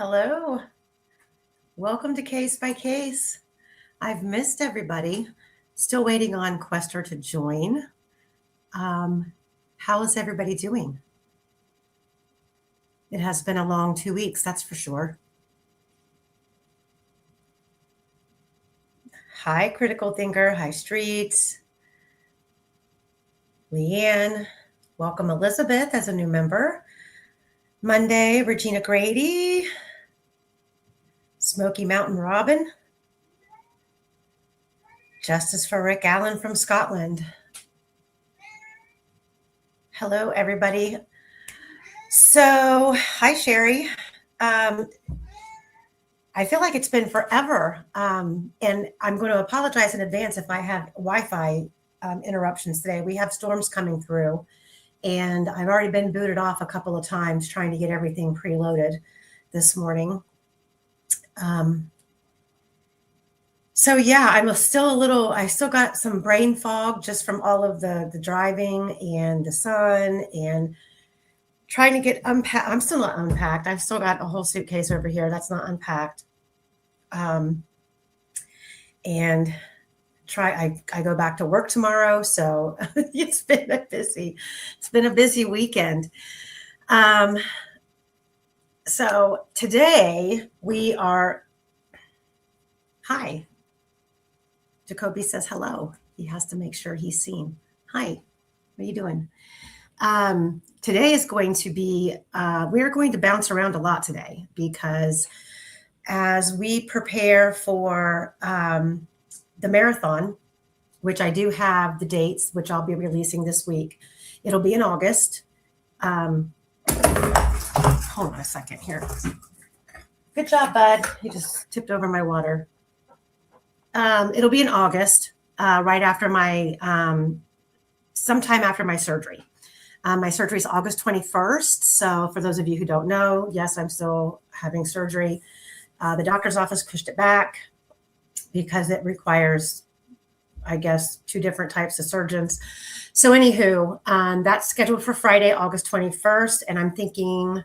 Hello. Welcome to Case by Case. I've missed everybody. Still waiting on Quester to join. How is everybody doing? It has been a long 2 weeks, that's for sure. Hi, Critical Thinker. Hi, Streets. Leanne. Welcome, Elizabeth, as a new member. Monday, Regina Grady. Smoky Mountain Robin. Justice for Rick Allen from Scotland. Hello, everybody. So, hi, Sherry. I feel like it's been forever, and I'm going to apologize in advance if I have Wi-Fi interruptions today. We have storms coming through, and I've already been booted off a couple of times trying to get everything preloaded this morning. So yeah, I still got some brain fog just from all of the driving and the sun and trying to get unpacked. I'm still not unpacked. I've still got a whole suitcase over here that's not unpacked. And I go back to work tomorrow, so it's been a busy weekend. So today we are. Hi. Jacoby says hello. He has to make sure he's seen. Hi. What are you doing? Today is going to be, we're going to bounce around a lot today because as we prepare for the marathon, which I do have the dates, which I'll be releasing this week. It'll be in August. Hold on a second here. Good job, bud. You just tipped over my water. It'll be in August, right after sometime after my surgery. My surgery is August 21st. So for those of you who don't know, yes, I'm still having surgery. The doctor's office pushed it back because it requires, I guess, 2 different types of surgeons. So anywho, that's scheduled for Friday, August 21st. And I'm thinking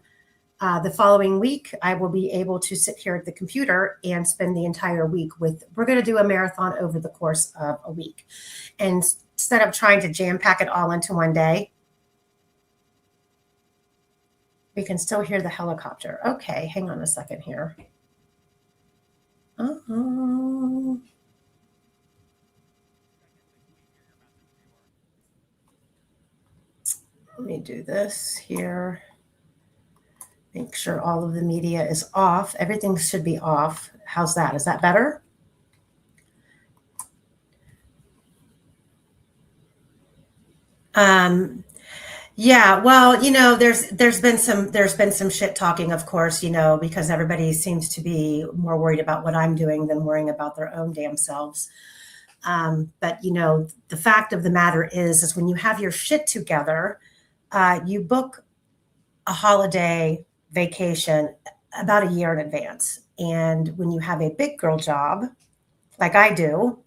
the following week, I will be able to sit here at the computer and spend the entire week we're going to do a marathon over the course of a week. And instead of trying to jam pack it all into one day, we can still hear the helicopter. Okay, hang on a second here. Uh-oh. Let me do this here. Make sure all of the media is off. Everything should be off. How's that? Is that better? Yeah, well, there's been some shit talking, of course, because everybody seems to be more worried about what I'm doing than worrying about their own damn selves. But the fact of the matter is when you have your shit together, you book a holiday vacation about a year in advance. And when you have a big girl job, like I do,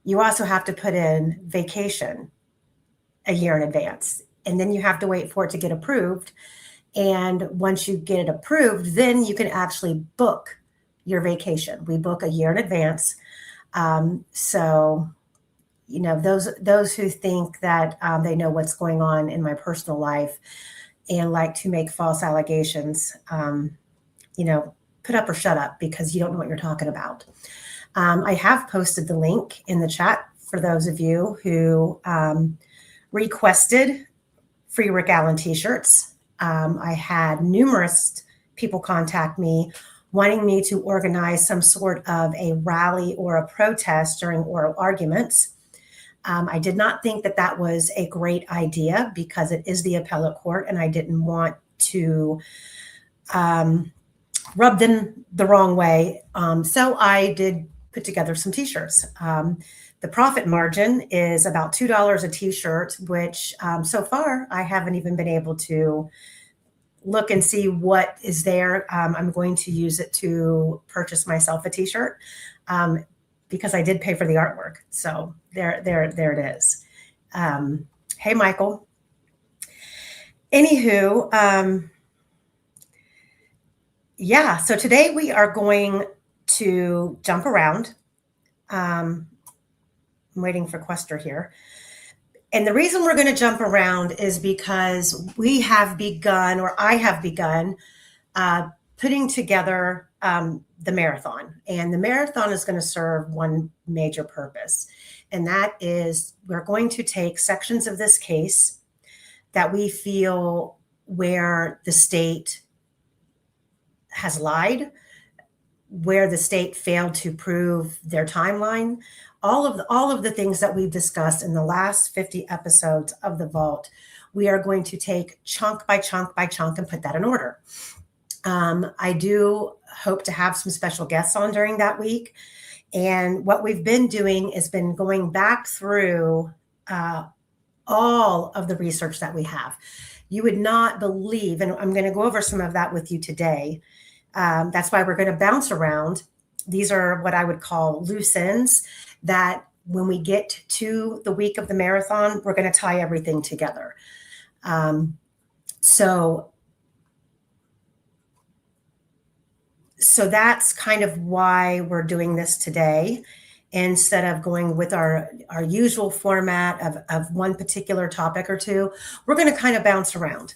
you also have to put in vacation a year in advance. And then you have to wait for it to get approved. And once you get it approved, then you can actually book your vacation. We book a year in advance. So, those who think that they know what's going on in my personal life and like to make false allegations, put up or shut up because you don't know what you're talking about. I have posted the link in the chat for those of you who requested free Rick Allen t-shirts. I had numerous people contact me wanting me to organize some sort of a rally or a protest during oral arguments. I did not think that was a great idea because it is the appellate court and I didn't want to rub them the wrong way. So I did put together some t-shirts. The profit margin is about $2 a t-shirt, which so far I haven't even been able to look and see what is there. I'm going to use it to purchase myself a t-shirt because I did pay for the artwork. So there it is. Hey, Michael. Anywho, Yeah, so today we are going to jump around. I'm waiting for Quester here. And the reason we're going to jump around is because we have begun, or I have begun, putting together the marathon. And the marathon is going to serve one major purpose. And that is we're going to take sections of this case that we feel where the state has lied, where the state failed to prove their timeline, all of the things that we've discussed in the last 50 episodes of The Vault, we are going to take chunk by chunk by chunk and put that in order. I do hope to have some special guests on during that week. And what we've been doing is been going back through all of the research that we have. You would not believe, and I'm going to go over some of that with you today. That's why we're going to bounce around. These are what I would call loose ends that when we get to the week of the marathon, we're going to tie everything together. So that's kind of why we're doing this today, instead of going with our usual format of one particular topic or two. We're going to kind of bounce around.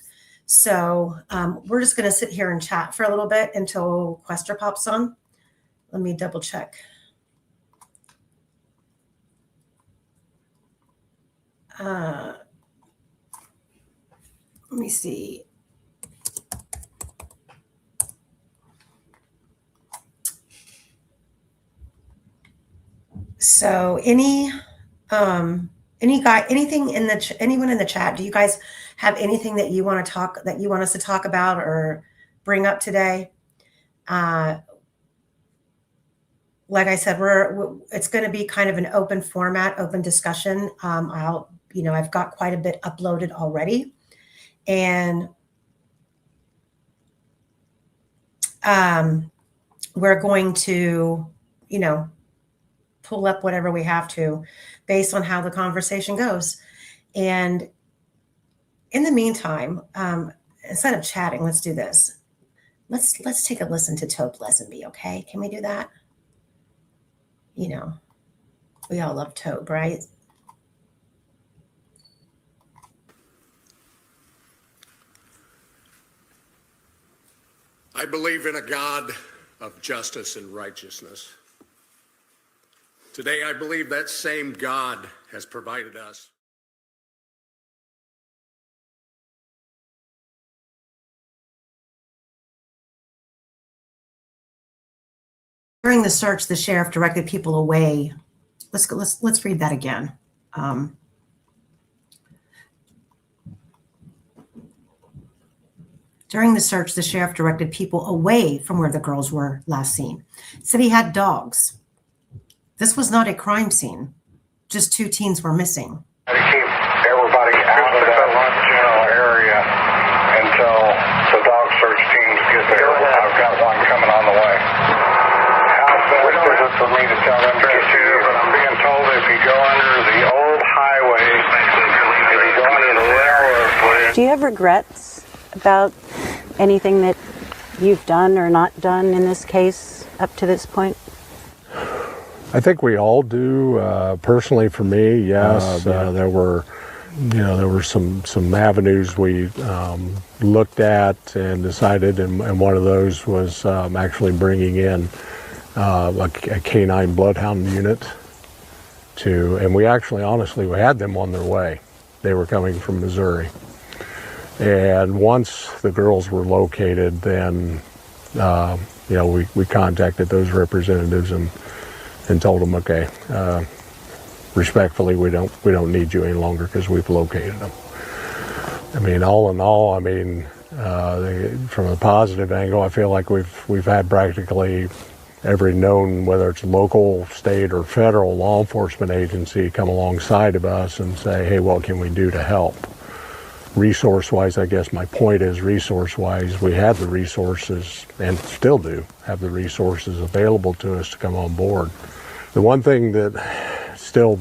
So we're just going to sit here and chat for a little bit until Quester pops on. Let me double check. Let me see. So anyone in the chat, do you guys have anything that you want us to talk about or bring up today? Like I said, it's going to be kind of an open format, open discussion. I've got quite a bit uploaded already, and we're going to, pull up whatever we have to based on how the conversation goes. And in the meantime, instead of chatting, let's do this. Let's take a listen to Taupe Lesenby, okay? Can we do that? We all love Taupe, right? I believe in a God of justice and righteousness. Today, I believe that same God has provided us. During the search, the sheriff directed people away. Let's read that again. During the search, the sheriff directed people away from where the girls were last seen. Said he had dogs. This was not a crime scene. Just two teens were missing. To keep everybody out of that general area until the dog search teams get there. I've got one coming on the way. How fast is it for me to tell them to get you here? But I'm being told if you go under the old highway, if you go under the railroad bridge. Do you have regrets about anything that you've done or not done in this case up to this point? I think we all do. Personally, for me, yes. There were some avenues we looked at and decided, and one of those was actually bringing in a canine bloodhound unit and we actually, honestly, we had them on their way. They were coming from Missouri, and once the girls were located, then we contacted those representatives and told them, okay, respectfully, we don't need you any longer because we've located them. I mean, all in all, from a positive angle, I feel like we've had practically every known, whether it's local, state, or federal law enforcement agency, come alongside of us and say, hey, what can we do to help? Resource-wise, I guess my point is, resource-wise, we had the resources, and still do have the resources available to us to come on board. The one thing that still,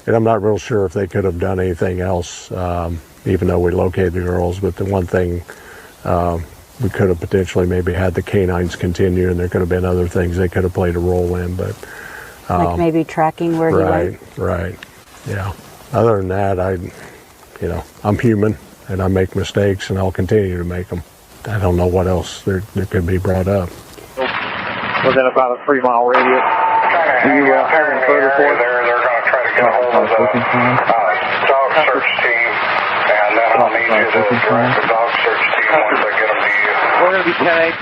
and I'm not real sure if they could have done anything else, even though we located the girls, but the one thing we could have potentially maybe had the canines continue, and there could have been other things they could have played a role in, but Like maybe tracking where he went? Right. Yeah. Other than that, I'm human and I make mistakes and I'll continue to make them. I don't know what else there could be brought up. Within about a 3-mile radius. Kind of have any further for there. They're going to try to get a hold of the dog search team, and then I'll need you to direct the dog search team once they get them to you. We're going to be 10-8.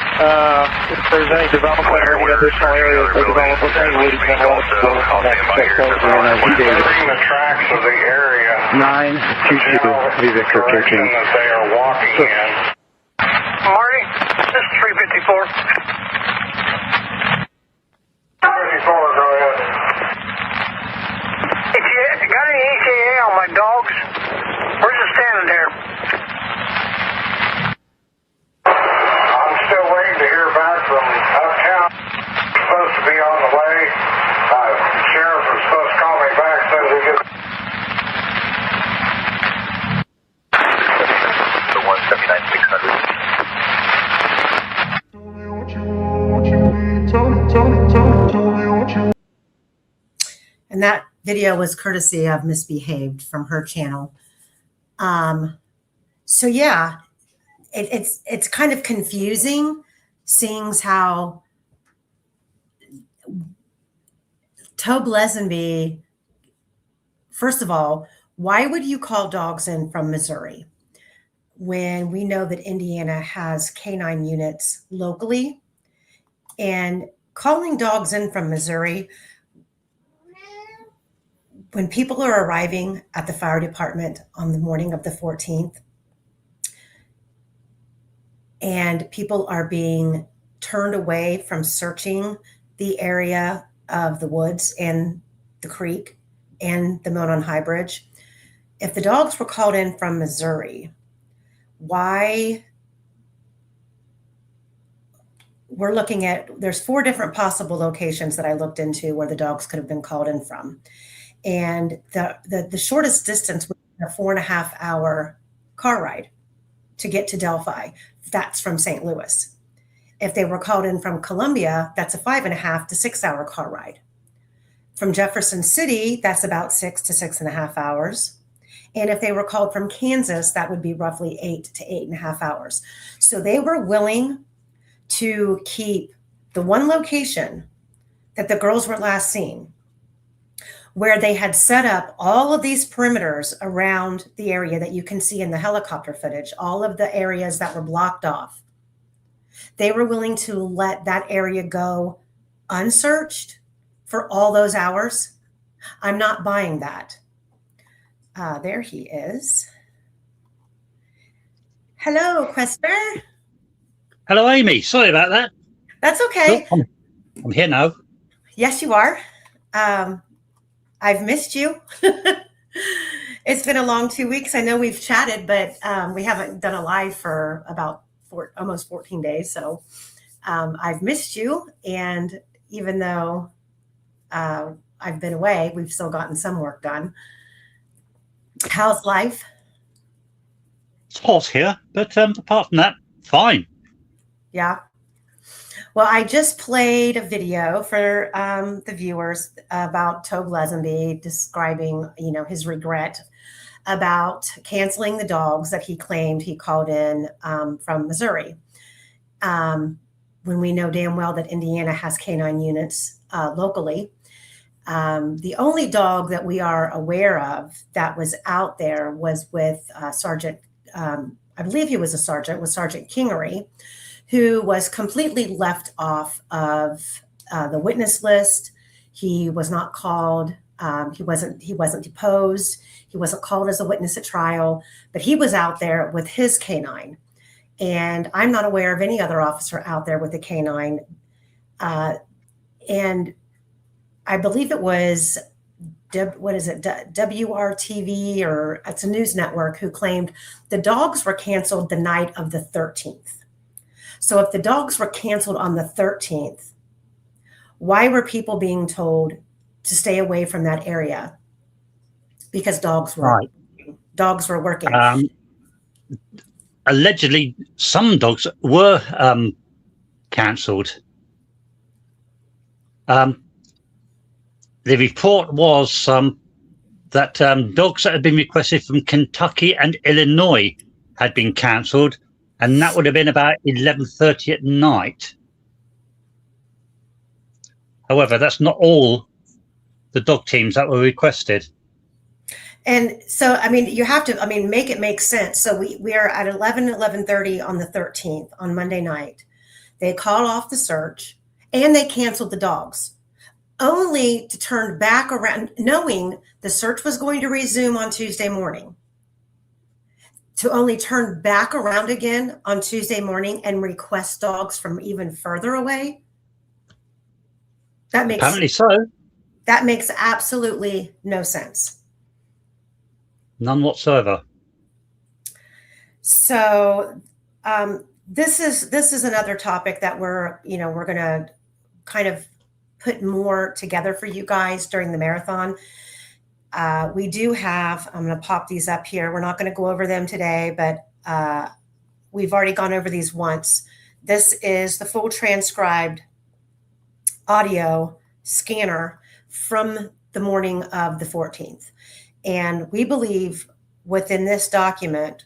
If there's any development or any additional areas they develop, we're going to leave them all on that coast. Covering the tracks of the area. 922. Direction that they are walking in. Marty, this is 354. 54, go ahead. If you got any ETA on my dogs, we're just standing there. I'm still waiting to hear back from uptown. Supposed to be on the way. Sheriff was supposed to call me back as soon as he gets. The 179-600. And that video was courtesy of Misbehaved from her channel. So yeah, it's kind of confusing seeing how Tobe Lesenby, first of all, why would you call dogs in from Missouri when we know that Indiana has canine units locally? And calling dogs in from Missouri, when people are arriving at the fire department on the morning of the 14th, and people are being turned away from searching the area of the woods and the creek and the Monon High Bridge, if the dogs were called in from Missouri, why? We're looking at, there's 4 different possible locations that I looked into where the dogs could have been called in from. And the shortest distance was a 4.5-hour car ride to get to Delphi. That's from St. Louis. If they were called in from Columbia, that's a 5.5 to 6-hour car ride. From Jefferson City, that's about 6 to 6.5 hours. And if they were called from Kansas, that would be roughly 8 to 8.5 hours. So they were willing to keep the one location that the girls were last seen, where they had set up all of these perimeters around the area that you can see in the helicopter footage, all of the areas that were blocked off. They were willing to let that area go unsearched for all those hours. I'm not buying that. There he is. Hello, Quester. Hello, Amy. Sorry about that. That's okay. Oh, I'm here now. Yes, you are. I've missed you. It's been a long 2 weeks. I know we've chatted, but we haven't done a live for about almost 14 days. So I've missed you. And even though I've been away, we've still gotten some work done. How's life? It's hot here, but apart from that, fine. Yeah. Well, I just played a video for the viewers about Tobe Lesenby describing, his regret about canceling the dogs that he claimed he called in from Missouri. When we know damn well that Indiana has canine units locally. The only dog that we are aware of that was out there was with Sergeant, I believe he was a sergeant, was Sergeant Kingery, who was completely left off of the witness list. He was not called. He wasn't deposed. He wasn't called as a witness at trial, but he was out there with his canine. And I'm not aware of any other officer out there with a canine. And I believe it was, WRTV, or it's a news network, who claimed the dogs were canceled the night of the 13th. So if the dogs were canceled on the 13th, why were people being told to stay away from that area? Because dogs were working. allegedly some dogs were cancelled. The report was that dogs that had been requested from Kentucky and Illinois had been cancelled, and that would have been about 11:30 at night. However, that's not all the dog teams that were requested. And so, I mean, you have to, I mean, make it make sense. So we are at 11:30 on the 13th on Monday night. They called off the search and they canceled the dogs, only to turn back around, knowing the search was going to resume on Tuesday morning, to only turn back around again on Tuesday morning and request dogs from even further away. Apparently so. That makes absolutely no sense. None whatsoever. So this is another topic that we're going to kind of put more together for you guys during the marathon. We do have, I'm going to pop these up here. We're not going to go over them today, but we've already gone over these once. This is the full transcribed audio scanner from the morning of the 14th. And we believe within this document,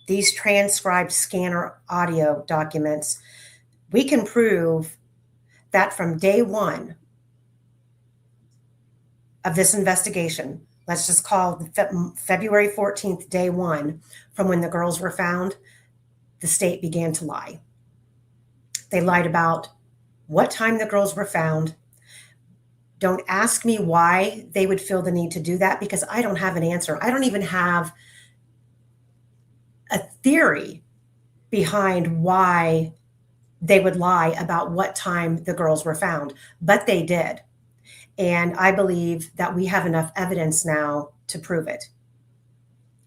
these transcribed scanner audio documents, we can prove that from day one of this investigation, let's just call February 14th, day one, from when the girls were found, the state began to lie. They lied about what time the girls were found. Don't ask me why they would feel the need to do that, because I don't have an answer. I don't even have a theory behind why they would lie about what time the girls were found, but they did. And I believe that we have enough evidence now to prove it.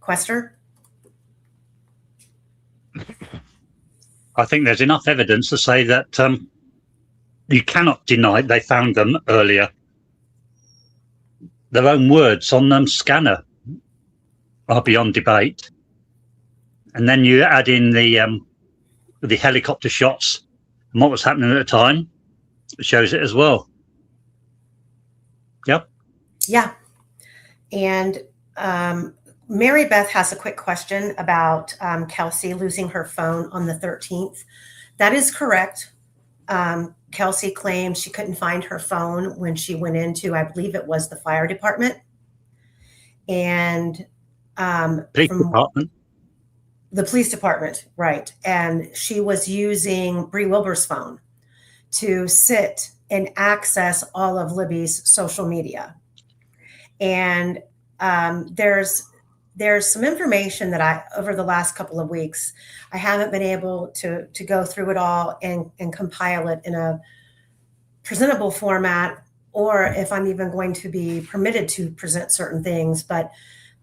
Quester? I think there's enough evidence to say that you cannot deny they found them earlier. Their own words on scanner are beyond debate. And then you add in the helicopter shots and what was happening at the time, it shows it as well. Yep. Yeah. And Mary Beth has a quick question about Kelsey losing her phone on the 13th. That is correct. Kelsey claimed she couldn't find her phone when she went into, I believe it was the fire department. And police department. The police department, right. And she was using Bree Wilbur's phone to sit and access all of Libby's social media. And there's some information that over the last couple of weeks, I haven't been able to go through it all and compile it in a presentable format, or if I'm even going to be permitted to present certain things. But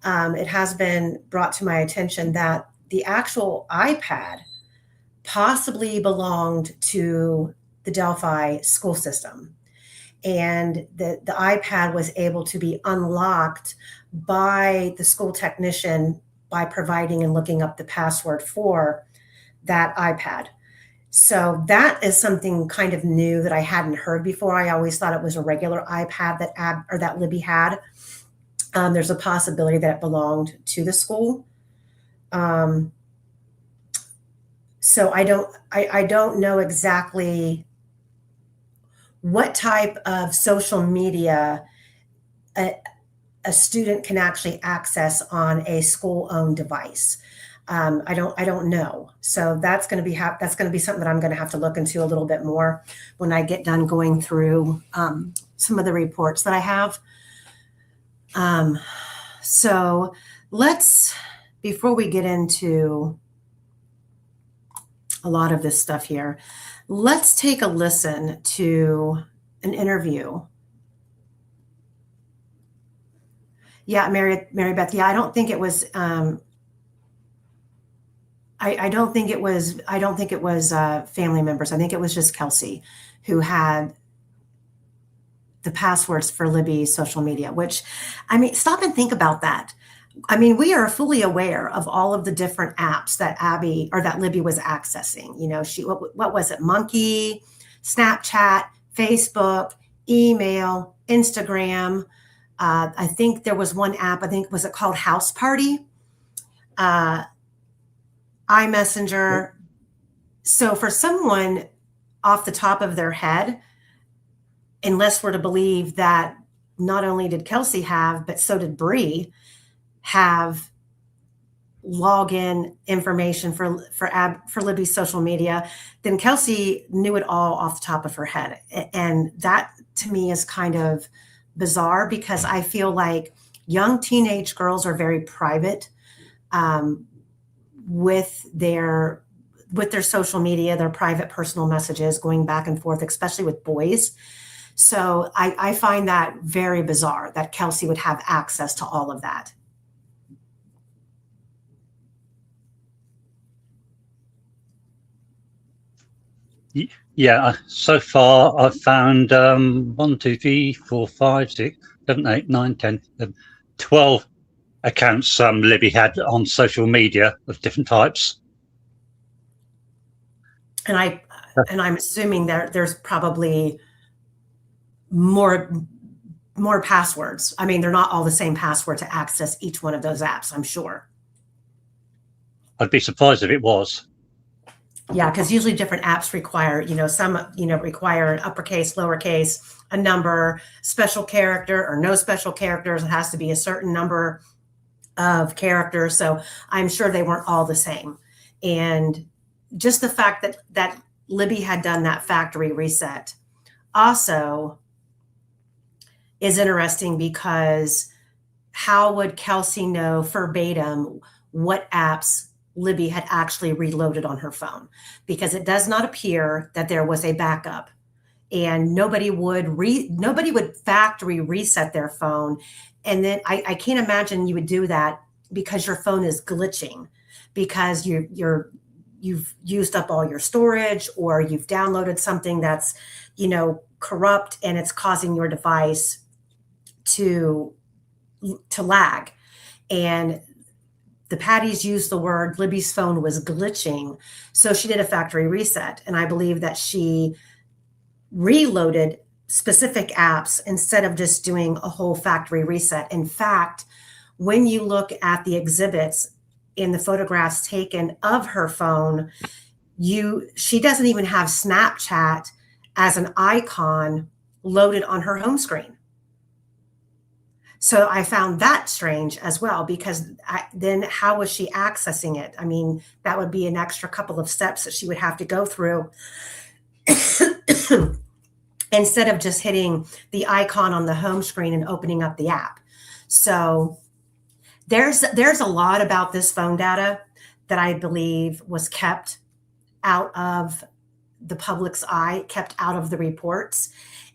it has been brought to my attention that the actual iPad possibly belonged to the Delphi school system. And the iPad was able to be unlocked by the school technician by providing and looking up the password for that iPad. So that is something kind of new that I hadn't heard before. I always thought it was a regular iPad that Libby had. There's a possibility that it belonged to the school. So I don't know exactly what type of social media a student can actually access on a school-owned device. I don't know. So that's going to be something that I'm going to have to look into a little bit more when I get done going through some of the reports that I have. So let's, before we get into a lot of this stuff here, let's take a listen to an interview. Yeah, Mary Beth. Yeah, I don't think it was. I don't think it was family members. I think it was just Kelsey who had the passwords for Libby's social media. Which, I mean, stop and think about that. I mean, we are fully aware of all of the different apps that Abby or that Libby was accessing. You know, what was it? Monkey, Snapchat, Facebook, email, Instagram. I think there was one app. I think was it called House Party, iMessenger. So for someone off the top of their head, unless we're to believe that not only did Kelsey have, but so did Bree have login information for Libby's social media, then Kelsey knew it all off the top of her head. And that to me is kind of bizarre because I feel like young teenage girls are very private with their social media, their private personal messages going back and forth, especially with boys. So I find that very bizarre that Kelsey would have access to all of that. Yeah, so far I've found 1, 2, 3, 4, 5, 6, 7, 8, 9, 10, 11, 12 accounts Libby had on social media of different types. And I'm assuming there's probably more passwords. I mean, they're not all the same password to access each one of those apps, I'm sure. I'd be surprised if it was. Yeah, because usually different apps require, some, require an uppercase, lowercase, a number, special character, or no special characters. It has to be a certain number of characters. So I'm sure they weren't all the same. And just the fact that Libby had done that factory reset also is interesting because how would Kelsey know verbatim what apps Libby had actually reloaded on her phone? Because it does not appear that there was a backup, and nobody would factory reset their phone. And then I can't imagine you would do that because your phone is glitching because you've used up all your storage, or you've downloaded something that's, corrupt, and it's causing your device to lag. And the Patties used the word Libby's phone was glitching. So she did a factory reset. And I believe that she reloaded specific apps instead of just doing a whole factory reset. In fact, when you look at the exhibits in the photographs taken of her phone, she doesn't even have Snapchat as an icon loaded on her home screen. So I found that strange as well, because then how was she accessing it? I mean, that would be an extra couple of steps that she would have to go through instead of just hitting the icon on the home screen and opening up the app. So there's a lot about this phone data that I believe was kept out of the public's eye, kept out of the reports.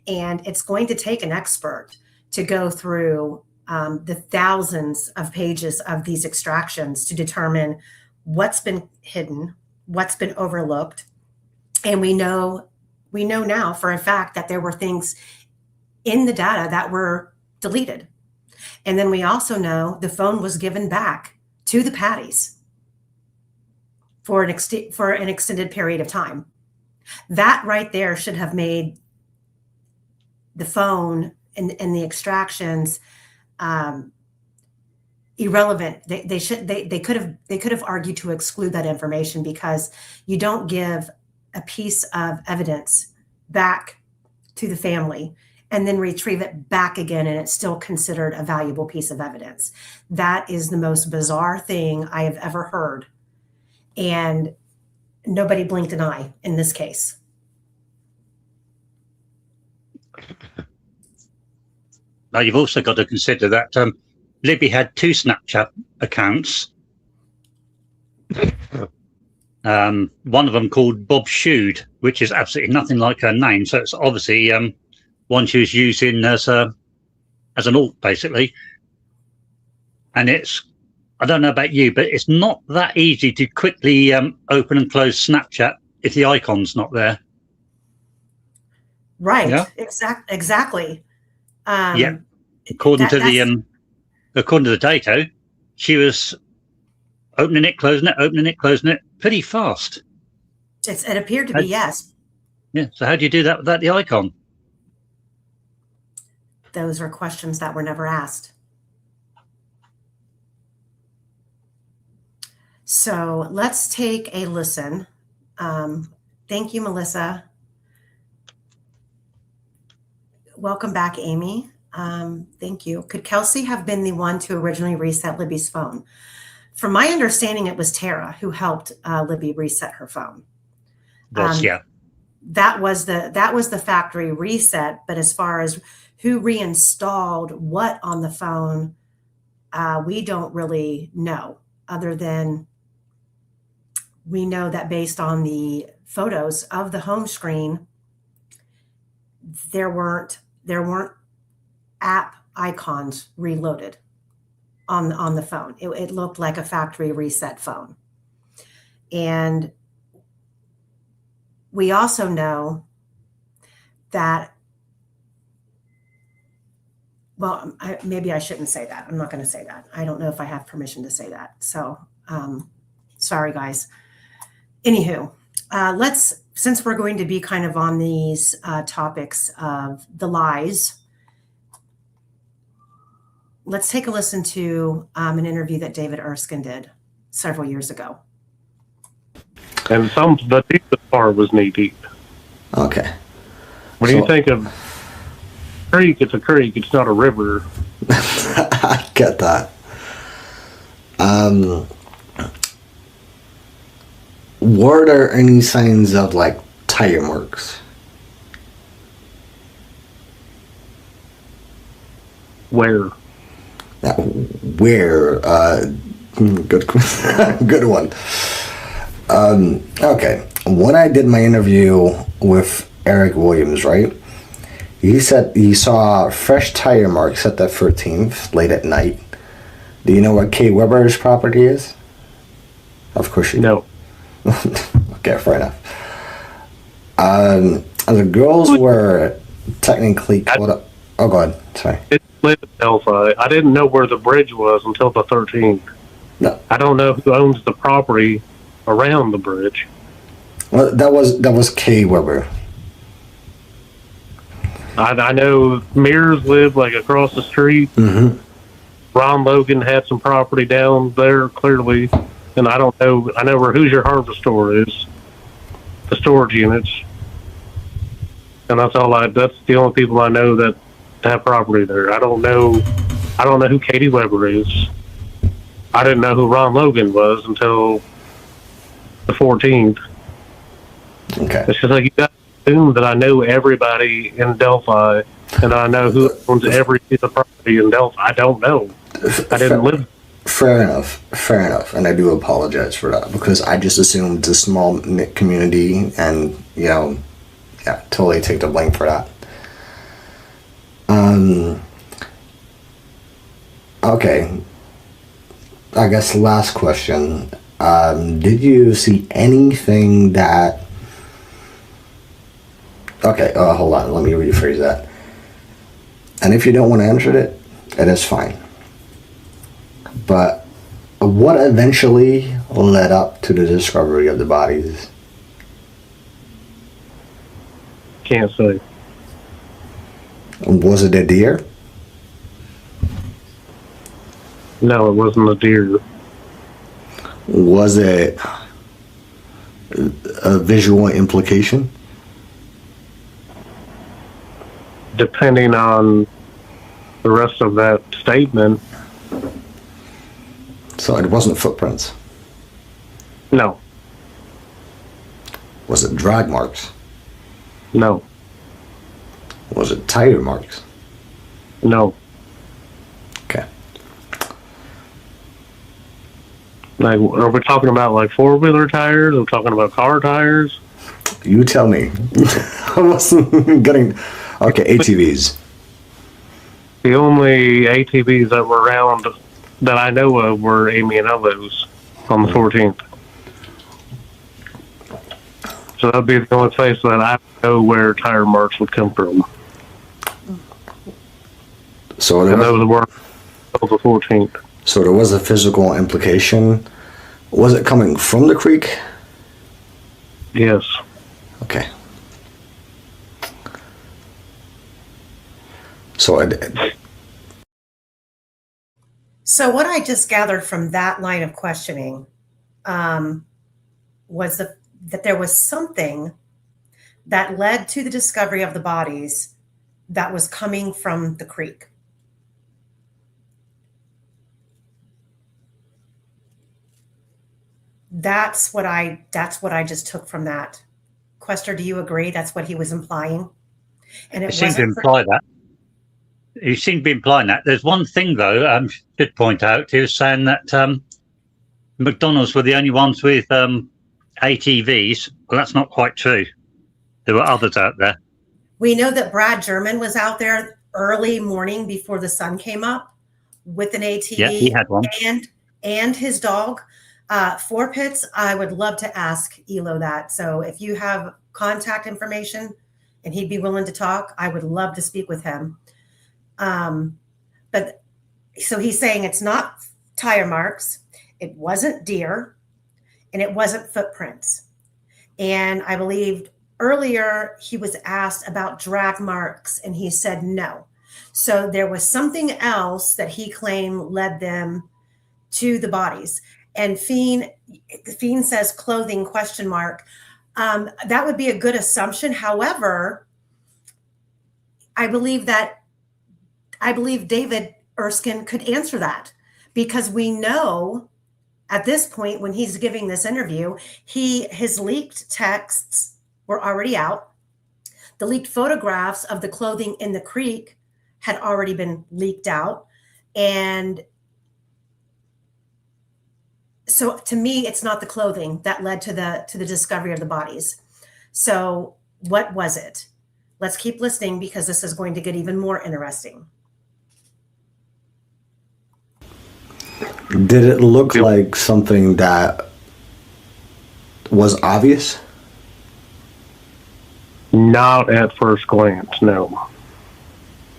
And it's going to take an expert to go through the thousands of pages of these extractions to determine what's been hidden, what's been overlooked. And we know now for a fact that there were things in the data that were deleted. And then we also know the phone was given back to the Patties for an extended period of time. That right there should have made the phone and the extractions irrelevant. They could have argued to exclude that information, because you don't give a piece of evidence back to the family and then retrieve it back again, and it's still considered a valuable piece of evidence. That is the most bizarre thing I have ever heard. And nobody blinked an eye in this case. Now, you've also got to consider that Libby had 2 Snapchat accounts. One of them called Bob Shoed, which is absolutely nothing like her name. So it's obviously one she was using as an alt, basically. And I don't know about you, but it's not that easy to quickly open and close Snapchat if the icon's not there. Right. Yeah? Exactly. Yeah. According to the data, she was opening it, closing it pretty fast. It appeared to be, yes. Yeah. So how do you do that without the icon? Those are questions that were never asked. So let's take a listen. Thank you, Melissa. Welcome back, Amy. Thank you. Could Kelsey have been the one to originally reset Libby's phone? From my understanding, it was Tara who helped Libby reset her phone. Yeah. That was the factory reset. But as far as who reinstalled what on the phone, we don't really know, other than we know that based on the photos of the home screen, there weren't app icons reloaded on the phone. It looked like a factory reset phone. And we also know that, well, maybe I shouldn't say that. I'm not going to say that. I don't know if I have permission to say that. So sorry, guys. Anywho, since we're going to be kind of on these topics of the lies, let's take a listen to an interview that David Erskine did several years ago. And the deepest part was knee deep. Okay. When you think of creek, it's a creek. It's not a river. I get that. Were there any signs of like tire marks? Where? Where? Good, good one. Okay. When I did my interview with Eric Williams, right? He said he saw fresh tire marks at the 13th late at night. Do you know what Kay Weber's property is? Of course you know. Okay, fair enough. The girls were technically caught up. Oh, go ahead. Sorry. It's lit at Delphi. I didn't know where the bridge was until the 13th. No. I don't know who owns the property around the bridge. Well, that was Kay Weber. I know Mears lived like across the street. Mm-hmm. Ron Logan had some property down there clearly, and I don't know. I know where Hoosier Harvest Store is, the storage units, and that's all. That's the only people I know that have property there. I don't know who Katie Weber is. I didn't know who Ron Logan was until the 14th. Okay. It's just like you got to assume that I know everybody in Delphi, and I know who owns every piece of property in Delphi. I don't know. I didn't live. Fair enough. And I do apologize for that because I just assumed it's a small knit community and, totally take the blame for that. Okay. I guess last question. Did you see anything that... Okay, hold on. Let me rephrase that. And if you don't want to answer it, it is fine. But what eventually led up to the discovery of the bodies? Can't say. Was it a deer? No, it wasn't a deer. Was it a visual implication? Depending on the rest of that statement. So it wasn't footprints? No. Was it drag marks? No. Was it tire marks? No. Okay. Like, are we talking about like four-wheeler tires? Are we talking about car tires? You tell me. I wasn't getting... Okay, ATVs. The only ATVs that were around that I know of were Amy and Ella's on the 14th. So that'd be the only place that I know where tire marks would come from. So and those were on the 14th. So there was a physical implication. Was it coming from the creek? Yes. Okay. So So what I just gathered from that line of questioning was that there was something that led to the discovery of the bodies that was coming from the creek. That's what I just took from that. Quester, do you agree? That's what he was implying? And He it seemed to wasn't imply that. He seemed to be implying that. There's one thing, though, I should point out. He was saying that McDonald's were the only ones with ATVs. Well, that's not quite true. There were others out there. We know that Brad German was out there early morning before the sun came up with an ATV. Yeah, he had one. And his dog. 4 Pits, I would love to ask Elo that. So if you have contact information and he'd be willing to talk, I would love to speak with him. But so he's saying it's not tire marks, it wasn't deer, and it wasn't footprints. And I believed earlier he was asked about drag marks and he said no. So there was something else that he claimed led them to the bodies. And Fiend says clothing ? That would be a good assumption. However, I believe David Erskine could answer that, because we know at this point when he's giving this interview, his leaked texts were already out. The leaked photographs of the clothing in the creek had already been leaked out. And so to me, it's not the clothing that led to the discovery of the bodies. So what was it? Let's keep listening, because this is going to get even more interesting. Did it look like something that was obvious? Not at first glance, no.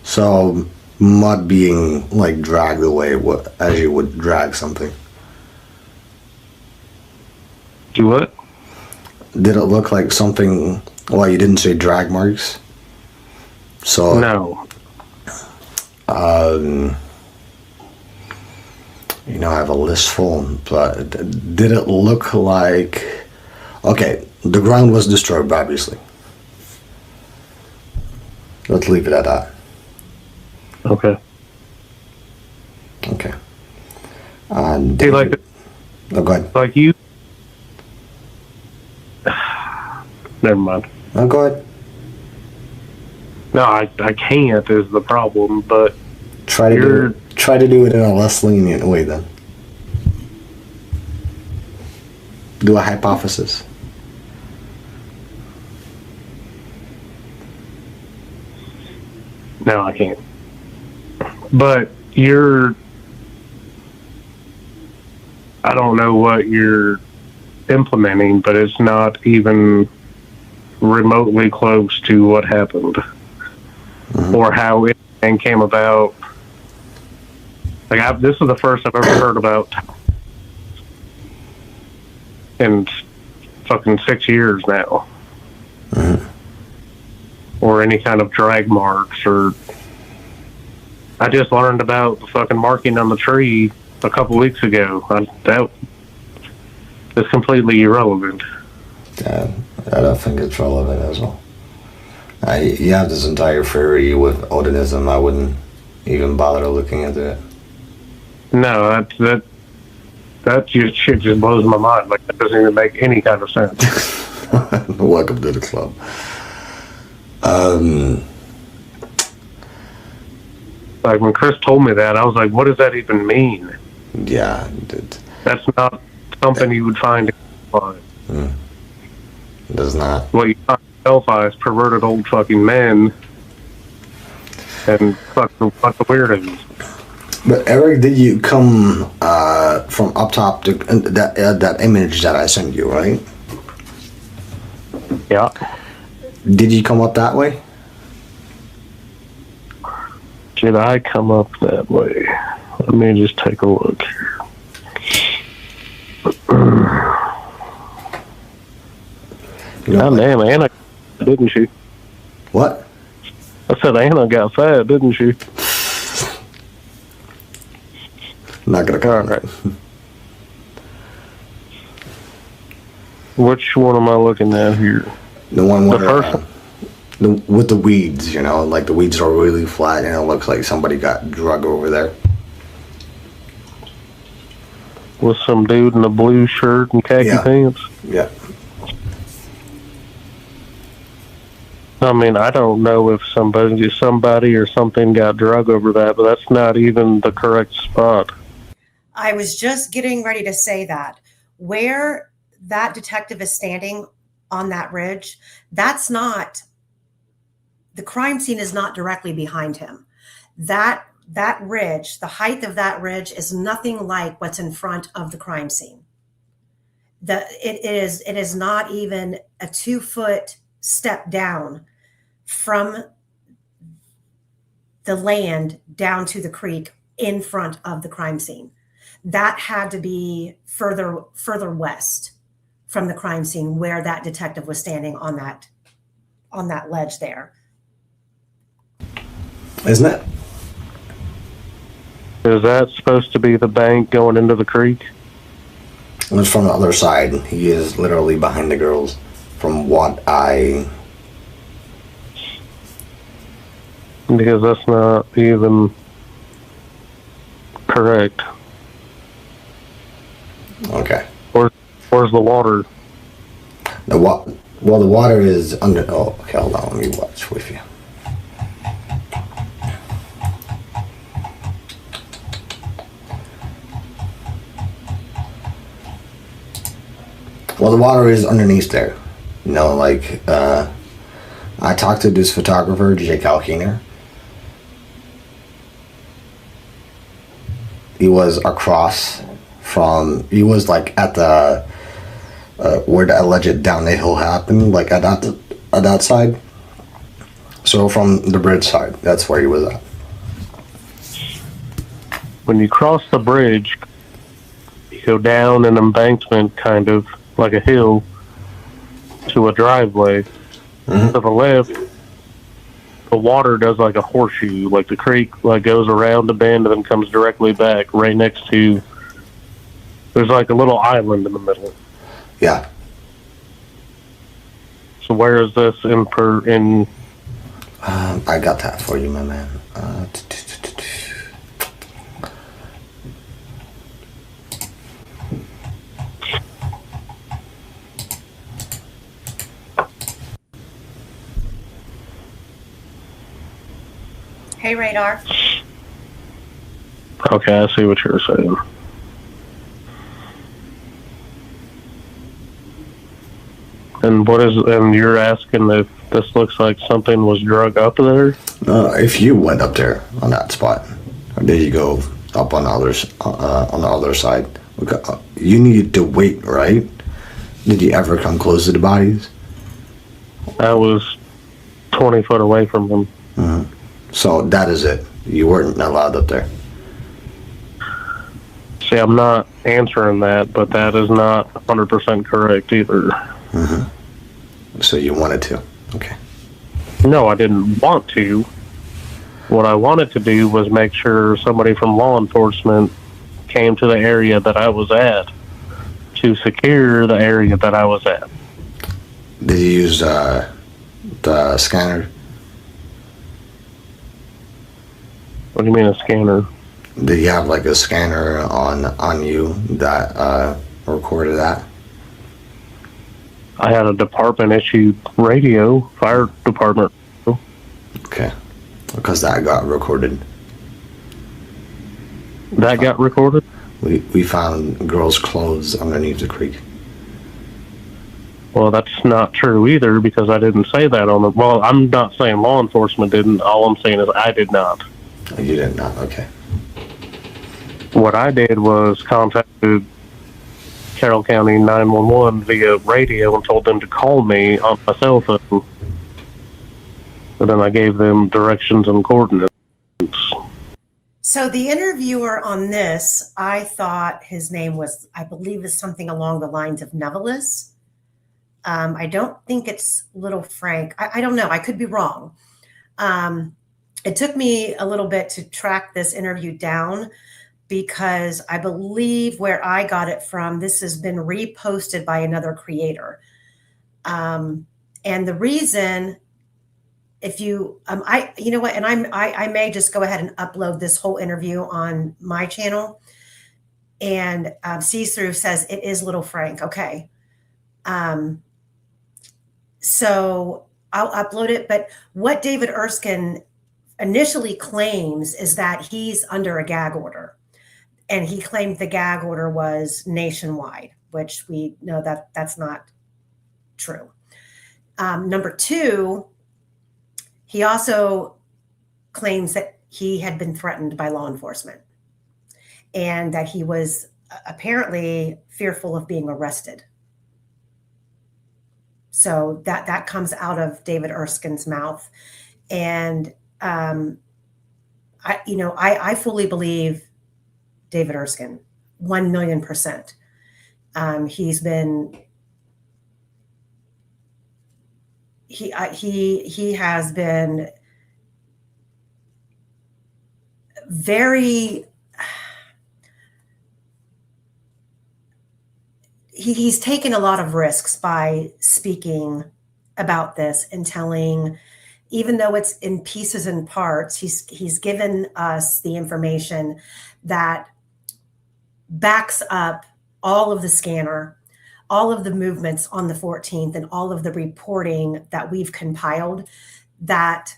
So mud being like dragged away as you would drag something. Do what? Did it look like something? Well, you didn't say drag marks. So no. You know, I have a list full, but did it look like? Okay, the ground was disturbed, obviously. Let's leave it at that. Okay. Okay. Hey, like, oh, go ahead. like you. Never mind. Oh, go ahead. No, I can't is the problem, but Try to do it in a less lenient way then. Do a hypothesis. no, I can't. But I don't know what you're implementing, but it's not even remotely close to what happened. Or how it came about. Like, this is the first I've ever heard about in fucking 6 years now. Or any kind of drag marks, or I just learned about the fucking marking on the tree a couple weeks ago. That is completely irrelevant. Yeah, I don't think it's relevant as well. You have this entire theory with Odinism. I wouldn't even bother looking into it. No, that shit just blows my mind. Like, that doesn't even make any kind of sense. Welcome to the club. Like, when Chris told me that, I was like, what does that even mean? Yeah. That's not something you would find in Delphi. It does not. What you find in Delphi is perverted old fucking men and fucking weirdos. But Eric, did you come from up top to that image that I sent you, right? Yeah. Did you come up that way? Did I come up that way? Let me just take a look here. God damn, Anna, didn't she? What? I said Anna got fat, didn't she? Not gonna comment. All right. Which one am I looking at here? The one The where, first with the weeds, you know, like the weeds are really flat and it looks like somebody got drug over there. with some dude in a blue shirt and khaki pants? Yeah. I mean, I don't know if somebody or something got drug over that, but that's not even the correct spot. I was just getting ready to say that. Where that detective is standing on that ridge, that's not, the crime scene is not directly behind him. That ridge, the height of that ridge is nothing like what's in front of the crime scene. It is not even a 2-foot step down from the land down to the creek in front of the crime scene. That had to be further west from the crime scene where that detective was standing on that ledge there. Isn't it? Is that supposed to be the bank going into the creek? It's from the other side. He is literally behind the girls from what I... Because that's not even correct. Okay. Where's the water? Well, the water is under... Oh, okay, hold on. Let me watch with you. Well, the water is underneath there. You know, like, I talked to this photographer, Jake Alkiner. He was across from, he was like at the, where the alleged down the hill happened, like at that side. So from the bridge side, that's where he was at. When you cross the bridge, you go down an embankment, kind of like a hill, to a driveway. Mm-hmm. To the left, the water does like a horseshoe, like the creek like goes around the bend and then comes directly back right next to, there's like a little island in the middle. Yeah. So where is this in I got that for you, my man. Hey, Radar. Okay, I see what you're saying. And you're asking if this looks like something was drug up there? If you went up there on that spot, or did you go up on the other side? You needed to wait, right? Did you ever come close to the bodies? I was 20 foot away from them. Mm-hmm. So that is it. You weren't allowed up there. See, I'm not answering that, but that is not 100% correct either. Mm-hmm. So you wanted to. Okay. No, I didn't want to. What I wanted to do was make sure somebody from law enforcement came to the area that I was at to secure the area that I was at. Did you use the scanner? What do you mean a scanner? Did you have like a scanner on you that recorded that? I had a department issued radio, fire department. Okay. Because that got recorded. That got recorded? We found girls' clothes underneath the creek. Well, that's not true either, because I didn't say that on the... Well, I'm not saying law enforcement didn't. All I'm saying is I did not. You did not? Okay. What I did was contacted Carroll County 911 via radio and told them to call me on my cell phone. And then I gave them directions and coordinates. So the interviewer on this, I thought his name was, I believe, is something along the lines of Neverless. I don't think it's Little Frank. I don't know. I could be wrong. It took me a little bit to track this interview down because I believe where I got it from, this has been reposted by another creator. And the reason, if you, you know what, and I may just go ahead and upload this whole interview on my channel. And see-through says it is Little Frank. Okay. So I'll upload it. But what David Erskine initially claims is that he's under a gag order. And he claimed the gag order was nationwide, which we know that that's not true. Number two, he also claims that he had been threatened by law enforcement and that he was apparently fearful of being arrested. So that comes out of David Erskine's mouth. And I fully believe David Erskine, 1,000,000%. He has been very, he's taken a lot of risks by speaking about this and telling, even though it's in pieces and parts, he's given us the information that backs up all of the scanner, all of the movements on the 14th, and all of the reporting that we've compiled that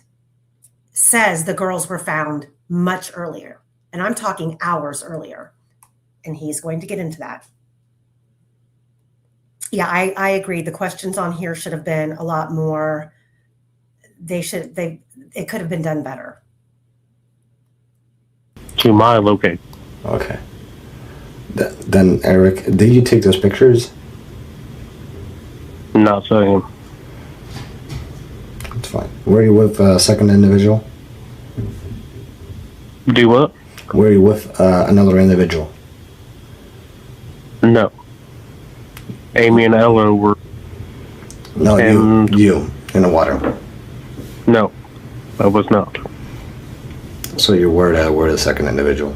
says the girls were found much earlier. And I'm talking hours earlier. And he's going to get into that. Yeah, I agree. The questions on here should have been a lot more. It could have been done better. To my location. Okay. Then, Eric, did you take those pictures? Not saying. That's fine. Were you with a second individual? Do what? Were you with another individual? No. Amy and Ella were. No, you in the water. No, I was not. So you were the second individual.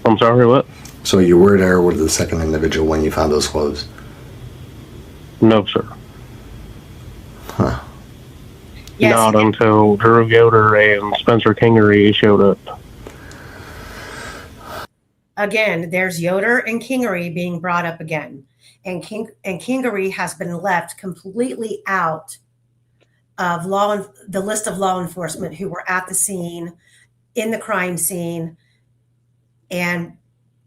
I'm sorry, what? So you were there with the second individual when you found those clothes? No, sir. Huh. Yes. Not until Drew Yoder and Spencer Kingery showed up. Again, there's Yoder and Kingery being brought up again. And Kingery has been left completely out of the list of law enforcement who were at the scene, in the crime scene. And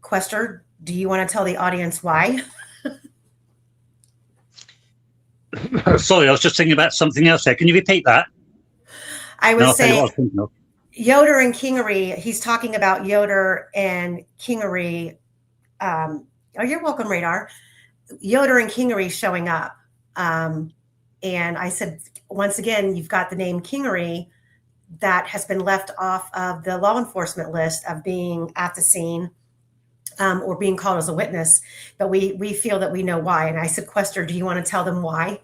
Quester, do you want to tell the audience why? Sorry, I was just thinking about something else there. Can you repeat that? I was saying of. Yoder and Kingery, he's talking about Yoder and Kingery. You're welcome, Radar. Yoder and Kingery showing up. And I said, once again, you've got the name Kingery that has been left off of the law enforcement list of being at the scene or being called as a witness. But we feel that we know why. And I said, Quester, do you want to tell them why?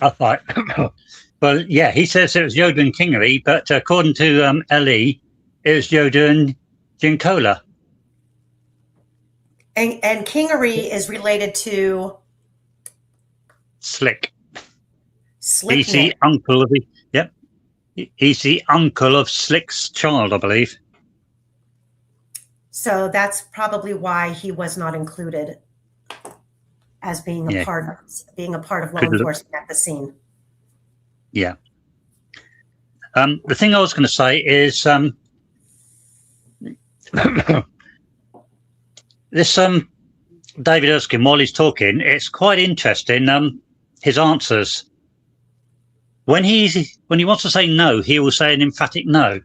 I thought, well, yeah, he says it was Yoder and Kingery, but according to Ellie, it was Yoder and Ginkola. And Kingery is related to Slick. Slick. He's the uncle of he's the uncle of Slick's child, I believe. So that's probably why he was not included as being a part of law enforcement at the scene. Yeah. The thing I was going to say is this David Erskine, while he's talking, it's quite interesting. His answers. When he wants to say no, he will say an emphatic no.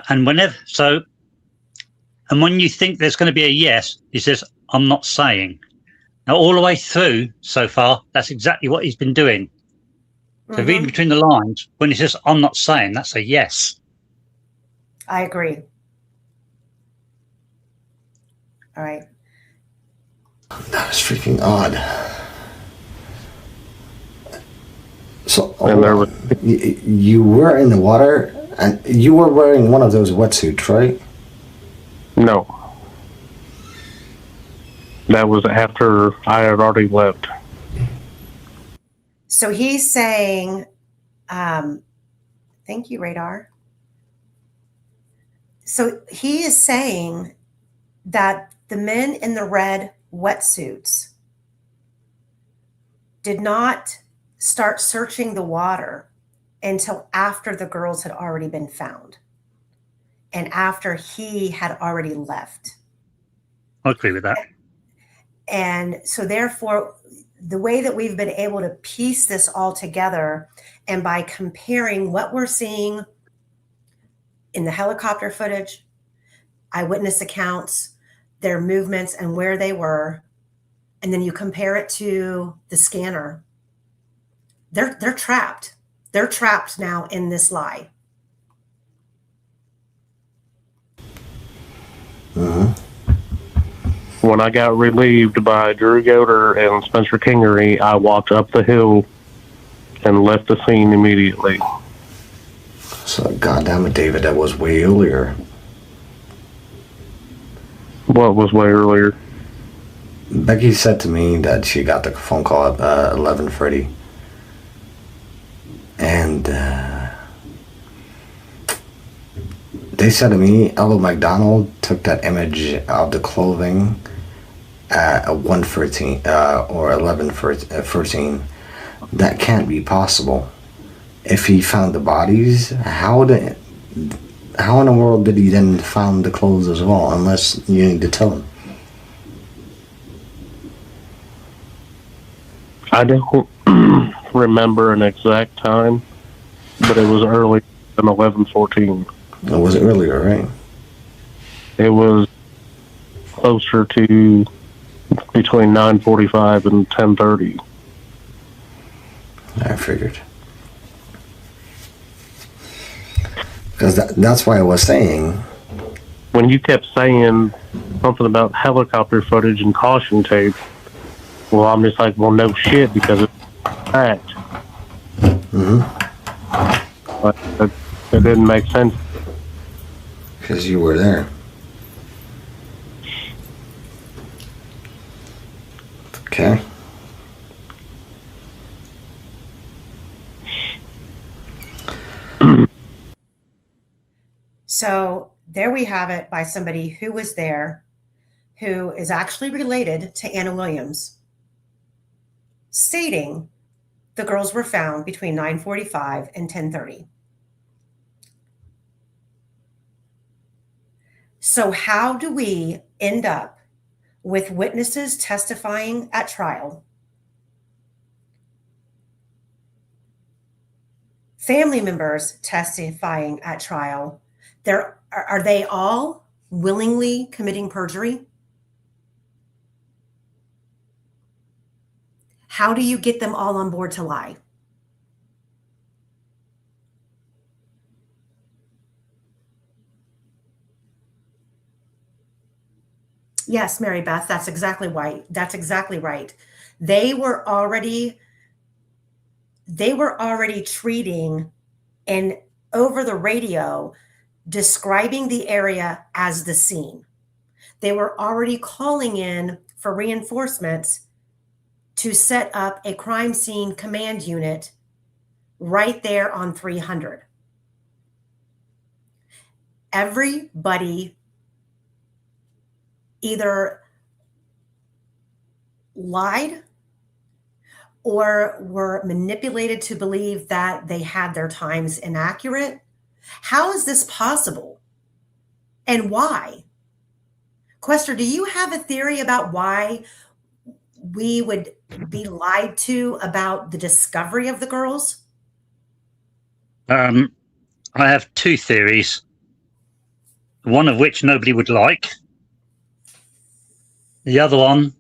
And when you think there's going to be a yes, he says, "I'm not saying." Now, all the way through so far, that's exactly what he's been doing. So reading between the lines, when he says, I'm not saying, that's a yes. I agree. All right. That is freaking odd. So, And there was, you were in the water, and you were wearing one of those wetsuits, right? no. That was after I had already left. So he's saying, thank you, Radar. So he is saying that the men in the red wetsuits did not start searching the water until after the girls had already been found and after he had already left. I agree with that. And so therefore, the way that we've been able to piece this all together, and by comparing what we're seeing in the helicopter footage, eyewitness accounts, their movements and where they were, and then you compare it to the scanner, they're trapped. They're trapped now in this lie. When I got relieved by Drew Yoder and Spencer Kingery, I walked up the hill and left the scene immediately. So, goddamn it, David, that was way earlier. What was way earlier? Becky said to me that she got the phone call at 11:30, and they said to me, Elva McDonald took that image of the clothing at 1:13 or 11:13. That can't be possible. If he found the bodies, how in the world did he then find the clothes as well? Unless you need to tell him. I don't remember an exact time, but it was early than 11:14. It was earlier, right? It was closer to between 9:45 and 10:30. I figured. Because that's why I was saying. When you kept saying something about helicopter footage and caution tape, well, I'm just like, well, no shit, because it's fact. But it didn't make sense. Because you were there. Okay. So there we have it by somebody who was there, who is actually related to Anna Williams, stating the girls were found between 9:45 and 10:30. So how do we end up with witnesses testifying at trial, family members testifying at trial? Are they all willingly committing perjury? How do you get them all on board to lie? Yes, Mary Beth, that's exactly right. That's exactly right. They were already treating and over the radio describing the area as the scene. They were already calling in for reinforcements to set up a crime scene command unit right there on 300. Everybody either lied or were manipulated to believe that they had their times inaccurate. How is this possible? And why? Quester, do you have a theory about why we would be lied to about the discovery of the girls? I have two theories, one of which nobody would like. The other one,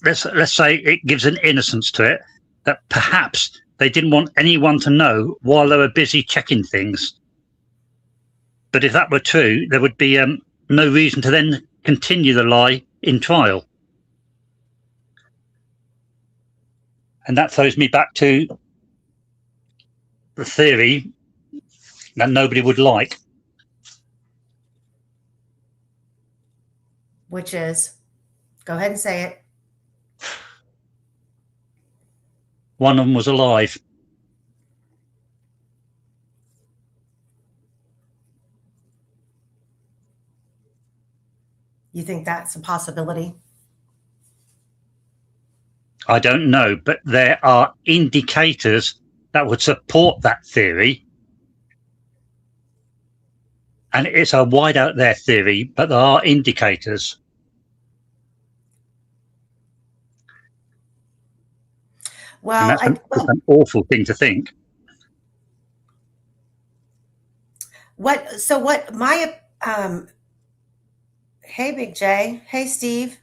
let's say it gives an innocence to it. that perhaps they didn't want anyone to know while they were busy checking things. But if that were true, there would be no reason to then continue the lie in trial. And that throws me back to the theory that nobody would like. Which is, go ahead and say it. One of them was alive. You think that's a possibility? I don't know, but there are indicators that would support that theory. And it's a wide out there theory, but there are indicators. Well, that's an awful thing to think. Hey, Big J. Hey, Steve.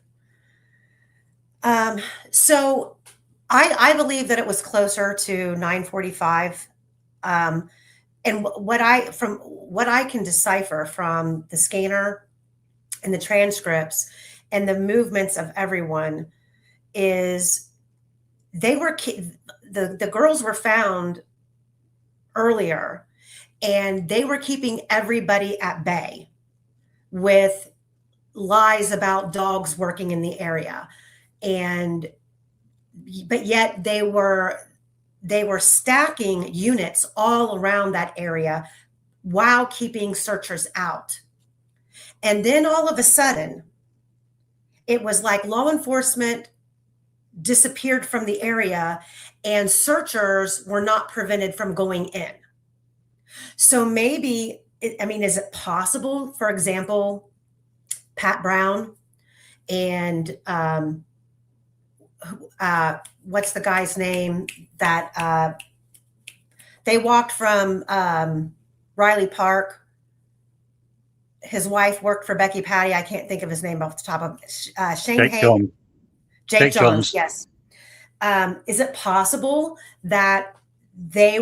So I believe that it was closer to 9:45. And what I can decipher from the scanner and the transcripts and the movements of everyone is the girls were found earlier, and they were keeping everybody at bay with lies about dogs working in the area. But yet they were stacking units all around that area while keeping searchers out. And then all of a sudden, it was like law enforcement disappeared from the area and searchers were not prevented from going in. So maybe, is it possible, for example, Pat Brown and what's the guy's name that they walked from Riley Park. His wife worked for Becky Patty. I can't think of his name off the top of Shane Hay. Jake Johns. Yes. Is it possible that they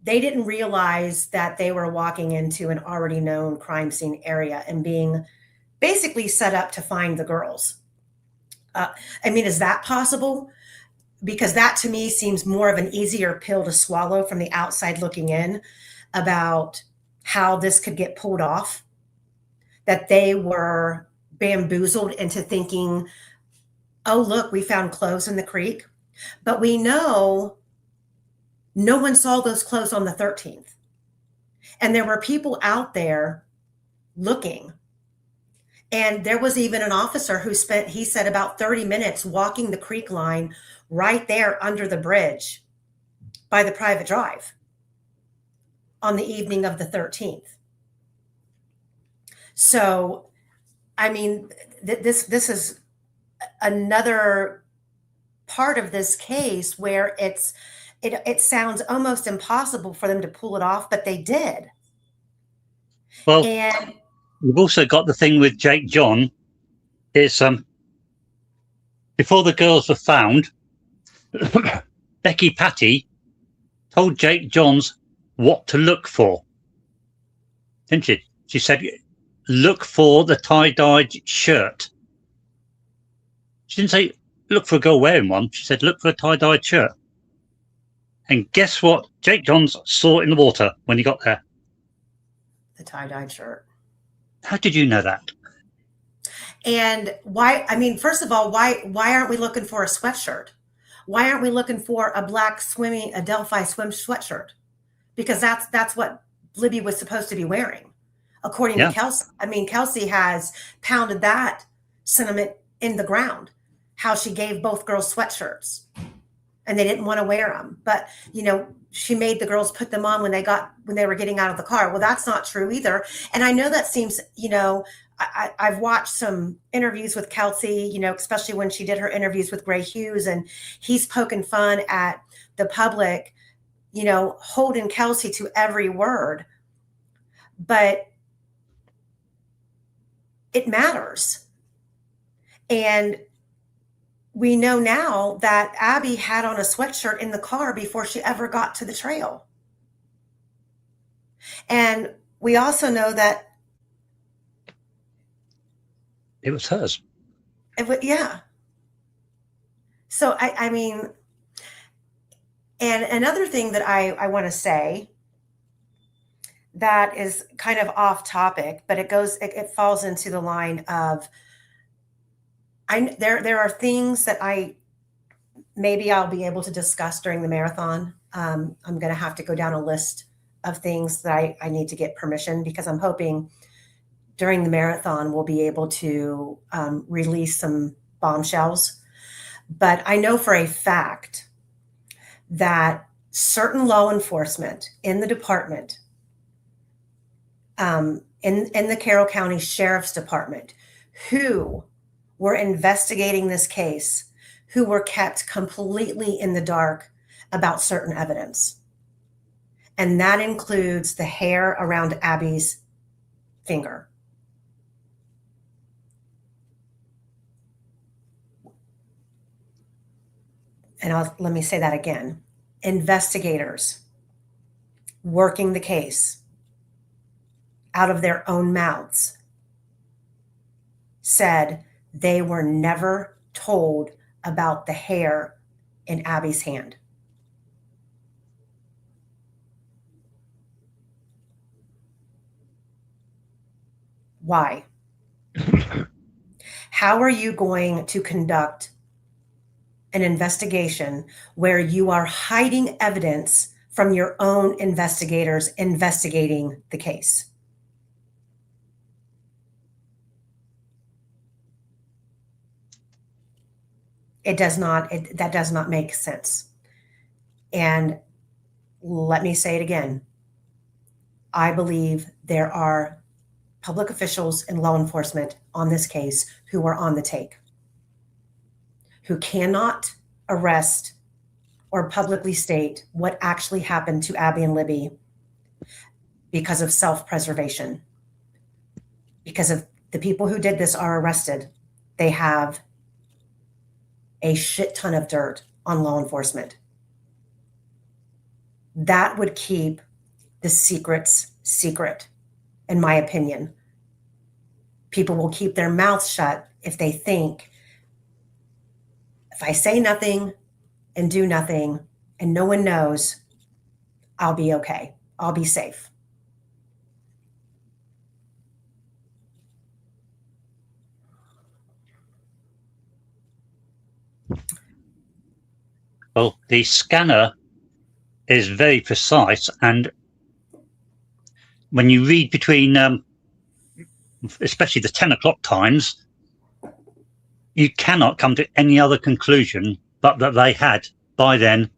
didn't realize that they were walking into an already known crime scene area and being basically set up to find the girls? Is that possible? Because that to me seems more of an easier pill to swallow from the outside looking in about how this could get pulled off, that they were bamboozled into thinking, oh, look, we found clothes in the creek. But we know no one saw those clothes on the 13th. And there were people out there looking. And there was even an officer who he said, about 30 minutes walking the creek line right there under the bridge by the private drive on the evening of the 13th. So, this is another part of this case where it sounds almost impossible for them to pull it off, but they did. Well, and we've also got the thing with Jake John is before the girls were found, Becky Patty told Jake Johns what to look for, didn't she? She said, look for the tie-dyed shirt. She didn't say, look for a girl wearing one. She said, look for a tie-dyed shirt. And guess what Jake Johns saw in the water when he got there? The tie-dyed shirt. How did you know that? And why, first of all, why aren't we looking for a sweatshirt? Why aren't we looking for a Delphi swim sweatshirt? Because that's what Libby was supposed to be wearing, according to Kelsey. Kelsey has pounded that sentiment in the ground, how she gave both girls sweatshirts and they didn't want to wear them. But, she made the girls put them on when they were getting out of the car. Well, that's not true either. And I know that seems, I've watched some interviews with Kelsey, especially when she did her interviews with Gray Hughes, and he's poking fun at the public, holding Kelsey to every word. But it matters. And we know now that Abby had on a sweatshirt in the car before she ever got to the trail. And we also know that It was hers. yeah. So I mean, and another thing that I want to say that is kind of off topic, but it falls into the line of there are things that maybe I'll be able to discuss during the marathon. I'm going to have to go down a list of things that I need to get permission, because I'm hoping during the marathon we'll be able to release some bombshells. But I know for a fact that certain law enforcement in the department, in the Carroll County Sheriff's Department, who were investigating this case, who were kept completely in the dark about certain evidence. And that includes the hair around Abby's finger. And let me say that again. Investigators working the case out of their own mouths said they were never told about the hair in Abby's hand. Why? How are you going to conduct an investigation where you are hiding evidence from your own investigators investigating the case? That does not make sense. And let me say it again. I believe there are public officials and law enforcement on this case who are on the take, who cannot arrest or publicly state what actually happened to Abby and Libby because of self-preservation. Because of the people who did this are arrested, they have a shit ton of dirt on law enforcement. That would keep the secrets secret, in my opinion. People will keep their mouths shut if they think, if I say nothing and do nothing and no one knows, I'll be okay. I'll be safe. Well, the scanner is very precise, and when you read between, especially the 10 o'clock times, you cannot come to any other conclusion but that they had, by then,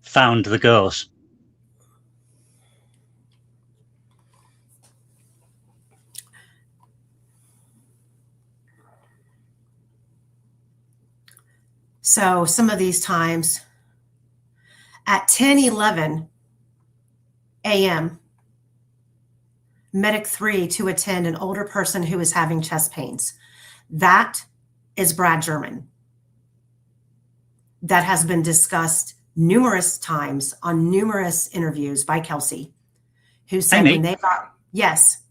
found the girls. So some of these times at 10:11 a.m., Medic 3 to attend an older person who is having chest pains. That is Brad German. That has been discussed numerous times on numerous interviews by Kelsey, who said Amy, when they got, yes.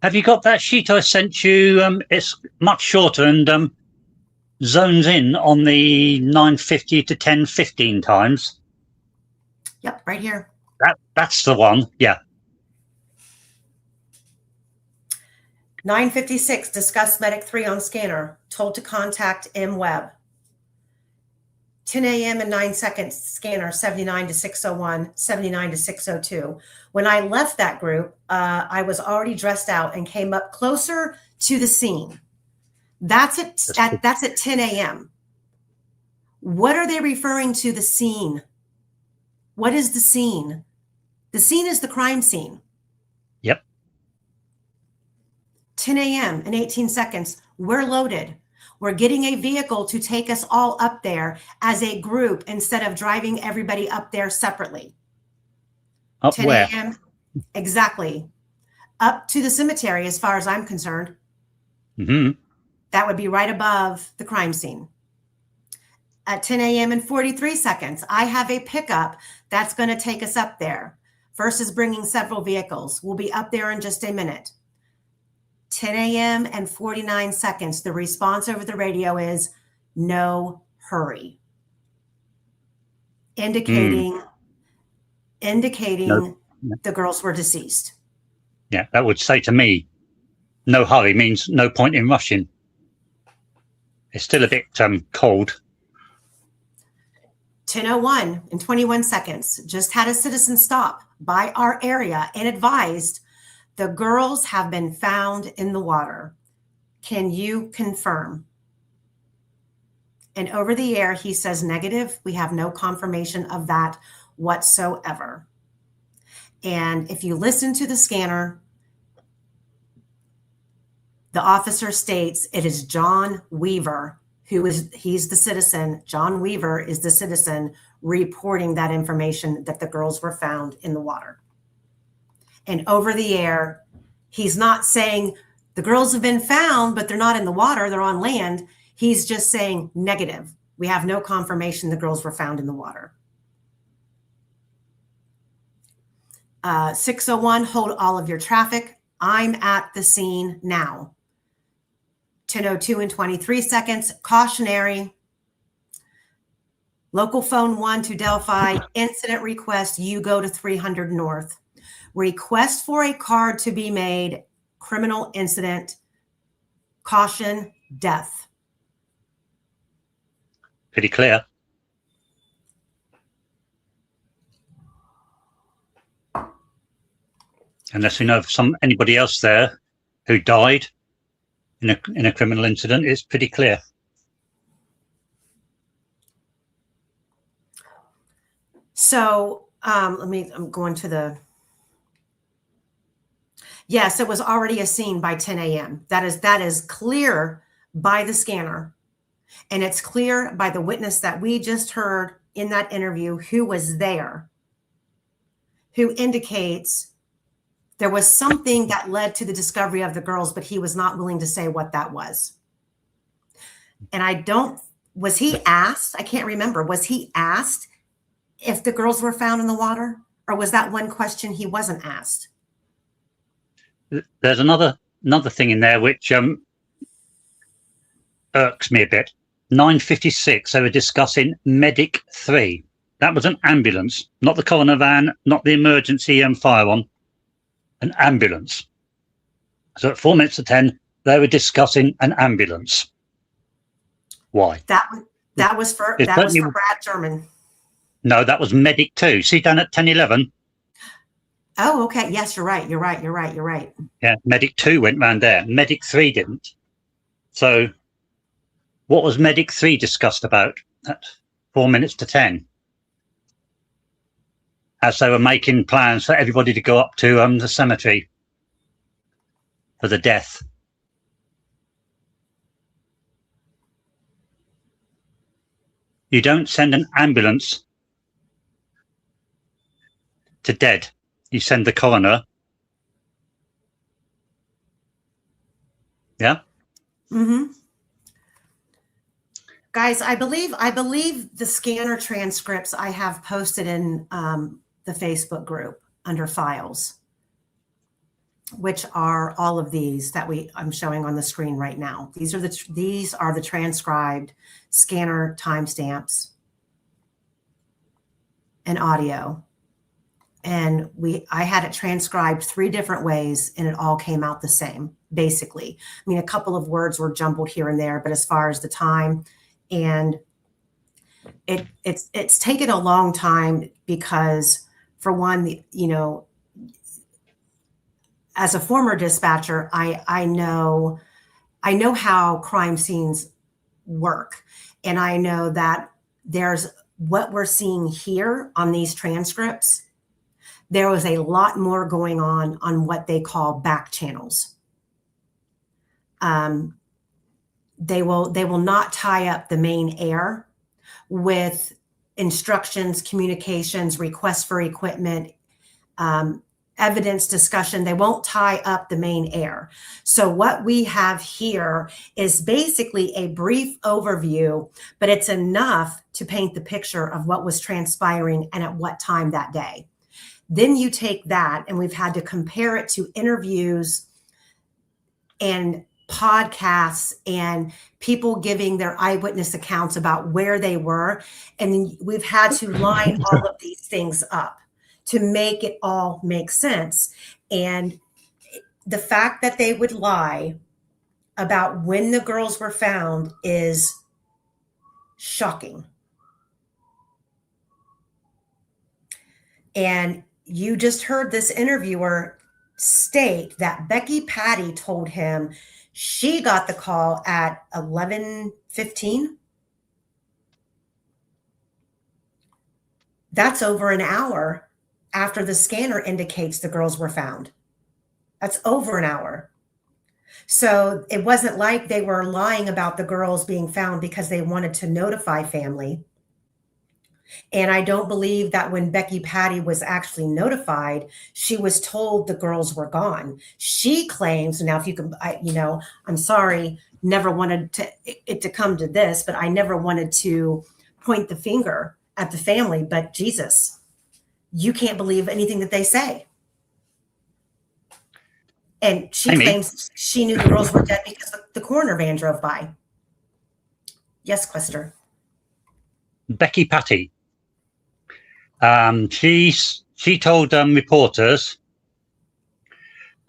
Have you got that sheet I sent you? It's much shorter and zones in on the 9:50 to 10:15 times. Yep, right here. That's the one. Yeah. 9:56, discuss Medic 3 on scanner, told to contact M. Webb. 10 a.m. and 9 seconds, scanner 79 to 601, 79 to 602. When I left that group, I was already dressed out and came up closer to the scene. That's at 10 a.m. What are they referring to the scene? What is the scene? The scene is the crime scene. Yep. 10 a.m. and 18 seconds, we're loaded. We're getting a vehicle to take us all up there as a group instead of driving everybody up there separately. Up 10 where? a.m. Exactly. Up to the cemetery, as far as I'm concerned. Mm-hmm. That would be right above the crime scene. At 10 a.m. and 43 seconds, I have a pickup that's going to take us up there versus bringing several vehicles. We'll be up there in just a minute. 10 a.m. and 49 seconds, the response over the radio is no hurry, indicating No. the girls were deceased. Yeah, that would say to me, no hurry means no point in rushing. It's still a bit cold. 10:01 and 21 seconds, just had a citizen stop by our area and advised the girls have been found in the water. Can you confirm? And over the air, he says negative. We have no confirmation of that whatsoever. And if you listen to the scanner, the officer states it is John Weaver he's the citizen. John Weaver is the citizen reporting that information that the girls were found in the water. And over the air, he's not saying the girls have been found, but they're not in the water, they're on land. He's just saying negative. We have no confirmation the girls were found in the water. 6:01, hold all of your traffic. I'm at the scene now. 10:02 and 23 seconds, cautionary. Local phone 1 to Delphi, incident request, you go to 300 North. Request for a card to be made, criminal incident, caution, death. Pretty clear. Unless we know of anybody else there who died in a criminal incident, it's pretty clear. So I'm going to the, yes, it was already a scene by 10 a.m. That is clear by the scanner. And it's clear by the witness that we just heard in that interview who was there, who indicates there was something that led to the discovery of the girls, but he was not willing to say what that was. And was he asked? I can't remember. Was he asked if the girls were found in the water? Or was that one question he wasn't asked? There's another thing in there which irks me a bit. 9:56, they were discussing Medic 3. That was an ambulance, not the coroner van, not the emergency fire one. An ambulance. So at 4 minutes to 10, they were discussing an ambulance. Why? That was for Brad German. No, that was Medic 2. See down at 10:11. Oh, okay. Yes, you're right. You're right. Yeah, Medic 2 went round there. Medic 3 didn't. So what was Medic 3 discussed about at 4 minutes to 10? As they were making plans for everybody to go up to the cemetery for the death. You don't send an ambulance to dead. You send the coroner. Yeah? Mm-hmm. Guys, I believe the scanner transcripts I have posted in the Facebook group under files, which are all of these that I'm showing on the screen right now. These are the transcribed scanner timestamps and audio. And I had it transcribed 3 different ways and it all came out the same, basically. I mean, a couple of words were jumbled here and there, but as far as the time, and it's taken a long time because, for one, as a former dispatcher, I know how crime scenes work, and I know that there's what we're seeing here on these transcripts. There was a lot more going on what they call back channels. They will not tie up the main air with instructions, communications, requests for equipment, evidence discussion. They won't tie up the main air. So what we have here is basically a brief overview, but it's enough to paint the picture of what was transpiring and at what time that day. Then you take that, and we've had to compare it to interviews and podcasts and people giving their eyewitness accounts about where they were. And then we've had to line all of these things up to make it all make sense. And the fact that they would lie about when the girls were found is shocking. And you just heard this interviewer state that Becky Patty told him she got the call at 11:15. That's over an hour after the scanner indicates the girls were found. That's over an hour. So it wasn't like they were lying about the girls being found because they wanted to notify family. And I don't believe that when Becky Patty was actually notified, she was told the girls were gone. She claims, now if you can, I'm sorry, never wanted it to come to this, but I never wanted to point the finger at the family, but Jesus, you can't believe anything that they say. And she claims she knew the girls were dead because the coroner van drove by. Yes, Quester. Becky Patty. She told reporters,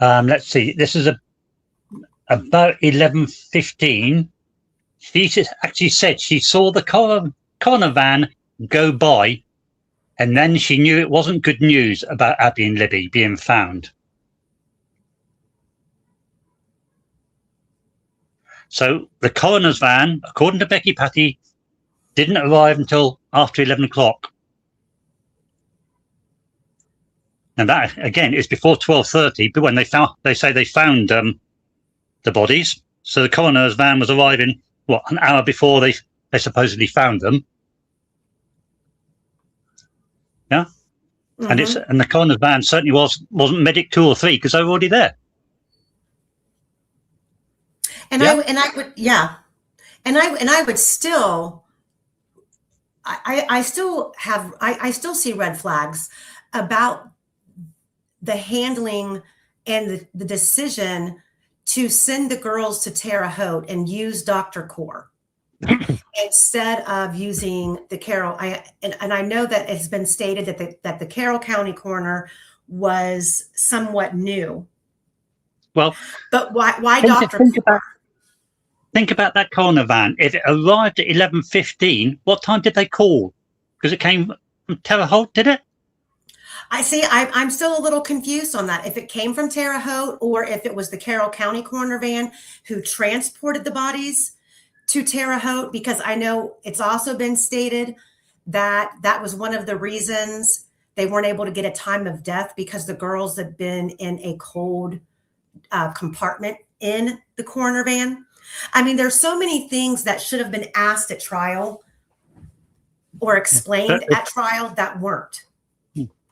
let's see, this is about 11:15. She actually said she saw the coroner van go by, and then she knew it wasn't good news about Abby and Libby being found. So the coroner's van, according to Becky Patty, didn't arrive until after 11 o'clock. And that, again, is before 12:30, but when they say they found the bodies. So the coroner's van was arriving, an hour before they supposedly found them. Yeah. Mm-hmm. And the coroner's van certainly wasn't medic 2 or 3 because they were already there. And I would still, I still see red flags about the handling and the decision to send the girls to Terre Haute and use Dr. Core instead of using the Carroll. And I know that it's been stated that the Carroll County coroner was somewhat new. Well, but why Dr. Core? Think about that coroner van. If it arrived at 11:15, what time did they call? Because it came from Terre Haute, did it? I see. I'm still a little confused on that. If it came from Terre Haute or if it was the Carroll County coroner van who transported the bodies to Terre Haute, because I know it's also been stated that that was one of the reasons they weren't able to get a time of death because the girls had been in a cold compartment in the coroner van. I mean, there's so many things that should have been asked at trial or explained at trial that weren't.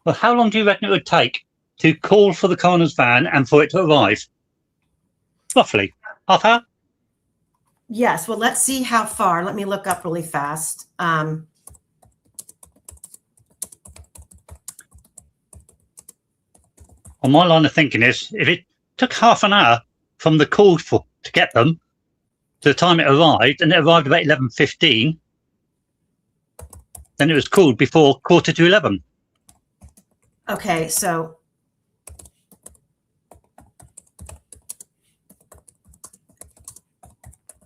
Well, how long do you reckon it would take to call for the coroner's van and for it to arrive? Roughly half hour? Yes. Well, let's see how far. Let me look up really fast. Well, my line of thinking is if it took half an hour from the call to get them to the time it arrived, and it arrived about 11:15, then it was called before 11:15. Okay, so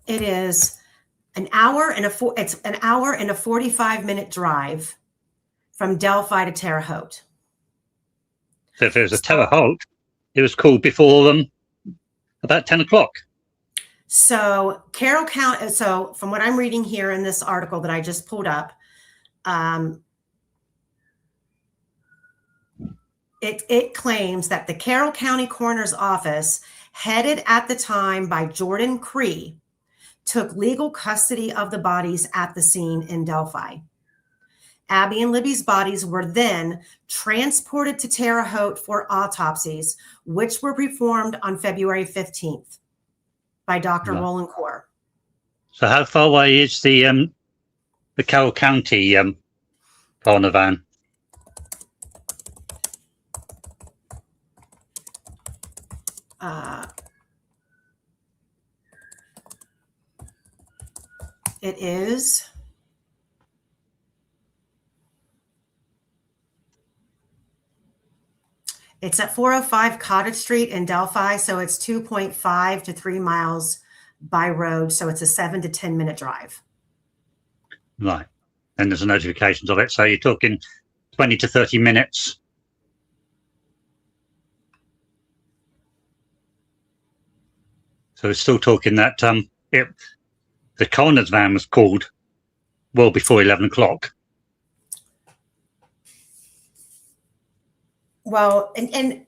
it is an hour and it's an hour and a 45-minute drive from Delphi to Terre Haute. So if it was a Terre Haute, it was called before about 10 o'clock. So Carroll County. So from what I'm reading here in this article that I just pulled up, it claims that the Carroll County Coroner's Office, headed at the time by Jordan Cree, took legal custody of the bodies at the scene in Delphi. Abby and Libby's bodies were then transported to Terre Haute for autopsies, which were performed on February 15th by Dr. Right. Roland Core. So how far away is the Carroll County coroner van? It is. It's at 405 Cottage Street in Delphi, so it's 2.5 to 3 miles by road, so it's a 7 to 10 minute drive. Right. And there's notifications of it. So you're talking 20 to 30 minutes. So we're still talking that the coroner's van was called well before 11 o'clock. Well, and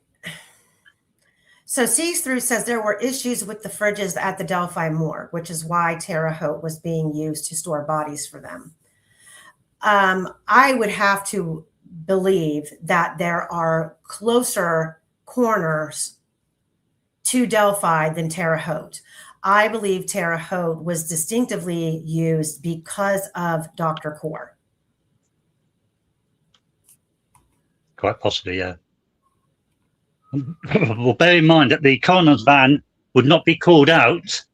so Sees Through says there were issues with the fridges at the Delphi morgue, which is why Terre Haute was being used to store bodies for them. I would have to believe that there are closer corners to Delphi than Terre Haute. I believe Terre Haute was distinctively used because of Dr. Core. Quite possibly, yeah. Well, bear in mind that the coroner's van would not be called out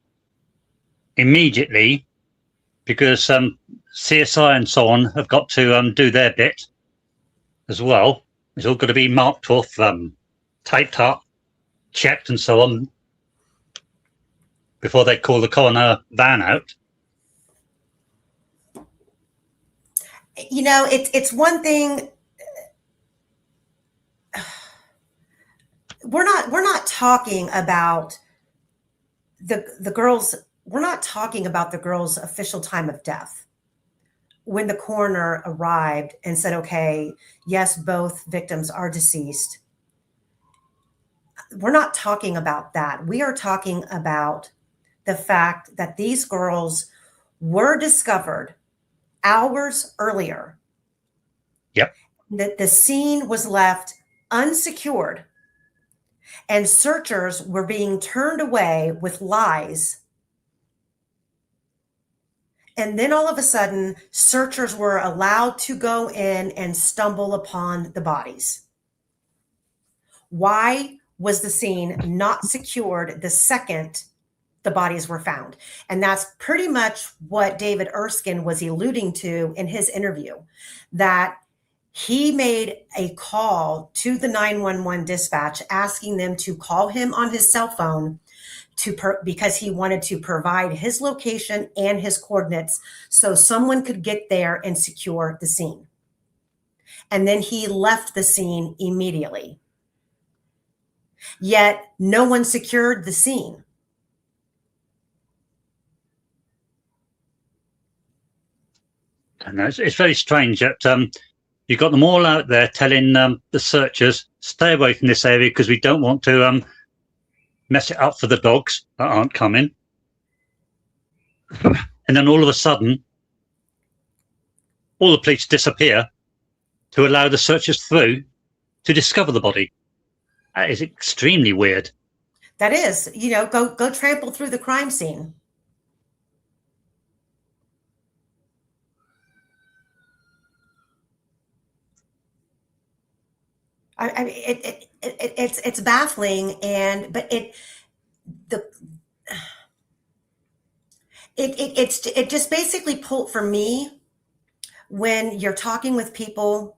immediately because CSI and so on have got to do their bit as well. It's all got to be marked off, taped up, checked and so on before they call the coroner van out. You know, it's one thing. We're not talking about the girls. We're not talking about the girl's official time of death when the coroner arrived and said, okay, yes, both victims are deceased. We're not talking about that. We are talking about the fact that these girls were discovered hours earlier. Yep. That the scene was left unsecured and searchers were being turned away with lies. And then all of a sudden, searchers were allowed to go in and stumble upon the bodies. Why was the scene not secured the second the bodies were found? And that's pretty much what David Erskine was alluding to in his interview, that he made a call to the 911 dispatch asking them to call him on his cell phone because he wanted to provide his location and his coordinates so someone could get there and secure the scene. And then he left the scene immediately. Yet no one secured the scene. And it's very strange that you've got them all out there telling the searchers, stay away from this area because we don't want to mess it up for the dogs that aren't coming. And then all of a sudden, all the police disappear to allow the searchers through to discover the body. That is extremely weird. That is, go trample through the crime scene. I mean, it's baffling, but it just basically pulled for me when you're talking with people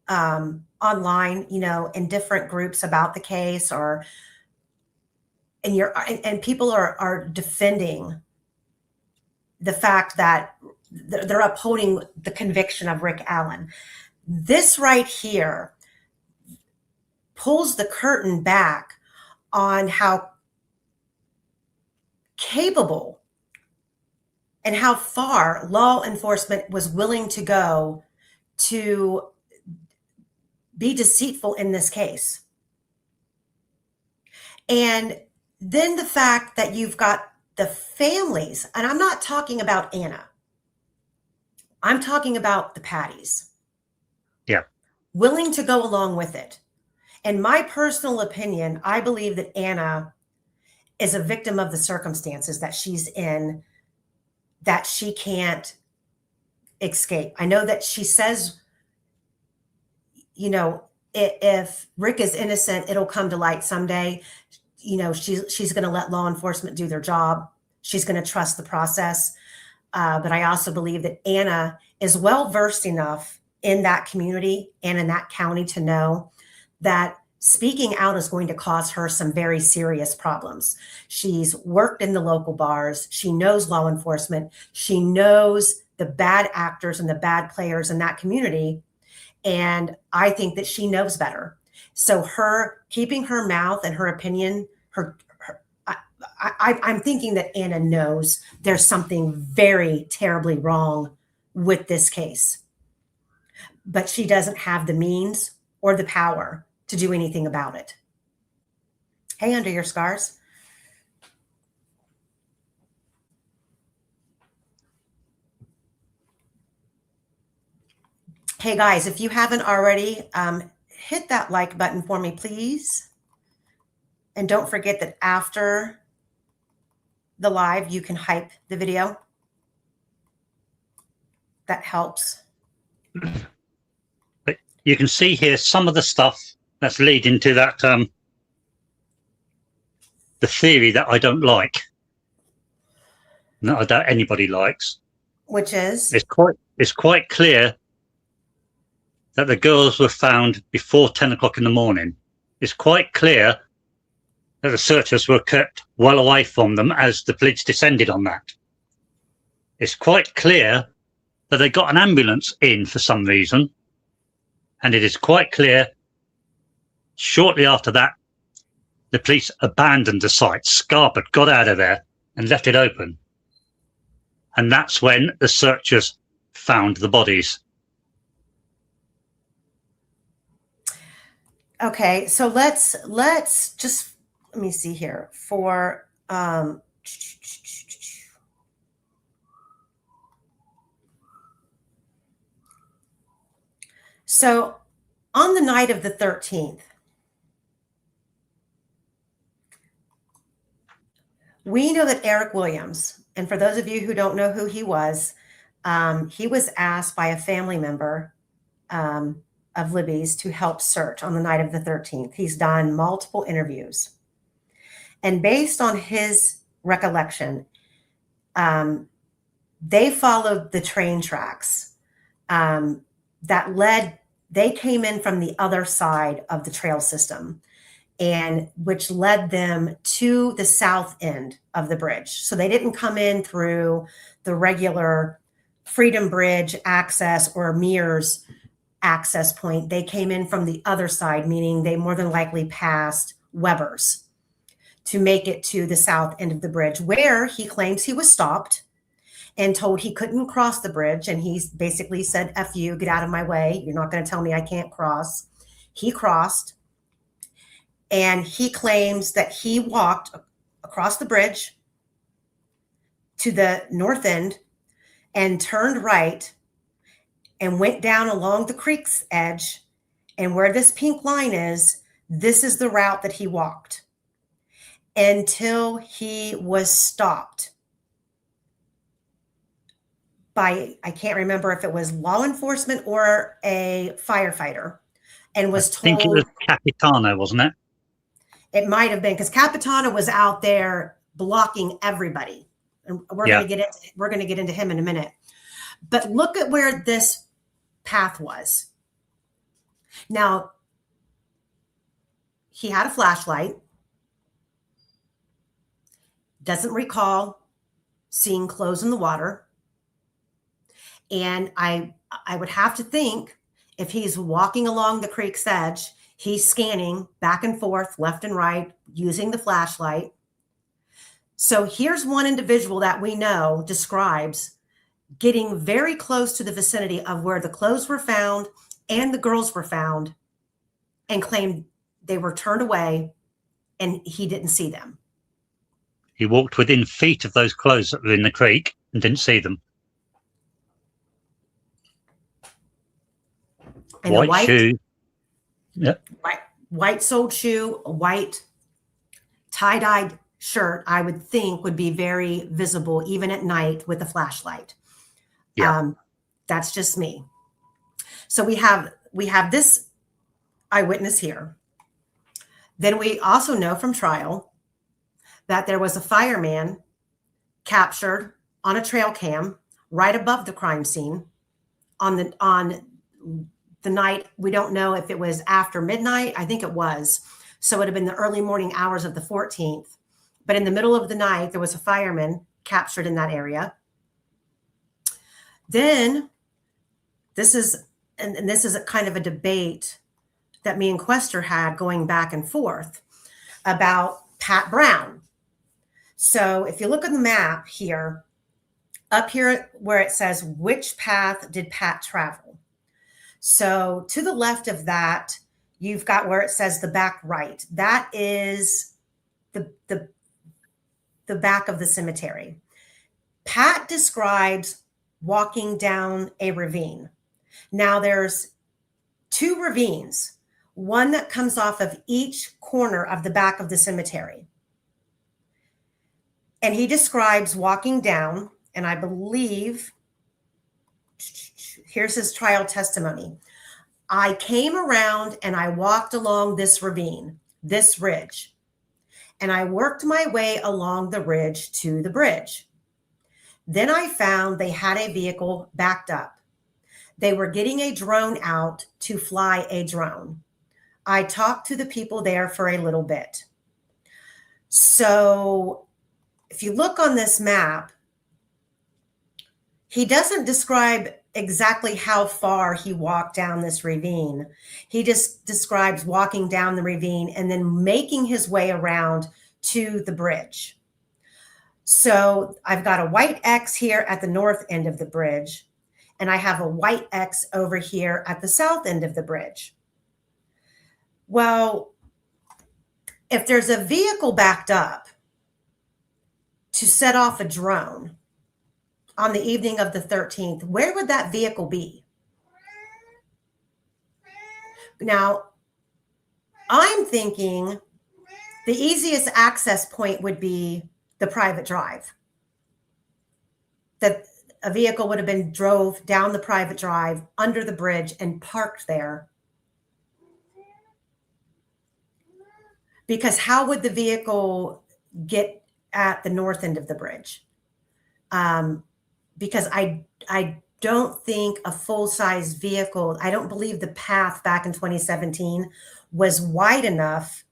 online, in different groups about the case, and people are defending the fact that they're upholding the conviction of Rick Allen. This right here pulls the curtain back on how capable and how far law enforcement was willing to go to be deceitful in this case. And then the fact that you've got the families, and I'm not talking about Anna. I'm talking about the Patties. willing to go along with it. In my personal opinion, I believe that Anna is a victim of the circumstances that she's in, that she can't escape. I know that she says, you know, if Rick is innocent, it'll come to light someday. You know, she's going to let law enforcement do their job. She's going to trust the process. But I also believe that Anna is well versed enough in that community and in that county to know that speaking out is going to cause her some very serious problems. She's worked in the local bars. She knows law enforcement. She knows the bad actors and the bad players in that community. And I think that she knows better. So her keeping her mouth and her opinion, I'm thinking that Anna knows there's something very terribly wrong with this case, but she doesn't have the means or the power to do anything about it. Hey, Under Your Scars. Hey guys, if you haven't already, hit that like button for me, please. And don't forget that after the live, you can hype the video. That helps. But you can see here some of the stuff that's leading to that, the theory that I don't like, that I doubt anybody likes. Which is? It's quite clear that the girls were found before 10 o'clock in the morning. It's quite clear that the searchers were kept well away from them as the police descended on that. It's quite clear that they got an ambulance in for some reason. And it is quite clear shortly after that, the police abandoned the site, scarpered, got out of there and left it open. And that's when the searchers found the bodies. Okay, so let's just, let me see here for, so on the night of the 13th, we know that Eric Williams, and for those of you who don't know who he was asked by a family member of Libby's to help search on the night of the 13th. He's done multiple interviews. And based on his recollection, they followed the train tracks that led, they came in from the other side of the trail system, and which led them to the south end of the bridge. So they didn't come in through the regular Freedom Bridge access or Mears access point. They came in from the other side, meaning they more than likely passed Weber's to make it to the south end of the bridge, where he claims he was stopped and told he couldn't cross the bridge. And he basically said, F you, get out of my way. You're not going to tell me I can't cross. He crossed, and he claims that he walked across the bridge to the north end and turned right and went down along the creek's edge. And where this pink line is, this is the route that he walked until he was stopped by, I can't remember if it was law enforcement or a firefighter, and was told. I think it was Capitano, wasn't it? It might have been, because Capitano was out there blocking everybody. And we're going to get into him in a minute. But look at where this path was. Now, he had a flashlight. Doesn't recall seeing clothes in the water. And I would have to think, if he's walking along the creek's edge, he's scanning back and forth, left and right, using the flashlight. So here's one individual that we know describes getting very close to the vicinity of where the clothes were found and the girls were found, and claimed they were turned away and he didn't see them. He walked within feet of those clothes that were in the creek and didn't see them. And White shoes, Yep. White soled shoe, a white tie-dyed shirt, I would think would be very visible even at night with a flashlight. Yeah. That's just me. So we have this eyewitness here. Then we also know from trial that there was a fireman captured on a trail cam right above the crime scene on the night. We don't know if it was after midnight. I think it was. So it would have been the early morning hours of the 14th. But in the middle of the night, there was a fireman captured in that area. Then this is a kind of a debate that me and Quester had going back and forth about Pat Brown. So if you look at the map here, up here where it says, which path did Pat travel? So to the left of that, you've got where it says the back right. That is the back of the cemetery. Pat describes walking down a ravine. Now there's 2 ravines, one that comes off of each corner of the back of the cemetery. And he describes walking down, and I believe, here's his trial testimony. I came around and I walked along this ravine, this ridge, and I worked my way along the ridge to the bridge. Then I found they had a vehicle backed up. They were getting a drone out to fly a drone. I talked to the people there for a little bit. So if you look on this map, he doesn't describe exactly how far he walked down this ravine. He just describes walking down the ravine and then making his way around to the bridge. So I've got a white X here at the north end of the bridge, and I have a white X over here at the south end of the bridge. Well, if there's a vehicle backed up to set off a drone on the evening of the 13th, where would that vehicle be? Now, I'm thinking the easiest access point would be the private drive. That a vehicle would have been drove down the private drive under the bridge and parked there. Because how would the vehicle get at the north end of the bridge? Because I don't think a full-size vehicle, I don't believe the path back in 2017 was wide enough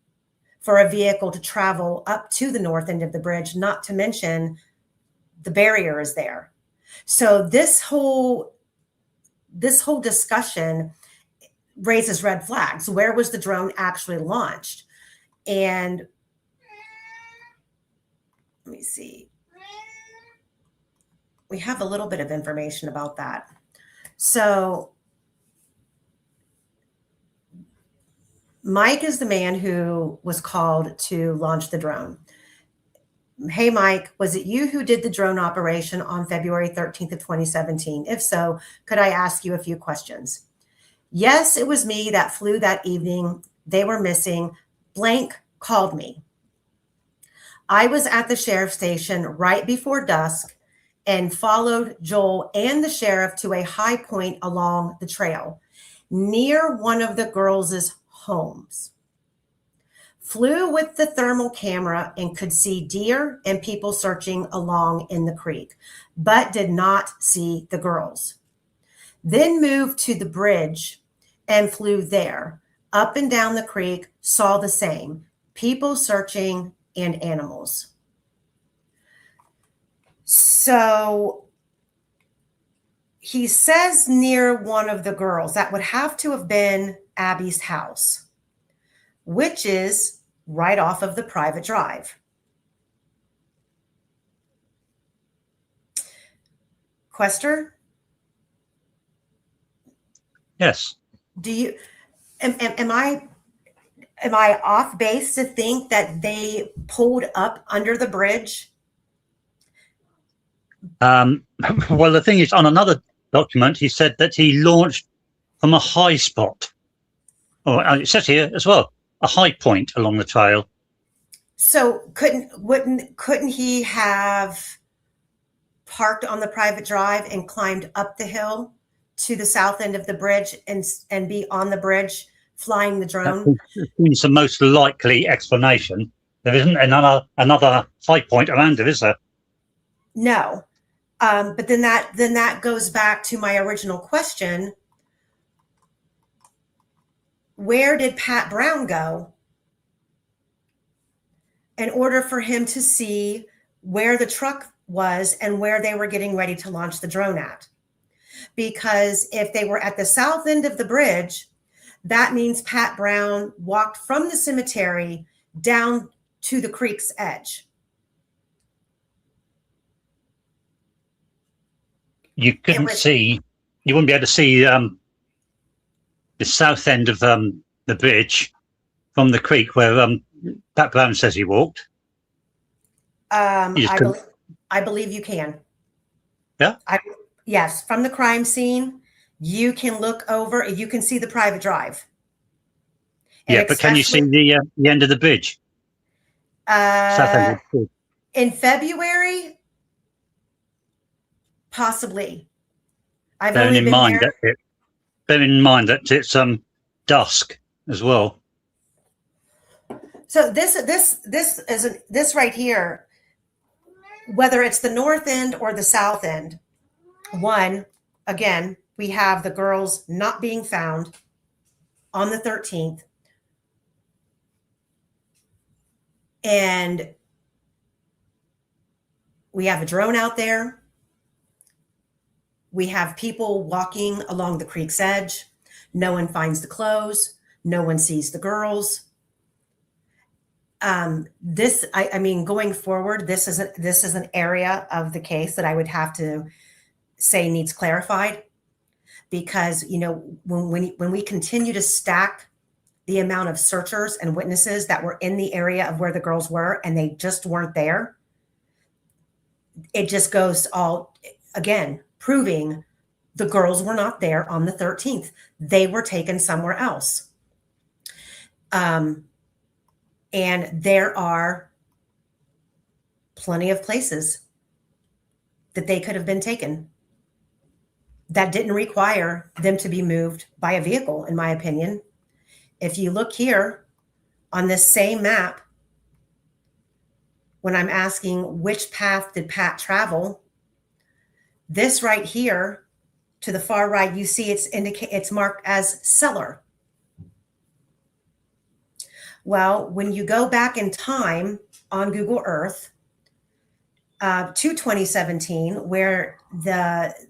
for a vehicle to travel up to the north end of the bridge, not to mention the barrier is there. So this whole discussion raises red flags. Where was the drone actually launched? And let me see. We have a little bit of information about that. So Mike is the man who was called to launch the drone. Hey, Mike, was it you who did the drone operation on February 13th of 2017? If so, could I ask you a few questions? Yes, it was me that flew that evening. They were missing. Blank called me. I was at the sheriff's station right before dusk and followed Joel and the sheriff to a high point along the trail near one of the girls' homes. Flew with the thermal camera and could see deer and people searching along in the creek, but did not see the girls. Then moved to the bridge and flew there. Up and down the creek, saw the same, people searching and animals. So he says near one of the girls. That would have to have been Abby's house, which is right off of the private drive. Quester? Yes. Do you am I off base to think that they pulled up under the bridge? Well, the thing is, on another document, he said that he launched from a high spot. Oh, it says here as well, a high point along the trail. So couldn't he have parked on the private drive and climbed up the hill to the south end of the bridge and be on the bridge flying the drone? That seems the most likely explanation. There isn't another high point around it, is there? No. But then that goes back to my original question. Where did Pat Brown go in order for him to see where the truck was and where they were getting ready to launch the drone at? Because if they were at the south end of the bridge, that means Pat Brown walked from the cemetery down to the creek's edge. You couldn't see, you wouldn't be able to see the south end of the bridge from the creek where Pat Brown says he walked. I believe you can. Yeah? Yes, from the crime scene, you can look over, you can see the private drive. And yeah, but can you see the end of the bridge? South end of the bridge. In February, possibly. Bearing in mind that it's dusk as well. So this right here, whether it's the north end or the south end, one, again, we have the girls not being found on the 13th. And we have a drone out there. We have people walking along the creek's edge. No one finds the clothes. No one sees the girls. I mean, going forward, this is an area of the case that I would have to say needs clarified, because, you know, when we continue to stack the amount of searchers and witnesses that were in the area of where the girls were and they just weren't there, it just goes all, again, proving the girls were not there on the 13th. They were taken somewhere else. And there are plenty of places that they could have been taken that didn't require them to be moved by a vehicle, in my opinion. If you look here on this same map, when I'm asking which path did Pat travel, this right here to the far right, you see it's marked as cellar. Well, when you go back in time on Google Earth to 2017, where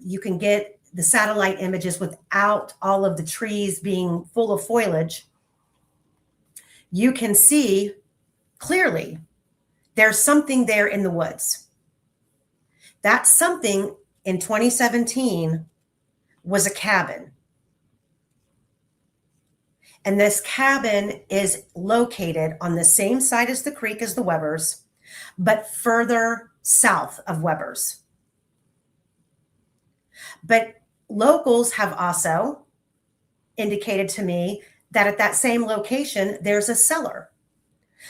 you can get the satellite images without all of the trees being full of foliage, you can see clearly there's something there in the woods. That something in 2017 was a cabin. And this cabin is located on the same side as the creek as the Webbers, but further south of Webbers. But locals have also indicated to me that at that same location, there's a cellar.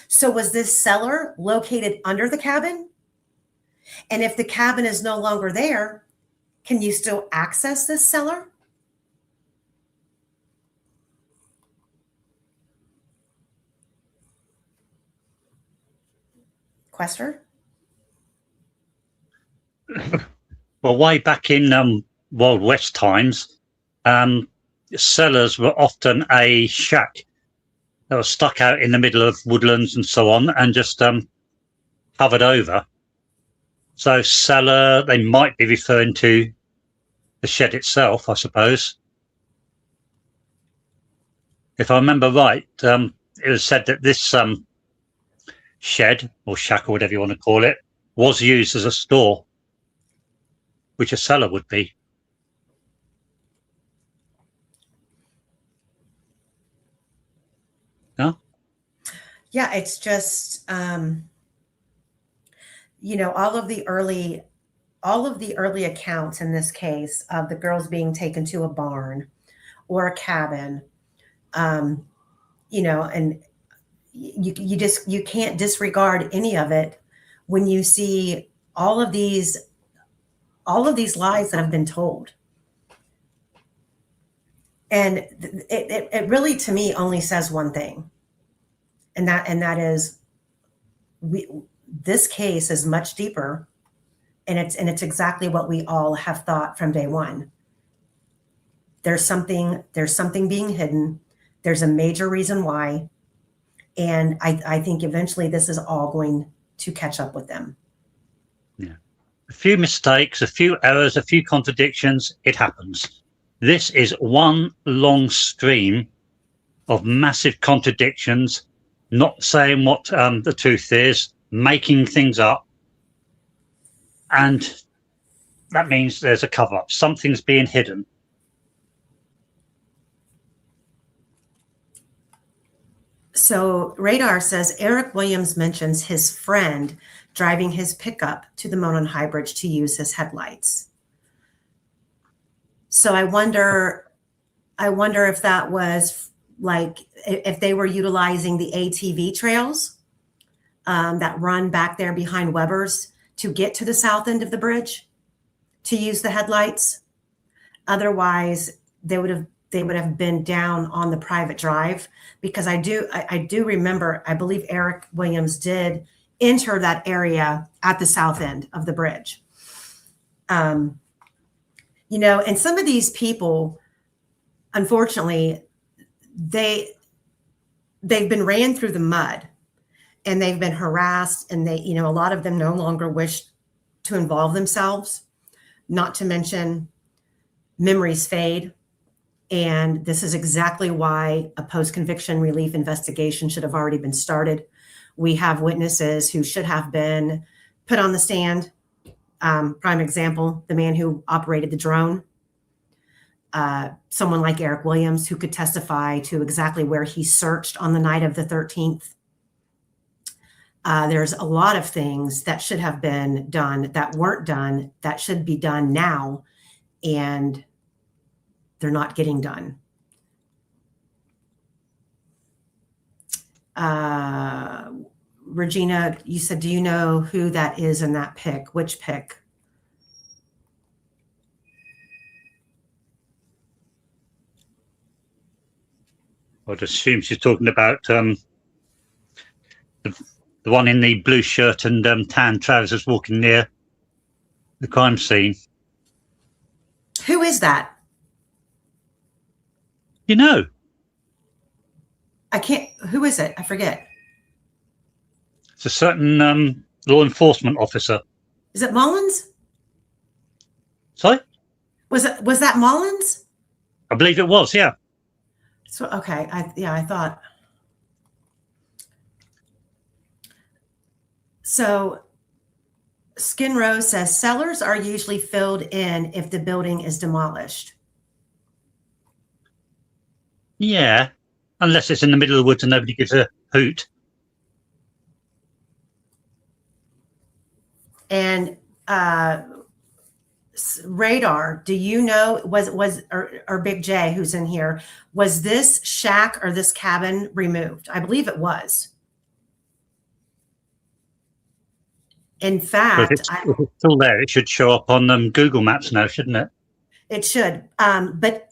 So was this cellar located under the cabin? And if the cabin is no longer there, can you still access this cellar? Quester? Well, way back in Wild West times, cellars were often a shack that was stuck out in the middle of woodlands and so on, and just covered over. So cellar, they might be referring to the shed itself, I suppose. If I remember right, it was said that this shed or shack or whatever you want to call it was used as a store, which a cellar would be. No? Yeah, it's just you know, all of the early accounts in this case of the girls being taken to a barn or a cabin, and you can't disregard any of it when you see all of these lies that have been told. And it really, to me, only says one thing, and that is, this case is much deeper, and it's exactly what we all have thought from day one. There's something being hidden. There's a major reason why, and I think eventually this is all going to catch up with them. Yeah, a few mistakes, a few errors, a few contradictions. It happens. This is one long stream of massive contradictions, not saying what the truth is, making things up. And that means there's a cover-up. Something's being hidden. So Radar says Eric Williams mentions his friend driving his pickup to the Monon High Bridge to use his headlights. So I wonder if that was like, if they were utilizing the ATV trails that run back there behind Weber's to get to the south end of the bridge to use the headlights. Otherwise, they would have been down on the private drive, because I do remember, I believe Eric Williams did enter that area at the south end of the bridge. And some of these people, unfortunately, they've been ran through the mud, and they've been harassed, and a lot of them no longer wish to involve themselves, not to mention memories fade. And this is exactly why a post-conviction relief investigation should have already been started. We have witnesses who should have been put on the stand. Prime example, the man who operated the drone. Someone like Eric Williams, who could testify to exactly where he searched on the night of the 13th. There's a lot of things that should have been done that weren't done, that should be done now, and they're not getting done. Regina, you said, do you know who that is in that pic? Which pic? I'd assume she's talking about the one in the blue shirt and tan trousers walking near the crime scene. Who is that? You know? I can't. Who is it? I forget. It's a certain law enforcement officer. Is it Mullins? Sorry? Was that Mullins? I believe it was, yeah. So okay, I thought. So Skin Rose says cellars are usually filled in if the building is demolished. Yeah, unless it's in the middle of the woods and nobody gives a hoot. And Radar, do you know, or Big J, who's in here, was this shack or this cabin removed? I believe it was. In fact, If it's still there, it should show up on Google Maps now, shouldn't it? It should. But,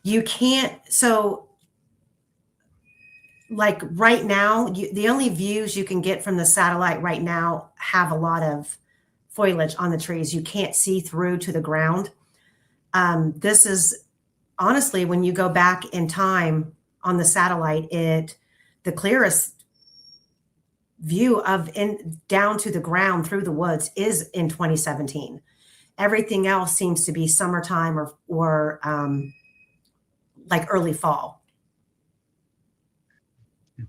you can't. So, like right now, the only views you can get from the satellite right now have a lot of foliage on the trees. You can't see through to the ground. This is honestly, when you go back in time on the satellite, the clearest view of down to the ground through the woods is in 2017. Everything else seems to be summertime or like early fall.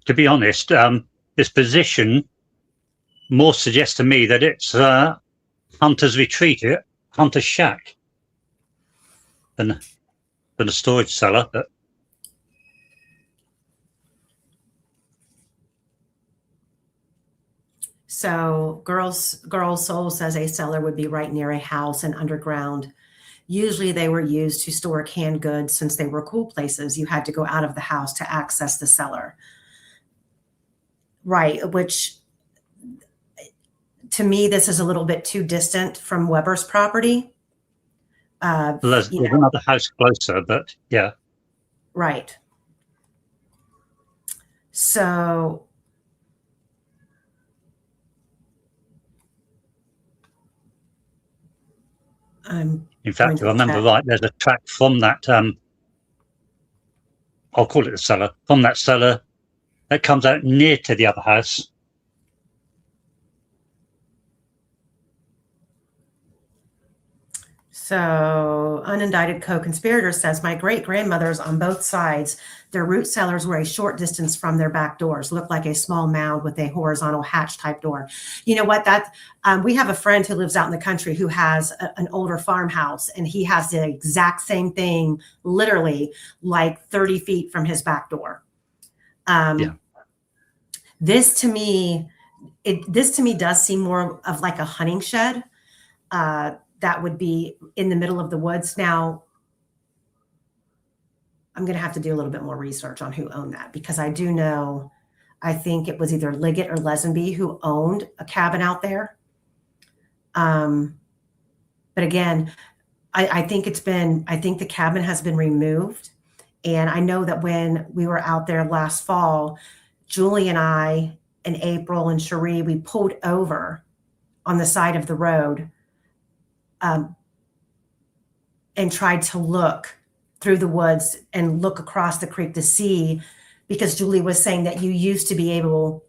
To be honest, this position more suggests to me that it's Hunter's retreat, Hunter's shack, than a storage cellar. But so Girl Soul says a cellar would be right near a house and underground. Usually they were used to store canned goods since they were cool places. You had to go out of the house to access the cellar. Right, which to me, this is a little bit too distant from Weber's property. Well, there's another house closer, but yeah. Right. So in fact, if I remember right, there's a track from that, I'll call it the cellar, from that cellar that comes out near to the other house. So, unindicted co-conspirator says, my great-grandmothers on both sides, their root cellars were a short distance from their back doors, looked like a small mound with a horizontal hatch type door. You know what? We have a friend who lives out in the country who has an older farmhouse, and he has the exact same thing, literally like 30 feet from his back door. This to me does seem more of like a hunting shed. That would be in the middle of the woods. Now, I'm going to have to do a little bit more research on who owned that, because I do know, I think it was either Liggett or Lesenby who owned a cabin out there. But again, I think the cabin has been removed. And I know that when we were out there last fall, Julie and I and April and Cherie, we pulled over on the side of the road and tried to look through the woods and look across the creek to see, because Julie was saying that you used to be able,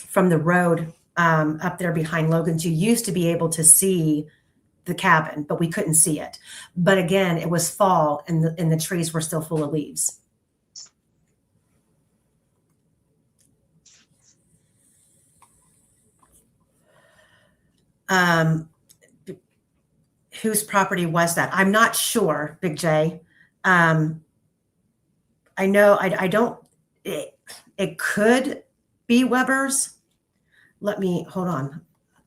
from the road up there behind Logan's, you used to be able to see the cabin, but we couldn't see it. But again, it was fall and the trees were still full of leaves. Whose property was that? I'm not sure, Big J. I know I don't, it could be Weber's. Let me, hold on.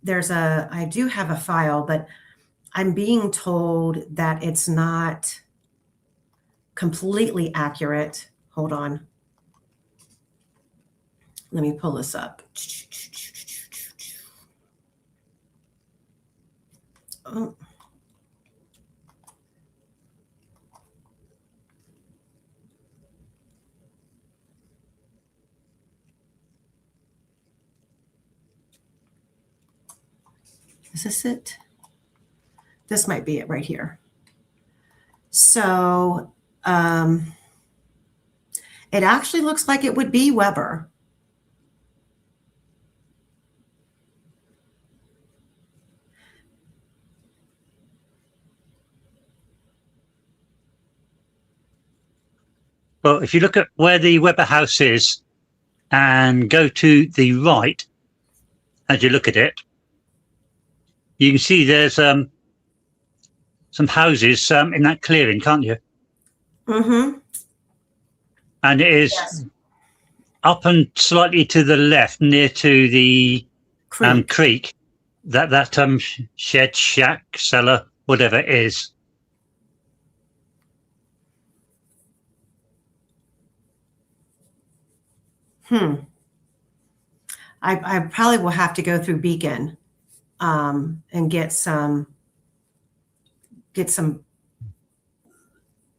I do have a file, but I'm being told that it's not completely accurate. Hold on. Let me pull this up. Oh. Is this it? This might be it right here. So it actually looks like it would be Weber. Well, if you look at where the Weber house is and go to the right as you look at it, you can see there's some houses in that clearing, can't you? Mm-hmm. And it is up and slightly to the left, near to the creek, that shed, shack, cellar, whatever it is. I probably will have to go through Beacon and get some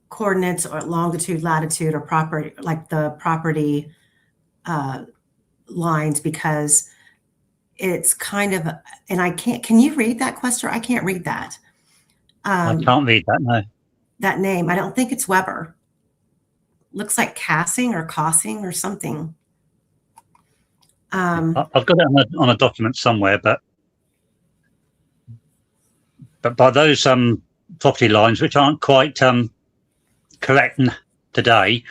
coordinates or longitude, latitude, or property, like the property lines, because it's kind of, and I can't, can you read that, Quester? I can't read that. I can't read that, no. That name, I don't think it's Weber. Looks like Cassing or Cossing or something. I've got it on a document somewhere, but by those property lines, which aren't quite correct today,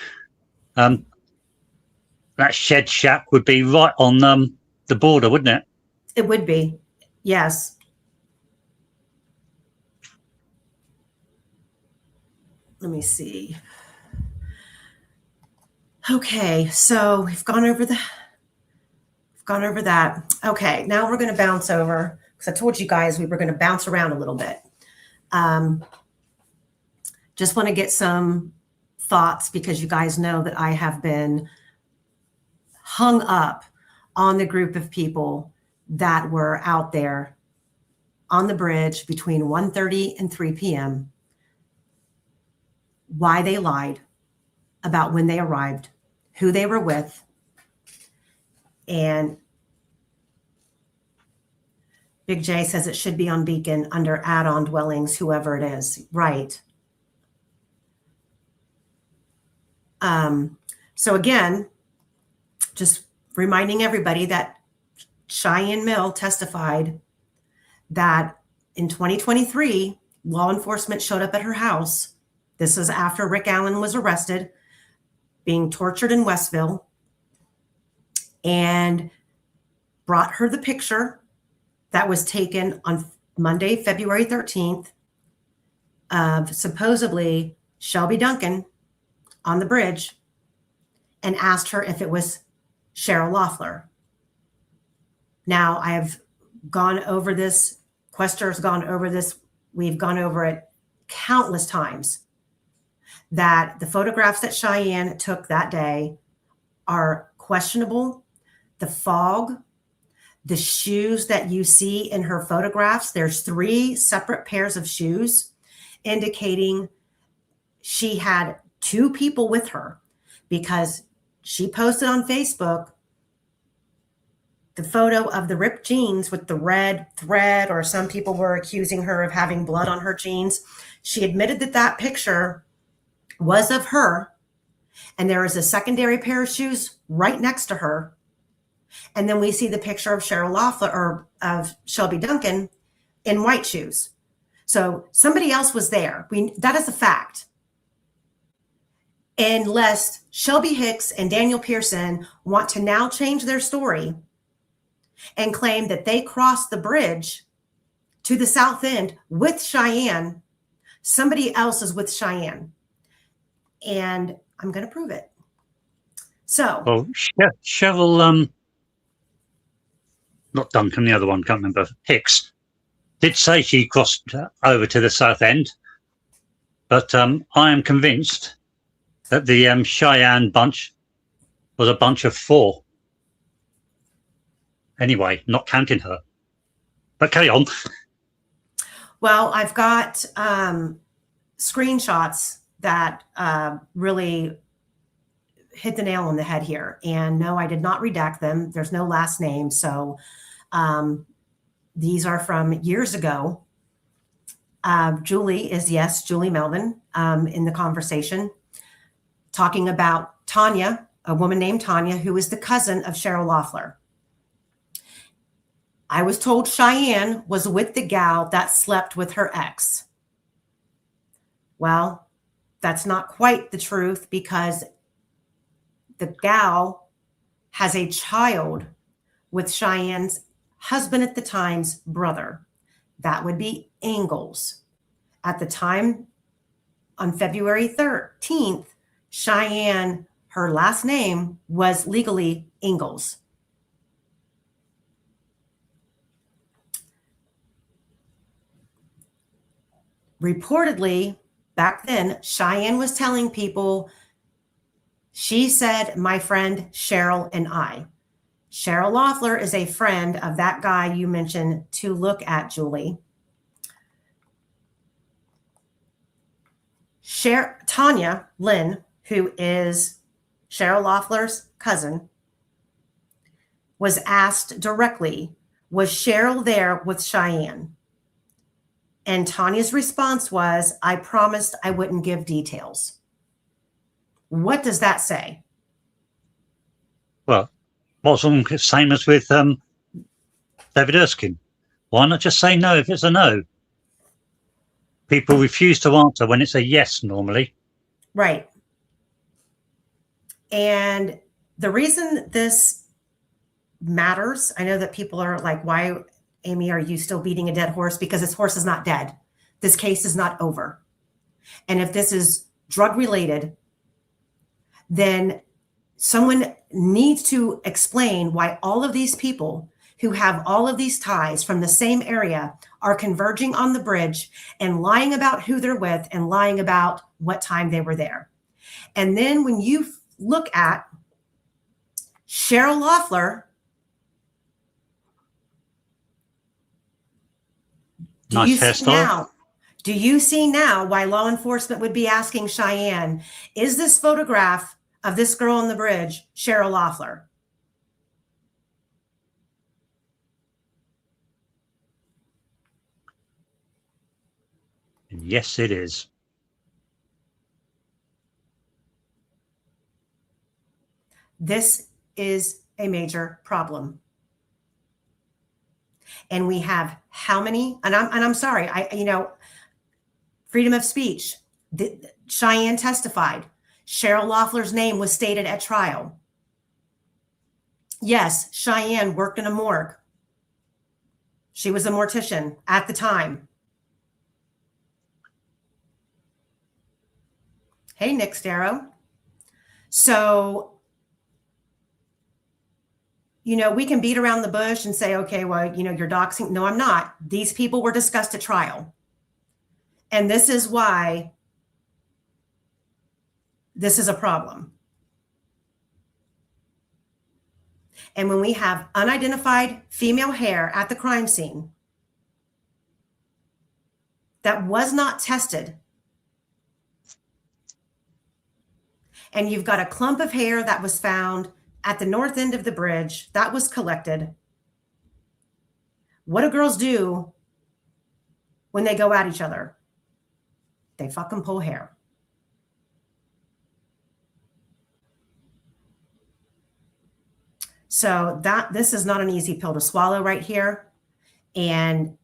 that shed shack would be right on the border, wouldn't it? It would be, yes. Let me see. Okay, so we've gone over that. Okay, now we're going to bounce over, because I told you guys we were going to bounce around a little bit. just want to get some thoughts, because you guys know that I have been hung up on the group of people that were out there on the bridge between 1:30 and 3 p.m., why they lied about when they arrived, who they were with, and Big J says it should be on Beacon under add-on dwellings, whoever it is. Right. So again, just reminding everybody that Cheyenne Mill testified that in 2023, law enforcement showed up at her house. This is after Rick Allen was arrested, being tortured in Westville, and brought her the picture that was taken on Monday, February 13th, of supposedly Shelby Duncan on the bridge, and asked her if it was Cheryl Loeffler. Now, I have gone over this. Quester's gone over this. We've gone over it countless times, that the photographs that Cheyenne took that day are questionable. The fog, the shoes that you see in her photographs, there's 3 separate pairs of shoes indicating she had 2 people with her, because she posted on Facebook the photo of the ripped jeans with the red thread, or some people were accusing her of having blood on her jeans. She admitted that that picture was of her, and there is a secondary pair of shoes right next to her. And then we see the picture of Cheryl Loeffler, or of Shelby Duncan, in white shoes. So somebody else was there. That is a fact. Unless Shelby Hicks and Daniel Pearson want to now change their story and claim that they crossed the bridge to the south end with Cheyenne, somebody else is with Cheyenne. And I'm going to prove it. So. Well, Cheryl, not Duncan, the other one, can't remember, Hicks, did say she crossed over to the south end. But I am convinced that the Cheyenne bunch was a bunch of 4. Anyway, not counting her. But carry on. Well, I've got screenshots that really hit the nail on the head here. And no, I did not redact them. There's no last name. So these are from years ago. Julie is, yes, Julie Melvin in the conversation, talking about Tanya, a woman named Tanya, who is the cousin of Cheryl Loeffler. I was told Cheyenne was with the gal that slept with her ex. Well, that's not quite the truth, because the gal has a child with Cheyenne's husband at the time's brother. That would be Ingalls. At the time, on February 13th, Cheyenne, her last name was legally Ingalls. Reportedly, back then, Cheyenne was telling people, she said, my friend Cheryl and I. Cheryl Loeffler is a friend of that guy you mentioned to look at, Julie. Tanya Lynn, who is Cheryl Loeffler's cousin, was asked directly, was Cheryl there with Cheyenne? And Tanya's response was, I promised I wouldn't give details. What does that say? Well, wasn't the same as with David Erskine. Why not just say no if it's a no? People refuse to answer when it's a yes normally. Right. And the reason this matters, I know that people are like, why, Amy, are you still beating a dead horse? Because this horse is not dead. This case is not over. And if this is drug related, then someone needs to explain why all of these people who have all of these ties from the same area are converging on the bridge and lying about who they're with and lying about what time they were there. And then when you look at Cheryl Loeffler, do you see now why law enforcement would be asking Cheyenne, is this photograph of this girl on the bridge Cheryl Loeffler? Yes, it is. This is a major problem. And we have how many, and I'm sorry, freedom of speech. Cheyenne testified. Cheryl Loeffler's name was stated at trial. Yes, Cheyenne worked in a morgue. She was a mortician at the time. Hey, Nick Starrow. So, we can beat around the bush and say, okay, well, you're doxing. No, I'm not. These people were discussed at trial. And this is why this is a problem. And when we have unidentified female hair at the crime scene that was not tested, and you've got a clump of hair that was found at the north end of the bridge that was collected, what do girls do when they go at each other? They fucking pull hair. So this is not an easy pill to swallow right here. And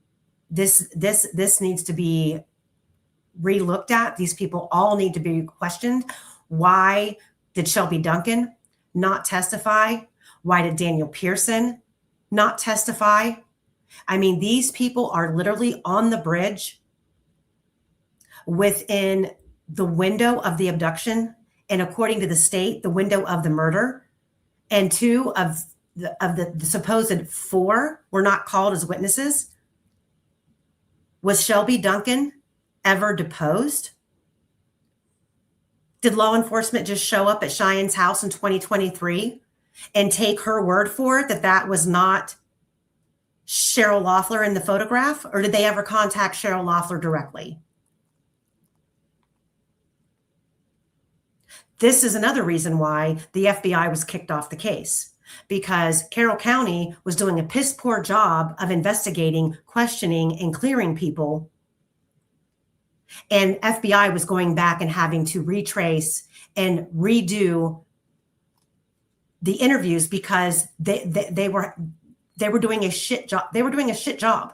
this needs to be re-looked at. These people all need to be questioned. Why did Shelby Duncan not testify? Why did Daniel Pearson not testify? I mean, these people are literally on the bridge within the window of the abduction, and according to the state, the window of the murder. And two of the supposed four were not called as witnesses. Was Shelby Duncan ever deposed? Did law enforcement just show up at Cheyenne's house in 2023 and take her word for it that was not Cheryl Loeffler in the photograph? Or did they ever contact Cheryl Loeffler directly? This is another reason why the FBI was kicked off the case, because Carroll County was doing a piss poor job of investigating, questioning, and clearing people. And FBI was going back and having to retrace and redo the interviews because they were doing a shit job. They were doing a shit job.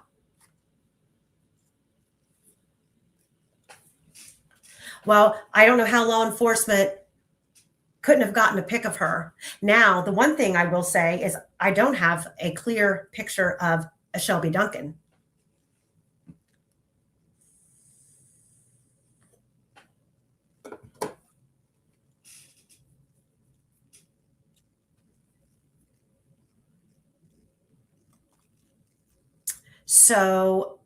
Well, I don't know how law enforcement couldn't have gotten a pic of her. Now, the one thing I will say is I don't have a clear picture of a Shelby Duncan. So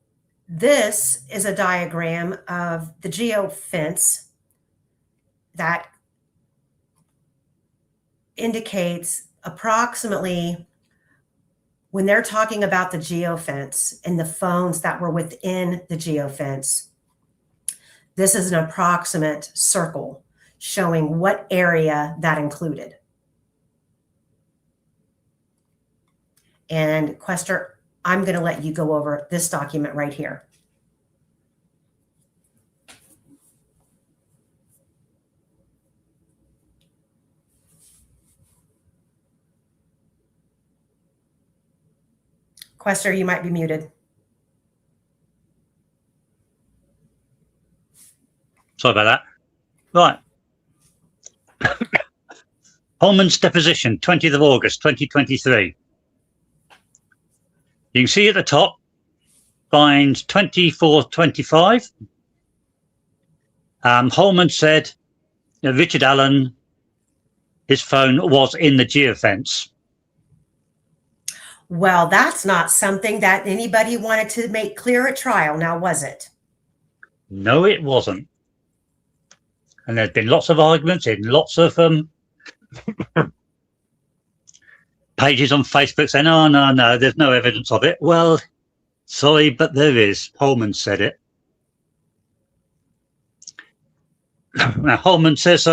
this is a diagram of the geofence that indicates approximately, when they're talking about the geofence and the phones that were within the geofence, this is an approximate circle showing what area that included. And Quester, I'm going to let you go over this document right here. Quester, you might be muted. Sorry about that. Right. Holman's deposition, 20th of August, 2023. You can see at the top, lines 24, 25. Holman said, Richard Allen, his phone was in the geofence. Well, that's not something that anybody wanted to make clear at trial, now was it? No, it wasn't. And there's been lots of arguments in lots of pages on Facebook saying, oh, no, there's no evidence of it. Well, sorry, but there is. Holman said it. Now, Holman says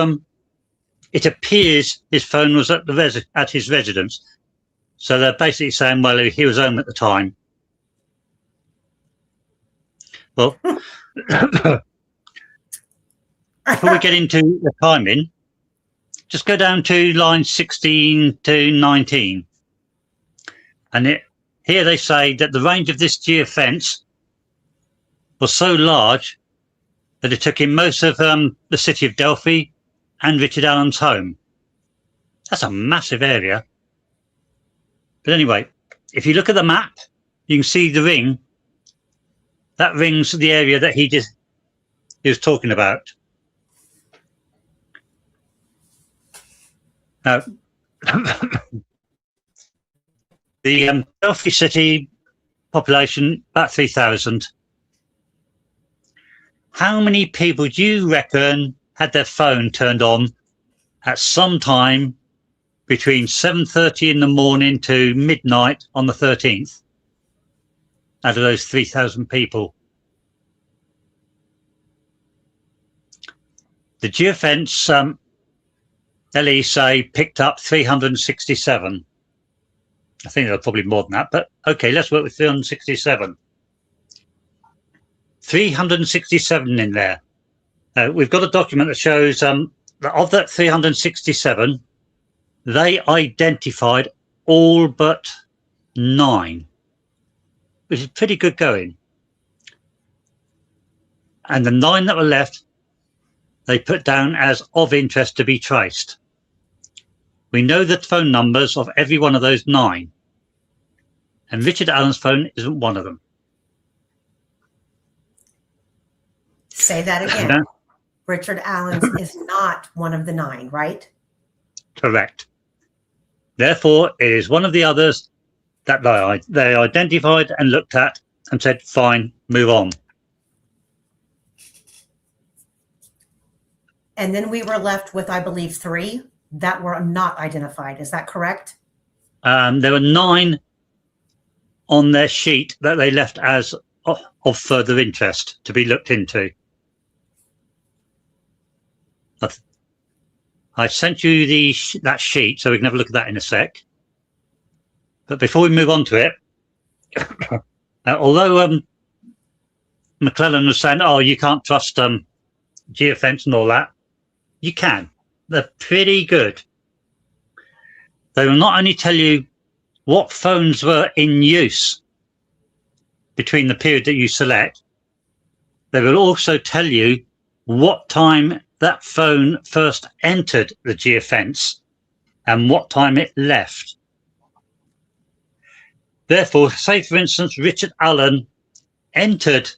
it appears his phone was at his residence. So they're basically saying, well, he was home at the time. Well, before we get into the timing, just go down to line 16 to 19. And here they say that the range of this geofence was so large that it took in most of the city of Delphi and Richard Allen's home. That's a massive area. But anyway, if you look at the map, you can see the ring. That ring's the area that he was talking about. Now, the Delphi city population, about 3,000. How many people do you reckon had their phone turned on at some time between 7:30 in the morning to midnight on the 13th out of those 3,000 people? The geofence, LE say, picked up 367. I think there were probably more than that, but okay, let's work with 367. 367 in there. We've got a document that shows that of that 367, they identified all but 9, which is pretty good going. And the 9 that were left, they put down as of interest to be traced. We know the phone numbers of every one of those 9. And Richard Allen's phone isn't one of them. Say that again. Richard Allen's is not one of the 9, right? Correct. Therefore, it is one of the others that they identified and looked at and said, fine, move on. And then we were left with, I believe, 3 that were not identified. Is that correct? There were 9 on their sheet that they left as of further interest to be looked into. I sent you that sheet, so we can have a look at that in a sec. But before we move on to it, although McClellan was saying, oh, you can't trust geofence and all that, you can. They're pretty good. They will not only tell you what phones were in use between the period that you select, they will also tell you what time that phone first entered the geofence and what time it left. Therefore, say for instance, Richard Allen entered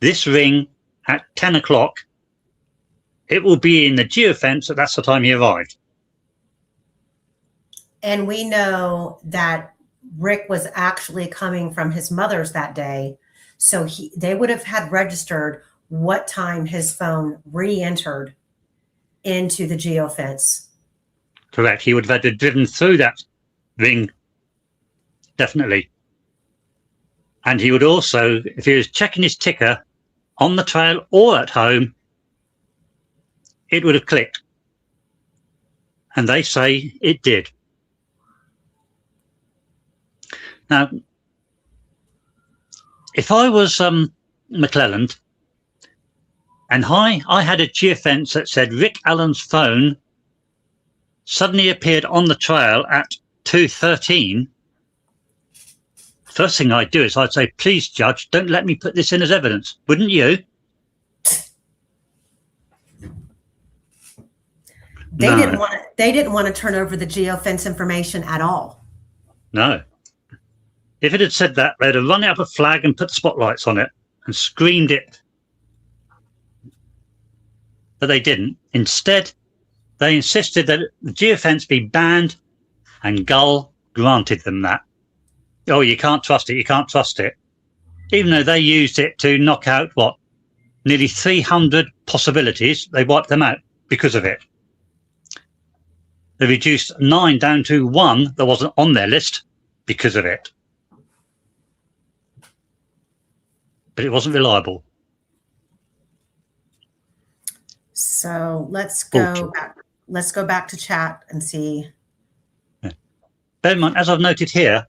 this ring at 10 o'clock, it will be in the geofence that that's the time he arrived. And we know that Rick was actually coming from his mother's that day. So they would have had registered what time his phone re-entered into the geofence. Correct. He would have had to driven through that ring, definitely. And he would also, if he was checking his ticker on the trail or at home, it would have clicked. And they say it did. Now, if I was McClellan and I had a geofence that said Rick Allen's phone suddenly appeared on the trail at 2:13, first thing I'd do is I'd say, please, Judge, don't let me put this in as evidence. Wouldn't you? They didn't want to turn over the geofence information at all. No. If it had said that, they'd have run out a flag and put spotlights on it and screamed it. But they didn't. Instead, they insisted that the geofence be banned and Gull granted them that. Oh, you can't trust it, you can't trust it. Even though they used it to knock out, what, nearly 300 possibilities, they wiped them out because of it. They reduced 9 down to 1 that wasn't on their list because of it. But it wasn't reliable. So let's go back. Let's go back to chat and see. Yeah. Bear in mind, as I've noted here,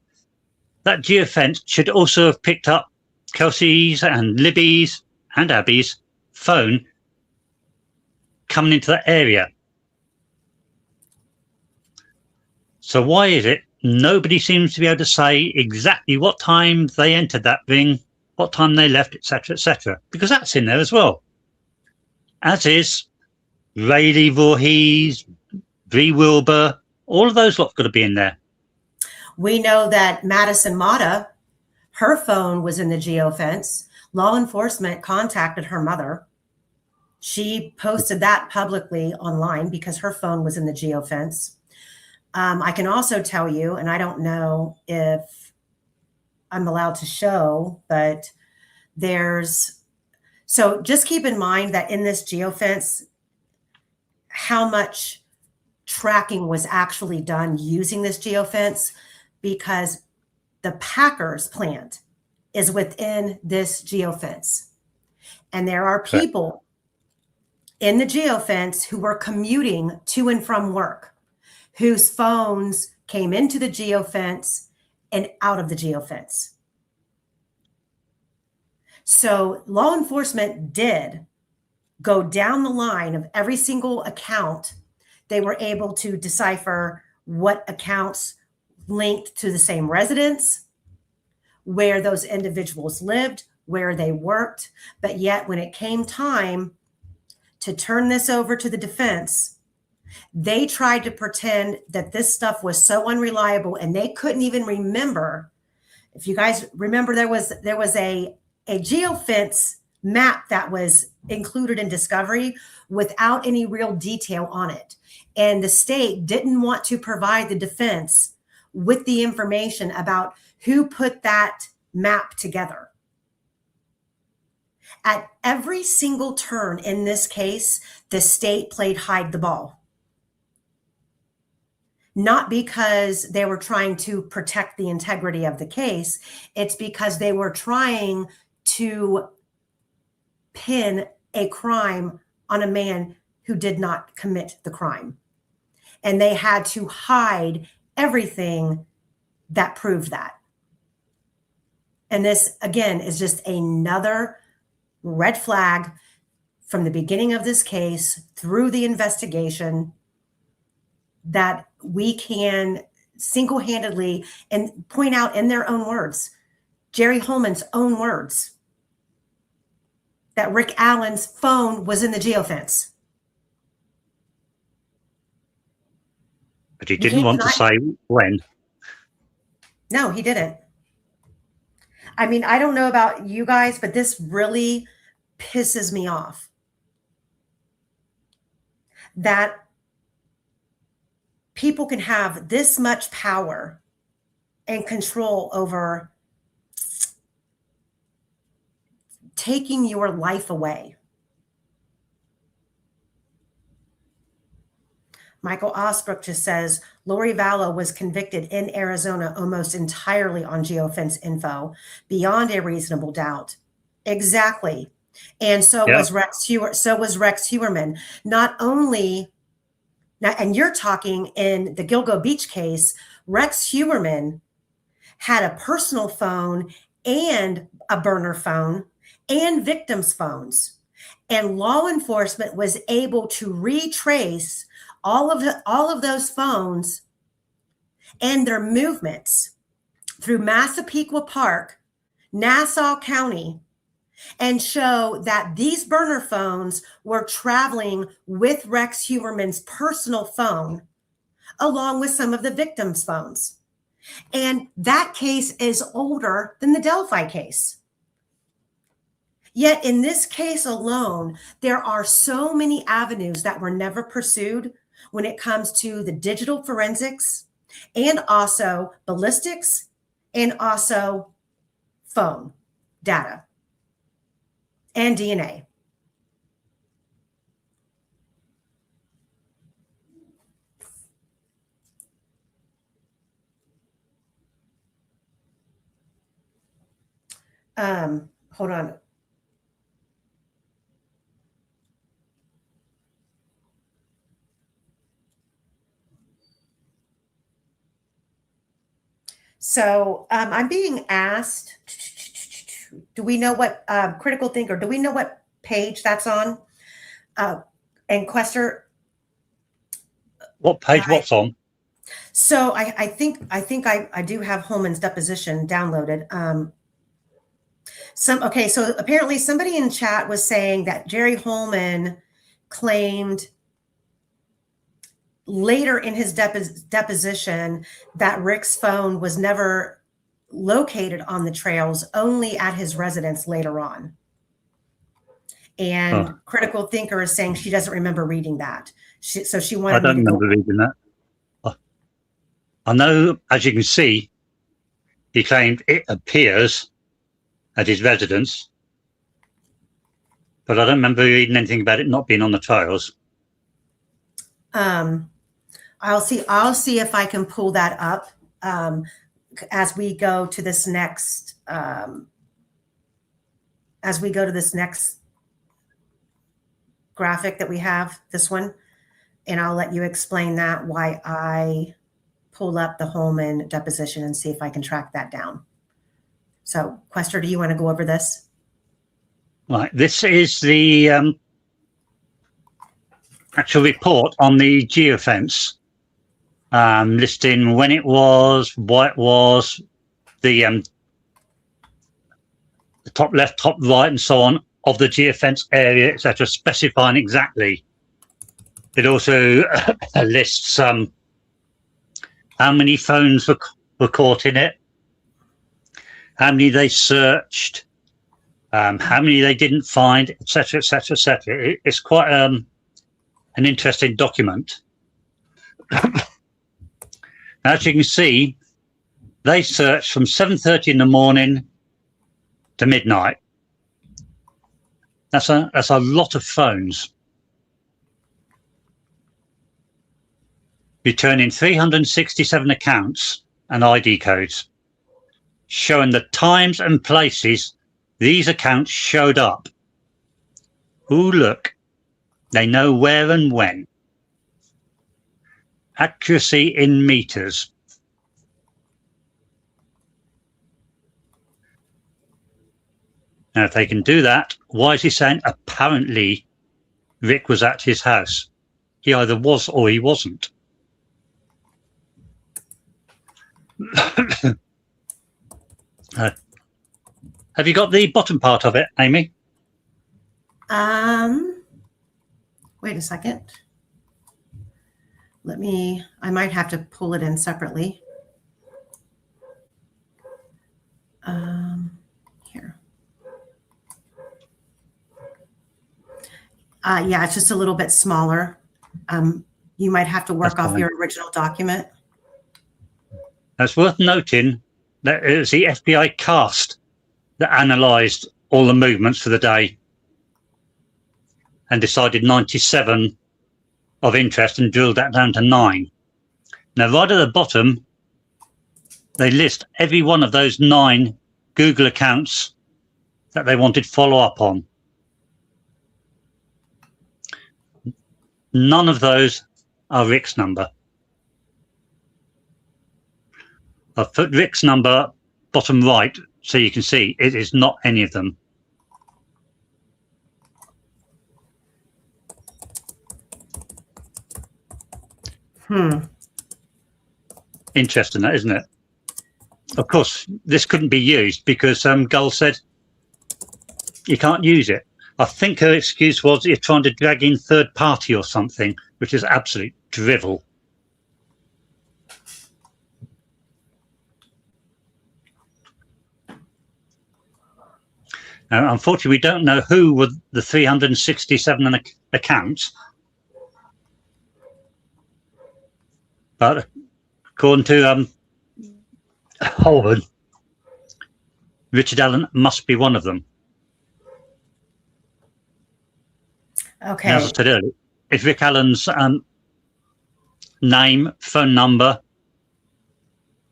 that geofence should also have picked up Kelsey's and Libby's and Abby's phone coming into that area. So why is it nobody seems to be able to say exactly what time they entered that ring, what time they left, etc., etc.? Because that's in there as well. As is Rayleigh Voorhees, Bree Wilbur, all of those lots got to be in there. We know that Madison Mata, her phone was in the geofence. Law enforcement contacted her mother. She posted that publicly online because her phone was in the geofence. I can also tell you, and I don't know if I'm allowed to show, but so just keep in mind that in this geofence, how much tracking was actually done using this geofence, because the Packers plant is within this geofence. And there are people in the geofence who were commuting to and from work, whose phones came into the geofence and out of the geofence. So law enforcement did go down the line of every single account. They were able to decipher what accounts linked to the same residence, where those individuals lived, where they worked. But yet when it came time to turn this over to the defense, they tried to pretend that this stuff was so unreliable, and they couldn't even remember. If you guys remember, there was a geofence map that was included in discovery without any real detail on it. And the state didn't want to provide the defense with the information about who put that map together. At every single turn in this case, the state played hide the ball. Not because they were trying to protect the integrity of the case, it's because they were trying to pin a crime on a man who did not commit the crime. And they had to hide everything that proved that. And this, again, is just another red flag from the beginning of this case through the investigation that we can single-handedly and point out in their own words, Jerry Holman's own words, that Rick Allen's phone was in the geofence. But he didn't want to say when. No, he didn't. I mean, I don't know about you guys, but this really pisses me off. That people can have this much power and control over taking your life away. Michael Osbrook just says, Lori Vallow was convicted in Arizona almost entirely on geofence info, beyond a reasonable doubt. Exactly. And so was Rex Heuerman. Not only, now, and you're talking in the Gilgo Beach case, Rex Heuerman had a personal phone and a burner phone and victims' phones. And law enforcement was able to retrace all of those phones and their movements through Massapequa Park, Nassau County, and show that these burner phones were traveling with Rex Heuerman's personal phone, along with some of the victims' phones. And that case is older than the Delphi case. Yet in this case alone, there are so many avenues that were never pursued when it comes to the digital forensics, and also ballistics and also phone data and DNA. Hold on. So I'm being asked, do we know what critical thinker, do we know what page that's on? And Quester. What page? What's on? So I think I do have Holman's deposition downloaded. So apparently somebody in chat was saying that Jerry Holman claimed later in his deposition that Rick's phone was never located on the trails, only at his residence later on. And Critical Thinker is saying she doesn't remember reading that. So she wanted. I don't remember reading that. I know, as you can see, he claimed it appears at his residence, but I don't remember reading anything about it not being on the trails. I'll see if I can pull that up as we go to this next graphic that we have, this one, and I'll let you explain that, why I pull up the Holman deposition and see if I can track that down. So, Quester, do you want to go over this? Right, this is the actual report on the geofence, listing when it was, what it was, the top left, top right, and so on of the geofence area, etc., specifying exactly. It also lists how many phones were caught in it, how many they searched, how many they didn't find, etc., etc., etc. It's quite an interesting document. As you can see, they searched from 7:30 in the morning to midnight. That's a lot of phones. Returning 367 accounts and ID codes, showing the times and places these accounts showed up. Ooh, look, they know where and when. Accuracy in meters. Now, if they can do that, why is he saying apparently Rick was at his house? He either was or he wasn't. Have you got the bottom part of it, Amy? Wait a second. I might have to pull it in separately. Here. Yeah, it's just a little bit smaller. You might have to work off your original document. It's worth noting that it was the FBI cast that analysed all the movements for the day and decided 97 of interest and drilled that down to 9. Now, right at the bottom, they list every one of those 9 Google accounts that they wanted follow-up on. None of those are Rick's number. I've put Rick's number bottom right so you can see it is not any of them. Interesting, that, isn't it? Of course, this couldn't be used because Gull said you can't use it. I think her excuse was you're trying to drag in third party or something, which is absolute drivel. Now, unfortunately, we don't know who were the 367 accounts, but according to Holman, Richard Allen must be one of them. Okay. And as I said earlier, if Rick Allen's name, phone number,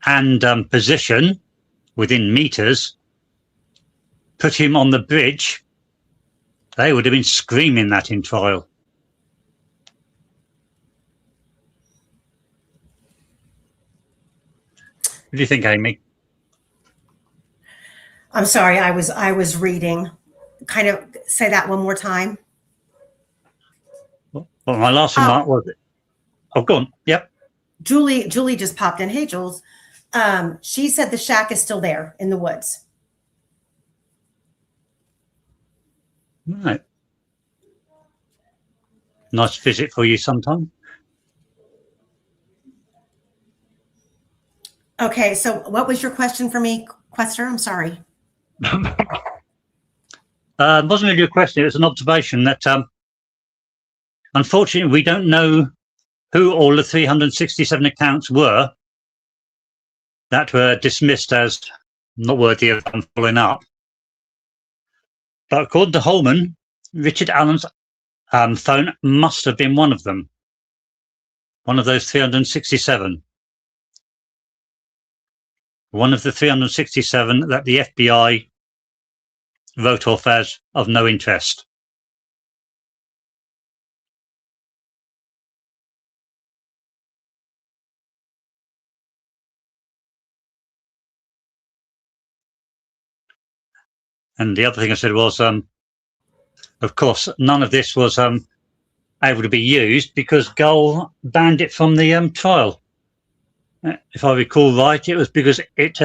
and position within meters put him on the bridge, they would have been screaming that in trial. What do you think, Amy? I'm sorry, I was reading. Kind of say that one more time. Well, my last remark was, oh, go on. Yep. Julie just popped in. Hey, Jules. She said the shack is still there in the woods. Right. Nice visit for you sometime. Okay, so what was your question for me, Quester? I'm sorry. It wasn't really a question. It was an observation that, unfortunately, we don't know who all the 367 accounts were that were dismissed as not worthy of following up. But according to Holman, Richard Allen's phone must have been one of them, one of those 367. One of the 367 that the FBI wrote off as of no interest. And the other thing I said was, of course, none of this was able to be used because Gull banned it from the trial. If I recall right, it was because it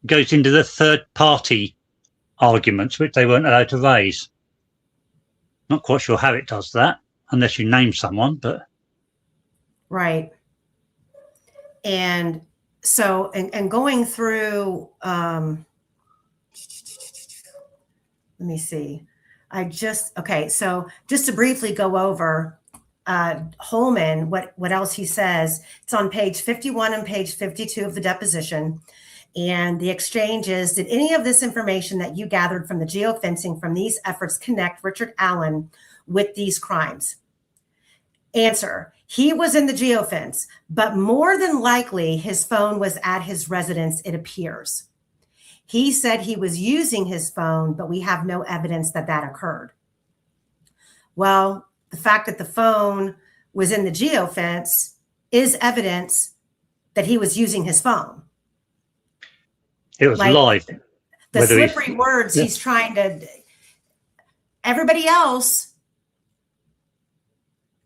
goes into the third-party arguments, which they weren't allowed to raise. Not quite sure how it does that, unless you name someone, but... Right. And so, and going through, let me see. Okay, so just to briefly go over Holman, what else he says. It's on page 51 and page 52 of the deposition. And the exchange is, did any of this information that you gathered from the geofencing from these efforts connect Richard Allen with these crimes? Answer, he was in the geofence, but more than likely his phone was at his residence, it appears. He said he was using his phone, but we have no evidence that that occurred. Well, the fact that the phone was in the geofence is evidence that he was using his phone. It was live. The slippery words he's trying to... Everybody else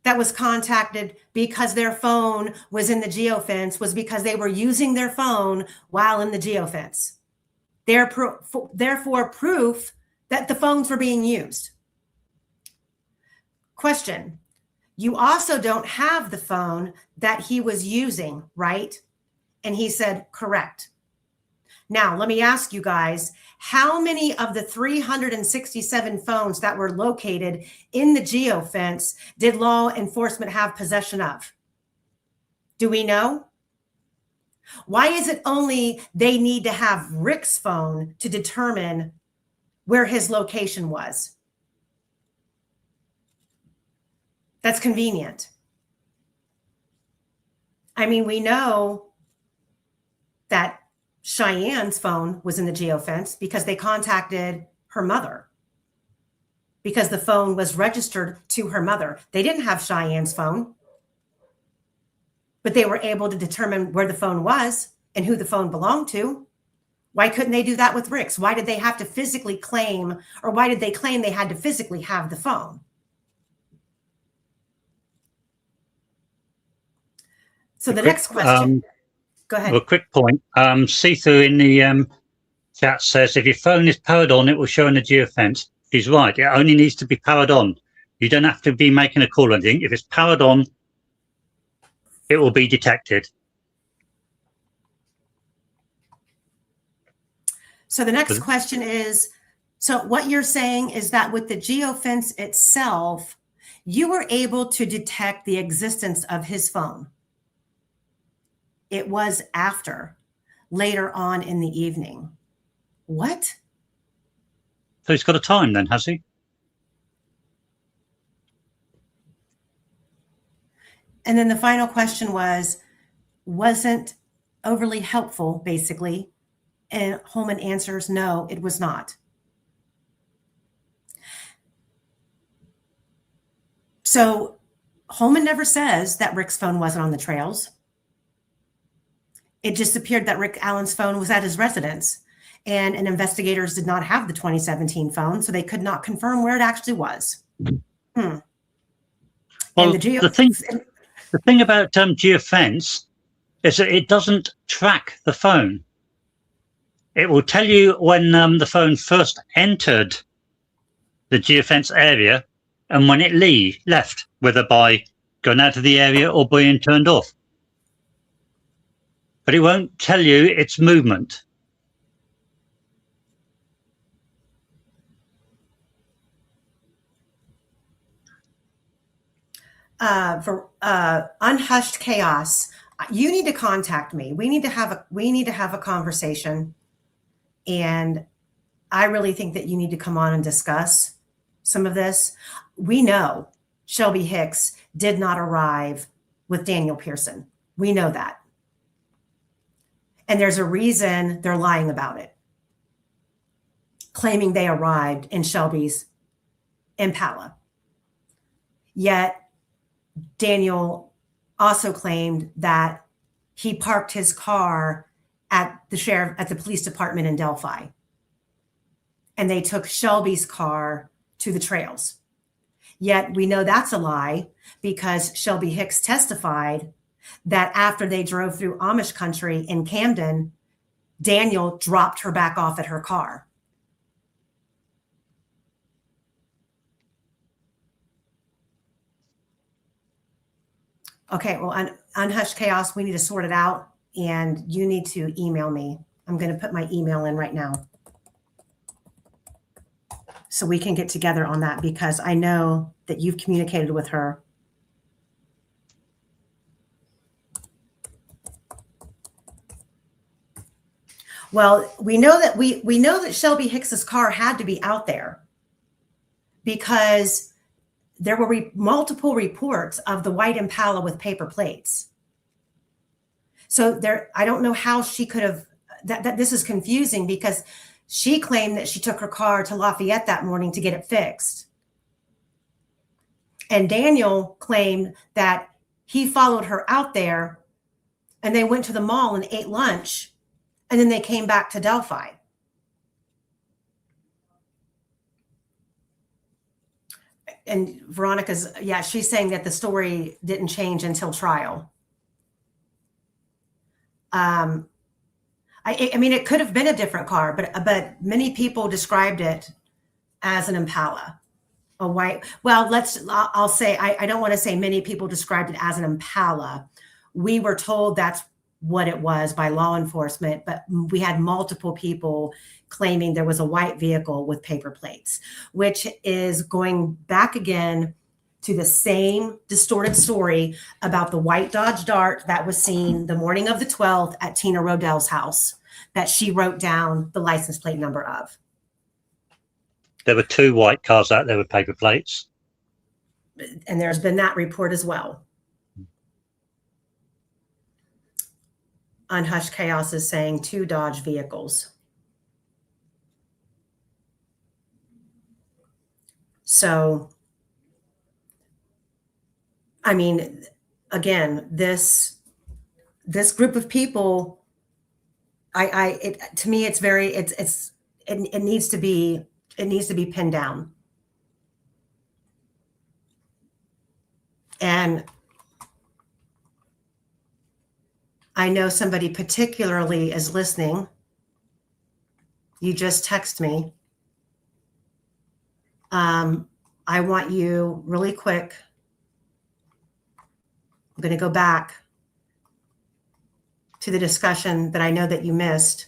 that was contacted because their phone was in the geofence was because they were using their phone while in the geofence. Therefore, proof that the phones were being used. Question. You also don't have the phone that he was using, right? And he said, correct. Now, let me ask you guys, how many of the 367 phones that were located in the geofence did law enforcement have possession of? Do we know? Why is it only they need to have Rick's phone to determine where his location was? That's convenient. I mean, we know that Cheyenne's phone was in the geofence because they contacted her mother because the phone was registered to her mother. They didn't have Cheyenne's phone, but they were able to determine where the phone was and who the phone belonged to. Why couldn't they do that with Rick's? Why did they have to physically claim, or why did they claim they had to physically have the phone? So the next question, go ahead. Well, a quick point. See-through in the chat says, if your phone is powered on, it will show in the geofence. He's right. It only needs to be powered on. You don't have to be making a call or anything. If it's powered on, it will be detected. So the next question is, so what you're saying is that with the geofence itself, you were able to detect the existence of his phone. It was after, later on in the evening. What? So he's got a time then, has he? And then the final question wasn't overly helpful, basically. And Holman answers, no, it was not. So Holman never says that Rick's phone wasn't on the trails. It just appeared that Rick Allen's phone was at his residence, and investigators did not have the 2017 phone, so they could not confirm where it actually was. Well, And the thing about geofence is that it doesn't track the phone. It will tell you when the phone first entered the geofence area and when it left, whether by going out of the area or being turned off. But it won't tell you its movement. For Unhushed Chaos, you need to contact me. We need to have a conversation, and I really think that you need to come on and discuss some of this. We know Shelby Hicks did not arrive with Daniel Pearson. We know that. And there's a reason they're lying about it, claiming they arrived in Shelby's Impala. Yet Daniel also claimed that he parked his car at the police department in Delphi, and they took Shelby's car to the trails. Yet we know that's a lie, because Shelby Hicks testified that after they drove through Amish country in Camden, Daniel dropped her back off at her car. Okay, well, Unhushed Chaos, we need to sort it out, and you need to email me. I'm going to put my email in right now so we can get together on that, because I know that you've communicated with her. Well, we know that Shelby Hicks's car had to be out there, because there were multiple reports of the white Impala with paper plates. So I don't know how she could have, that this is confusing, because she claimed that she took her car to Lafayette that morning to get it fixed. And Daniel claimed that he followed her out there, and they went to the mall and ate lunch, and then they came back to Delphi. And Veronica's, she's saying that the story didn't change until trial. I mean, it could have been a different car, but many people described it as an Impala, a white. Well, I'll say, I don't want to say many people described it as an Impala. We were told that's what it was by law enforcement, but we had multiple people claiming there was a white vehicle with paper plates, which is going back again to the same distorted story about the white Dodge Dart that was seen the morning of the 12th at Tina Rodell's house, that she wrote down the license plate number of. There were 2 white cars out there with paper plates. And there's been that report as well. Unhushed Chaos is saying 2 Dodge vehicles. So, I mean, again, this group of people, to me, it's very, it needs to be pinned down. And I know somebody particularly is listening. You just text me. I want you really quick. I'm going to go back to the discussion that I know that you missed.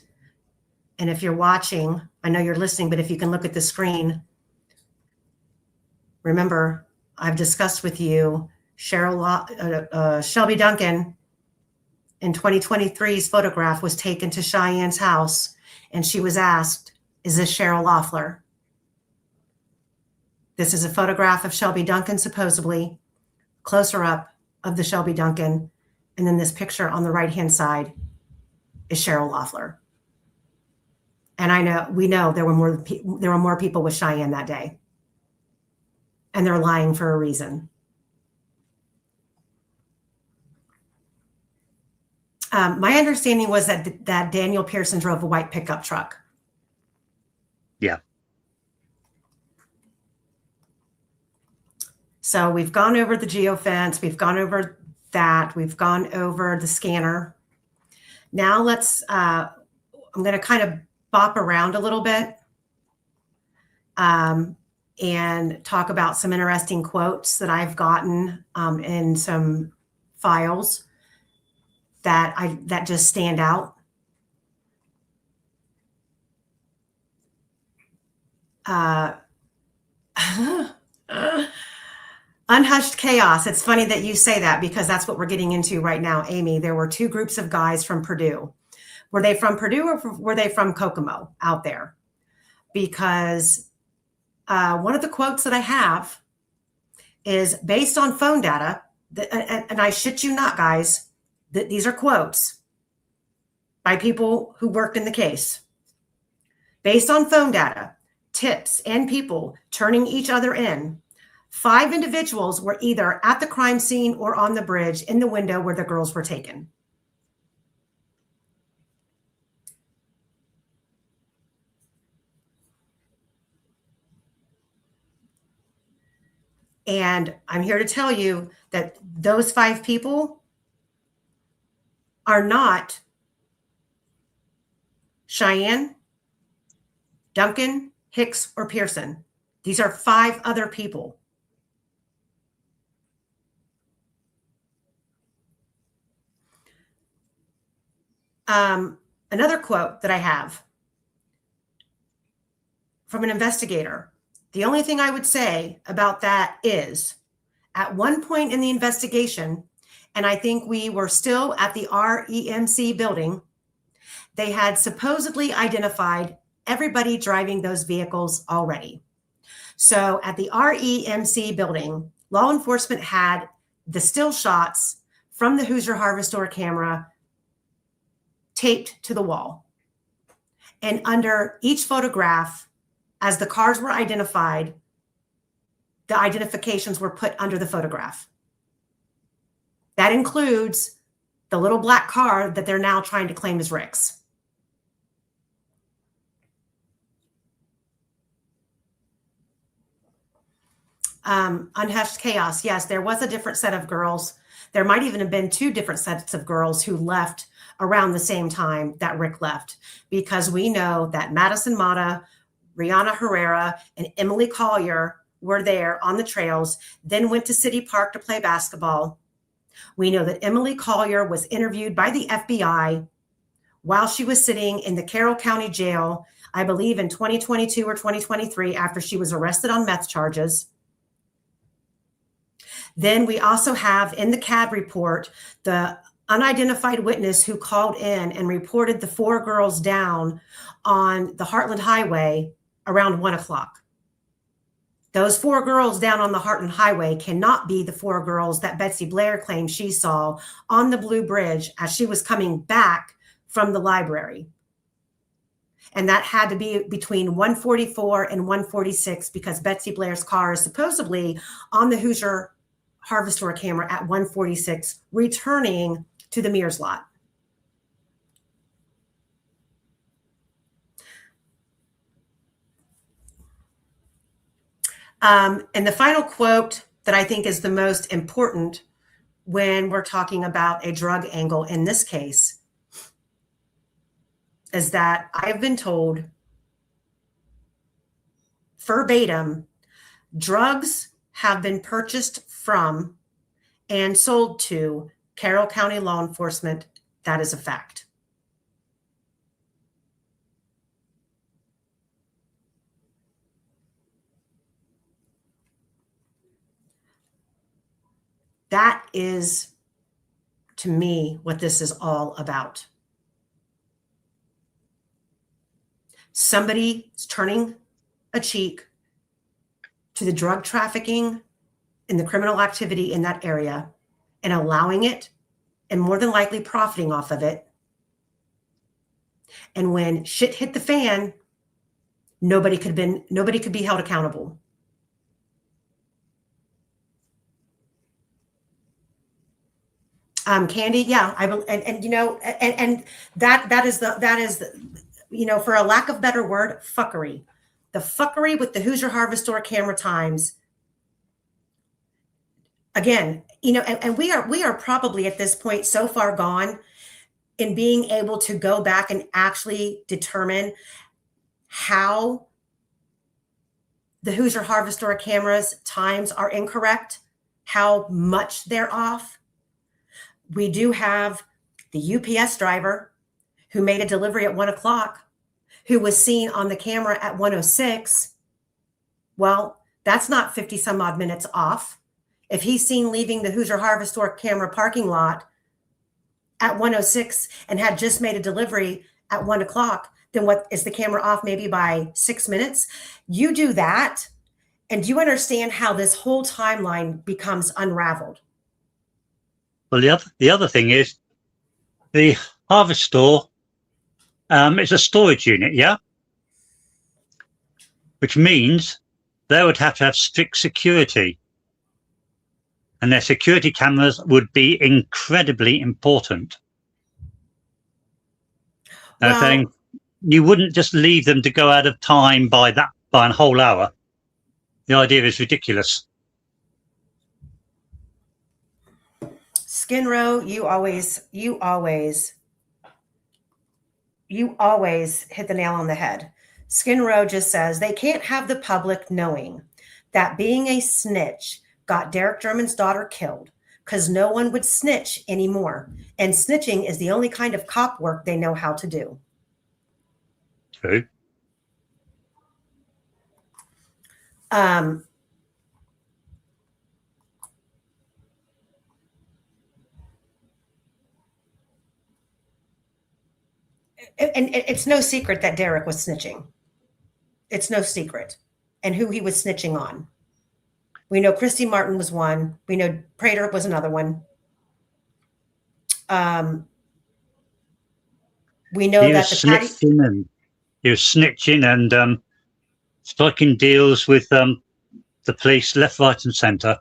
And if you're watching, I know you're listening, but if you can look at the screen, remember, I've discussed with you Shelby Duncan in 2023's photograph was taken to Cheyenne's house, and she was asked, "Is this Cheryl Loeffler?" This is a photograph of Shelby Duncan, supposedly, closer up of the Shelby Duncan. And then this picture on the right-hand side is Cheryl Loeffler. And we know there were more people with Cheyenne that day. And they're lying for a reason. My understanding was that Daniel Pearson drove a white pickup truck. Yeah. So we've gone over the geofence. We've gone over that. We've gone over the scanner. Now I'm going to kind of bop around a little bit and talk about some interesting quotes that I've gotten in some files that just stand out. Unhushed chaos. It's funny that you say that because that's what we're getting into right now, Amy. There were two groups of guys from Purdue. Were they from Purdue or were they from Kokomo out there? Because one of the quotes that I have is based on phone data, and I shit you not, guys, that these are quotes by people who worked in the case. Based on phone data, tips, and people turning each other in, 5 individuals were either at the crime scene or on the bridge in the window where the girls were taken. And I'm here to tell you that those 5 people are not Cheyenne, Duncan, Hicks, or Pearson. These are 5 other people. Another quote that I have from an investigator. The only thing I would say about that is at one point in the investigation, and I think we were still at the REMC building, they had supposedly identified everybody driving those vehicles already. So at the REMC building, law enforcement had the still shots from the Hoosier Harvest Store camera taped to the wall. And under each photograph, as the cars were identified, the identifications were put under the photograph. That includes the little black car that they're now trying to claim as Rick's. Unhushed chaos. Yes, there was a different set of girls. There might even have been 2 different sets of girls who left around the same time that Rick left, because we know that Madison Mata, Rihanna Herrera, and Emily Collier were there on the trails, then went to City Park to play basketball. We know that Emily Collier was interviewed by the FBI while she was sitting in the Carroll County Jail, I believe in 2022 or 2023, after she was arrested on meth charges. Then we also have in the CAD report the unidentified witness who called in and reported the 4 girls down on the Heartland Highway around 1 o'clock. Those 4 girls down on the Heartland Highway cannot be the 4 girls that Betsy Blair claimed she saw on the Blue Bridge as she was coming back from the library. And that had to be between 1:44 and 1:46 because Betsy Blair's car is supposedly on the Hoosier Harvest Store camera at 1:46, returning to the Mears lot. And the final quote that I think is the most important when we're talking about a drug angle in this case is that I've been told verbatim, drugs have been purchased from and sold to Carroll County law enforcement. That is a fact. That is, to me what this is all about. Somebody is turning a cheek to the drug trafficking and the criminal activity in that area and allowing it and more than likely profiting off of it. And when shit hit the fan, nobody could be held accountable. Candy, yeah, and you know, and that is you know, for a lack of better word, fuckery. The fuckery with the Hoosier Harvest Store camera times. Again, you know, and we are probably at this point so far gone in being able to go back and actually determine how the Hoosier Harvest Store cameras times are incorrect, how much they're off. We do have the UPS driver who made a delivery at 1 o'clock, who was seen on the camera at 1:06. Well, that's not 50 some odd minutes off. If he's seen leaving the Hoosier Harvest Store camera parking lot at 1:06 and had just made a delivery at 1 o'clock, then what is the camera off maybe by 6 minutes? You do that, and you understand how this whole timeline becomes unraveled. Well, the other thing is the Harvest Store is a storage unit, yeah? Which means they would have to have strict security. And their security cameras would be incredibly important. Well, you wouldn't just leave them to go out of time by a whole hour. The idea is ridiculous. Skin Row, you always hit the nail on the head. Skin Row just says they can't have the public knowing that being a snitch got Derek German's daughter killed because no one would snitch anymore. And snitching is the only kind of cop work they know how to do. True. And it's no secret that Derek was snitching. It's no secret. And who he was snitching on. We know Christy Martin was one. We know Prater was another one. We know that he was snitching and striking deals with the police left, right and centre,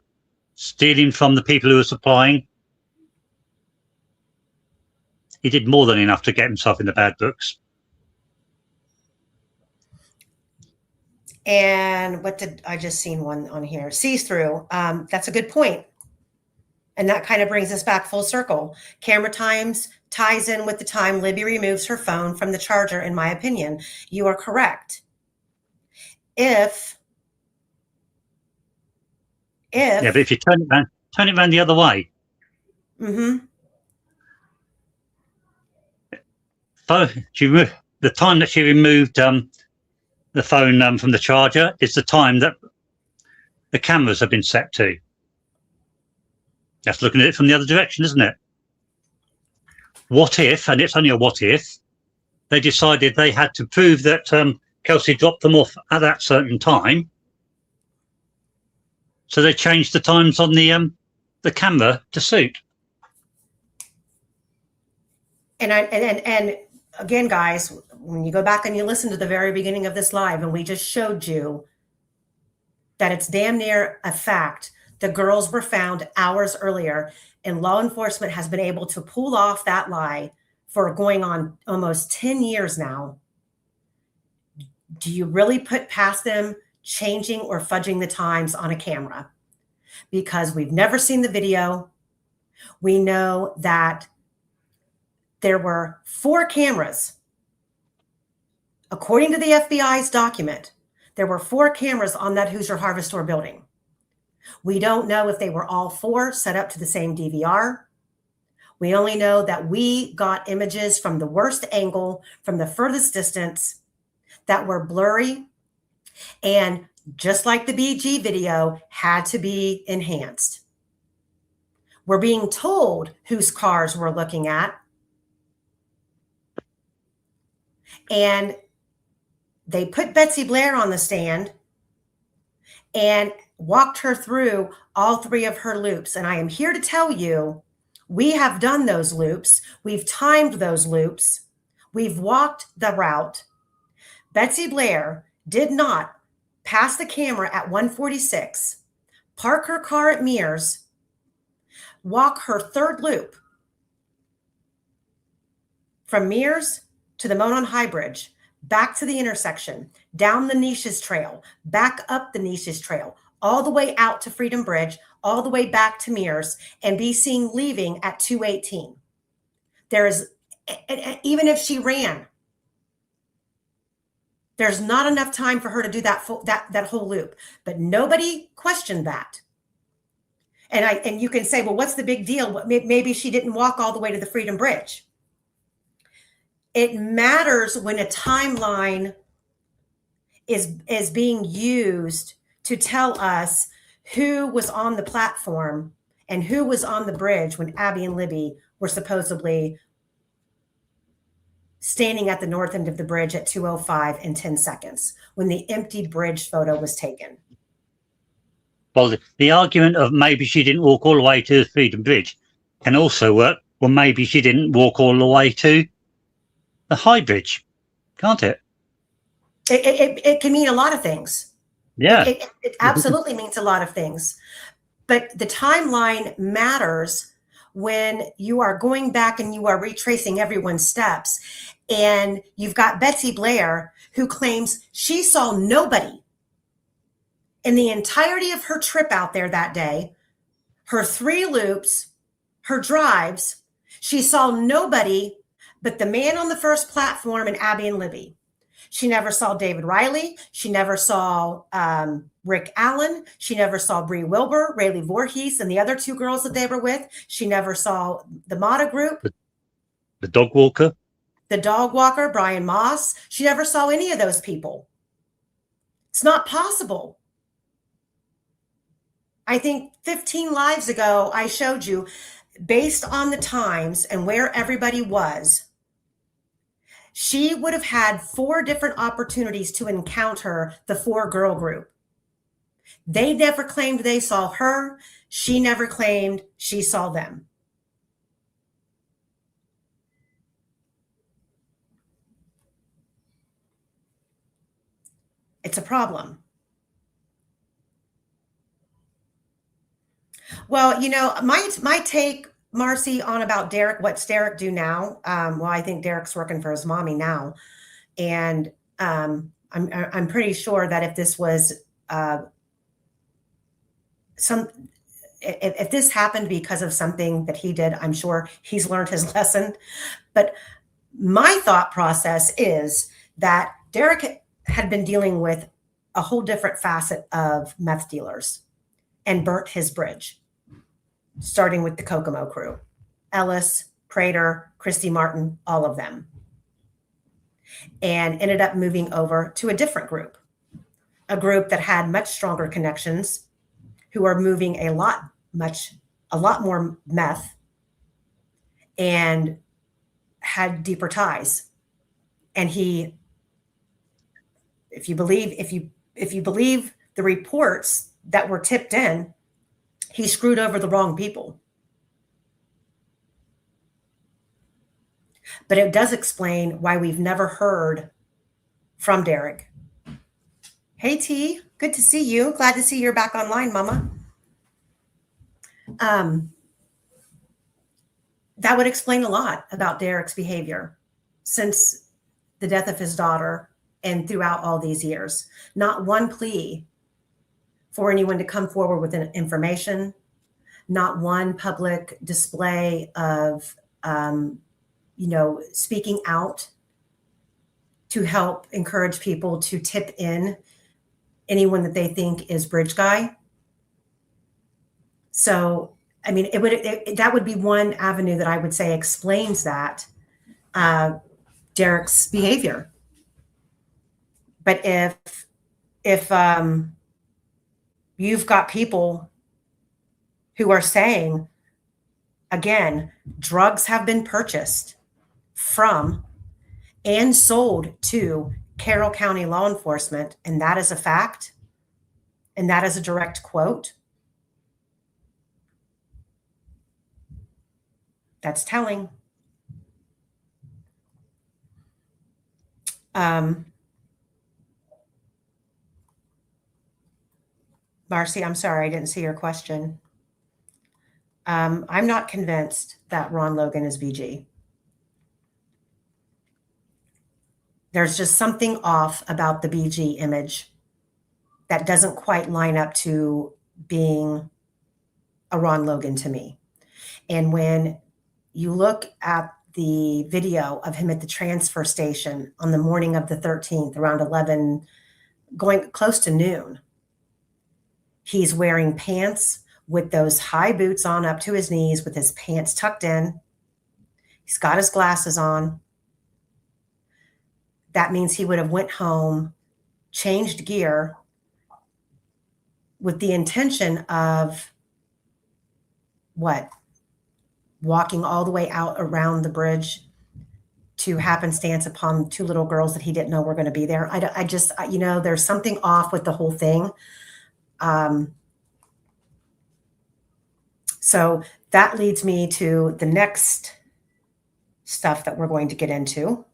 stealing from the people who were supplying. He did more than enough to get himself in the bad books. And what did I just seen one on here? Sees through. That's a good point. And that kind of brings us back full circle. Camera times ties in with the time Libby removes her phone from the charger, in my opinion. You are correct. If but if you turn it around the other way. Mm-hmm. The time that she removed the phone from the charger is the time that the cameras have been set to. That's looking at it from the other direction, isn't it? What if, and it's only a what if, they decided they had to prove that Kelsey dropped them off at that certain time. So they changed the times on the camera to suit. And again, guys, when you go back and you listen to the very beginning of this live, and we just showed you that it's damn near a fact the girls were found hours earlier, and law enforcement has been able to pull off that lie for going on almost 10 years now. Do you really put past them changing or fudging the times on a camera? Because we've never seen the video. We know that there were 4 cameras. According to the FBI's document, there were 4 cameras on that Hoosier Harvest Store building. We don't know if they were all 4 set up to the same DVR. We only know that we got images from the worst angle, from the furthest distance, that were blurry, and just like the BG video, had to be enhanced. We're being told whose cars we're looking at. And they put Betsy Blair on the stand and walked her through all 3 of her loops. And I am here to tell you, we have done those loops. We've timed those loops. We've walked the route. Betsy Blair did not pass the camera at 146, park her car at Mears, walk her 3rd loop from Mears to the Monon High Bridge, back to the intersection, down the Niches Trail, back up the Niches Trail, all the way out to Freedom Bridge, all the way back to Mears, and be seen leaving at 218. There is, even if she ran, there's not enough time for her to do that whole loop. But nobody questioned that. And you can say, well, what's the big deal? Maybe she didn't walk all the way to the Freedom Bridge. It matters when a timeline is being used to tell us who was on the platform and who was on the bridge when Abby and Libby were supposedly standing at the north end of the bridge at 2:05 and 10 seconds when the empty bridge photo was taken. Well, the argument of maybe she didn't walk all the way to the Freedom Bridge can also work. Well, maybe she didn't walk all the way to the High Bridge, can't it? It can mean a lot of things. Yeah. It absolutely means a lot of things. But the timeline matters when you are going back and you are retracing everyone's steps. And you've got Betsy Blair, who claims she saw nobody in the entirety of her trip out there that day, her 3 loops, her drives. She saw nobody but the man on the first platform and Abby and Libby. She never saw David Riley. She never saw Rick Allen. She never saw Bree Wilbur, Rayleigh Voorhees, and the other 2 girls that they were with. She never saw the Mata group. The dog walker. The dog walker, Brian Moss. She never saw any of those people. It's not possible. I think 15 lives ago, I showed you, based on the times and where everybody was, she would have had 4 different opportunities to encounter the 4-girl group. They never claimed they saw her. She never claimed she saw them. It's a problem. Well, my take, Marcy, on about Derek, what's Derek do now? Well, I think Derek's working for his mommy now. And I'm pretty sure that if this was if this happened because of something that he did, I'm sure he's learned his lesson. But my thought process is that Derek had been dealing with a whole different facet of meth dealers and burnt his bridge, starting with the Kokomo crew, Ellis, Prater, Christy Martin, all of them, and ended up moving over to a different group, a group that had much stronger connections, who are moving a lot more meth and had deeper ties. And he, if you believe the reports that were tipped in, he screwed over the wrong people. But it does explain why we've never heard from Derek. Hey, T, good to see you. Glad to see you're back online, Mama. That would explain a lot about Derek's behavior since the death of his daughter and throughout all these years. Not one plea for anyone to come forward with information, not one public display of, speaking out to help encourage people to tip in anyone that they think is bridge guy. So, I mean, that would be one avenue that I would say explains that, Derek's behavior. But if you've got people who are saying Again, drugs have been purchased from and sold to Carroll County law enforcement, and that is a fact, and that is a direct quote. That's telling. Marcy, I'm sorry, I didn't see your question. I'm not convinced that Ron Logan is BG. There's just something off about the BG image that doesn't quite line up to being a Ron Logan to me. And when you look at the video of him at the transfer station on the morning of the 13th, around 11, going close to noon, he's wearing pants with those high boots on up to his knees with his pants tucked in. He's got his glasses on. That means he would have went home, changed gear with the intention of what? Walking all the way out around the bridge to happenstance upon two little girls that he didn't know were going to be there. I just, there's something off with the whole thing. So that leads me to the next stuff that we're going to get into.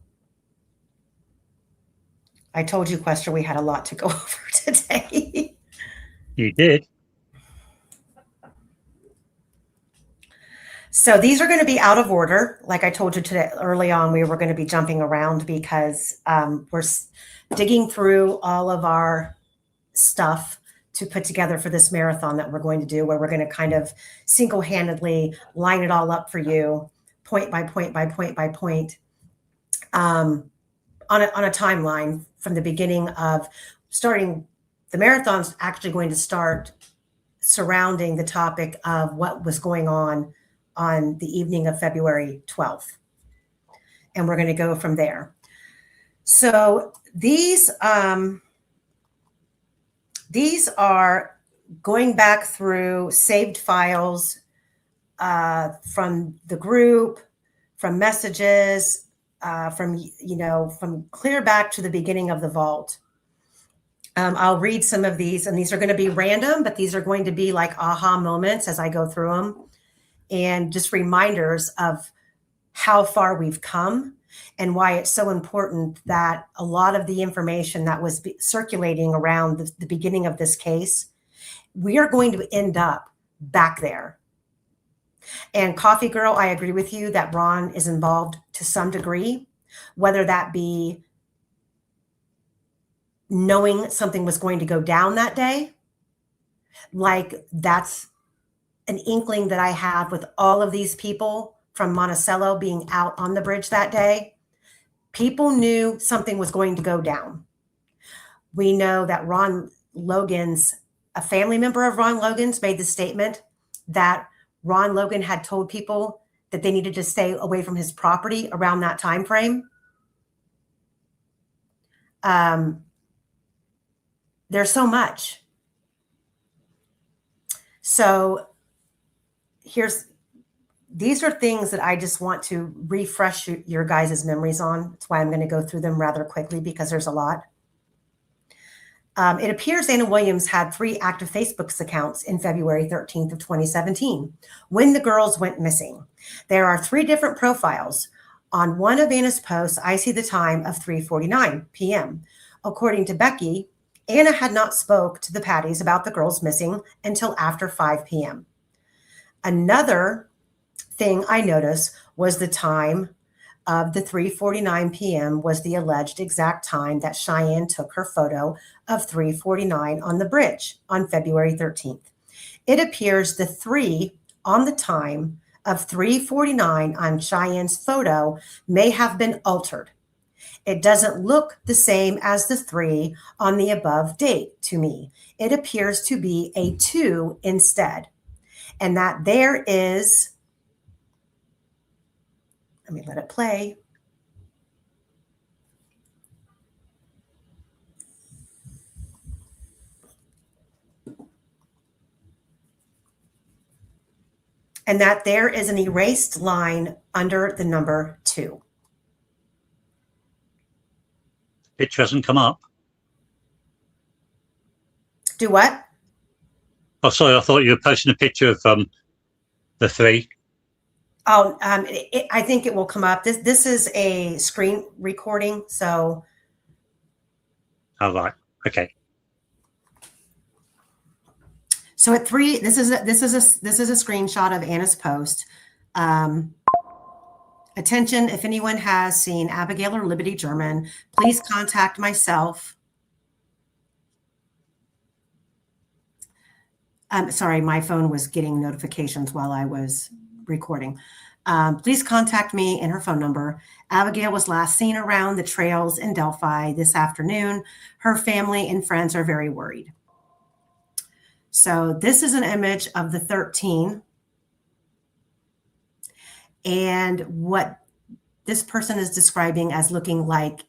I told you, Quester, we had a lot to go over today. You did. So these are going to be out of order. Like I told you today early on, we were going to be jumping around because we're digging through all of our stuff to put together for this marathon that we're going to do, where we're going to kind of single-handedly line it all up for you, point by point by point by point, on a timeline from the beginning of starting. The marathon's actually going to start surrounding the topic of what was going on the evening of February 12th. And we're going to go from there. So these are going back through saved files from the group, from messages, from clear back to the beginning of the vault. I'll read some of these, and these are going to be random, but these are going to be like aha moments as I go through them, and just reminders of how far we've come and why it's so important that a lot of the information that was circulating around the beginning of this case, we are going to end up back there. And Coffee Girl, I agree with you that Ron is involved to some degree, whether that be knowing something was going to go down that day. Like that's an inkling that I have with all of these people from Monticello being out on the bridge that day. People knew something was going to go down. We know that a family member of Ron Logan's made the statement that Ron Logan had told people that they needed to stay away from his property around that time frame. There's so much. So these are things that I just want to refresh your guys' memories on. That's why I'm going to go through them rather quickly because there's a lot. It appears Anna Williams had 3 active Facebook accounts in February 13th of 2017 when the girls went missing. There are 3 different profiles. On one of Anna's posts, I see the time of 3:49 p.m. According to Becky, Anna had not spoke to the Patties about the girls missing until after 5 p.m. Another thing I noticed was the time of the 3:49 p.m. was the alleged exact time that Cheyenne took her photo of 3:49 on the bridge on February 13th. It appears the 3 on the time of 3:49 on Cheyenne's photo may have been altered. It doesn't look the same as the 3 on the above date to me. It appears to be a 2 instead. And that there is, let me let it play. and that there is an erased line under the number 2. Picture hasn't come up. Do what? Oh, sorry, I thought you were posting a picture of the 3. Oh, I think it will come up. This is a screen recording, so. Oh, right. Okay. So at 3, this is a screenshot of Anna's post. Attention, if anyone has seen Abigail or Liberty German, please contact myself. Sorry, my phone was getting notifications while I was recording. Please contact me and her phone number. Abigail was last seen around the trails in Delphi this afternoon. Her family and friends are very worried. So this is an image of the 13. And what this person is describing as looking like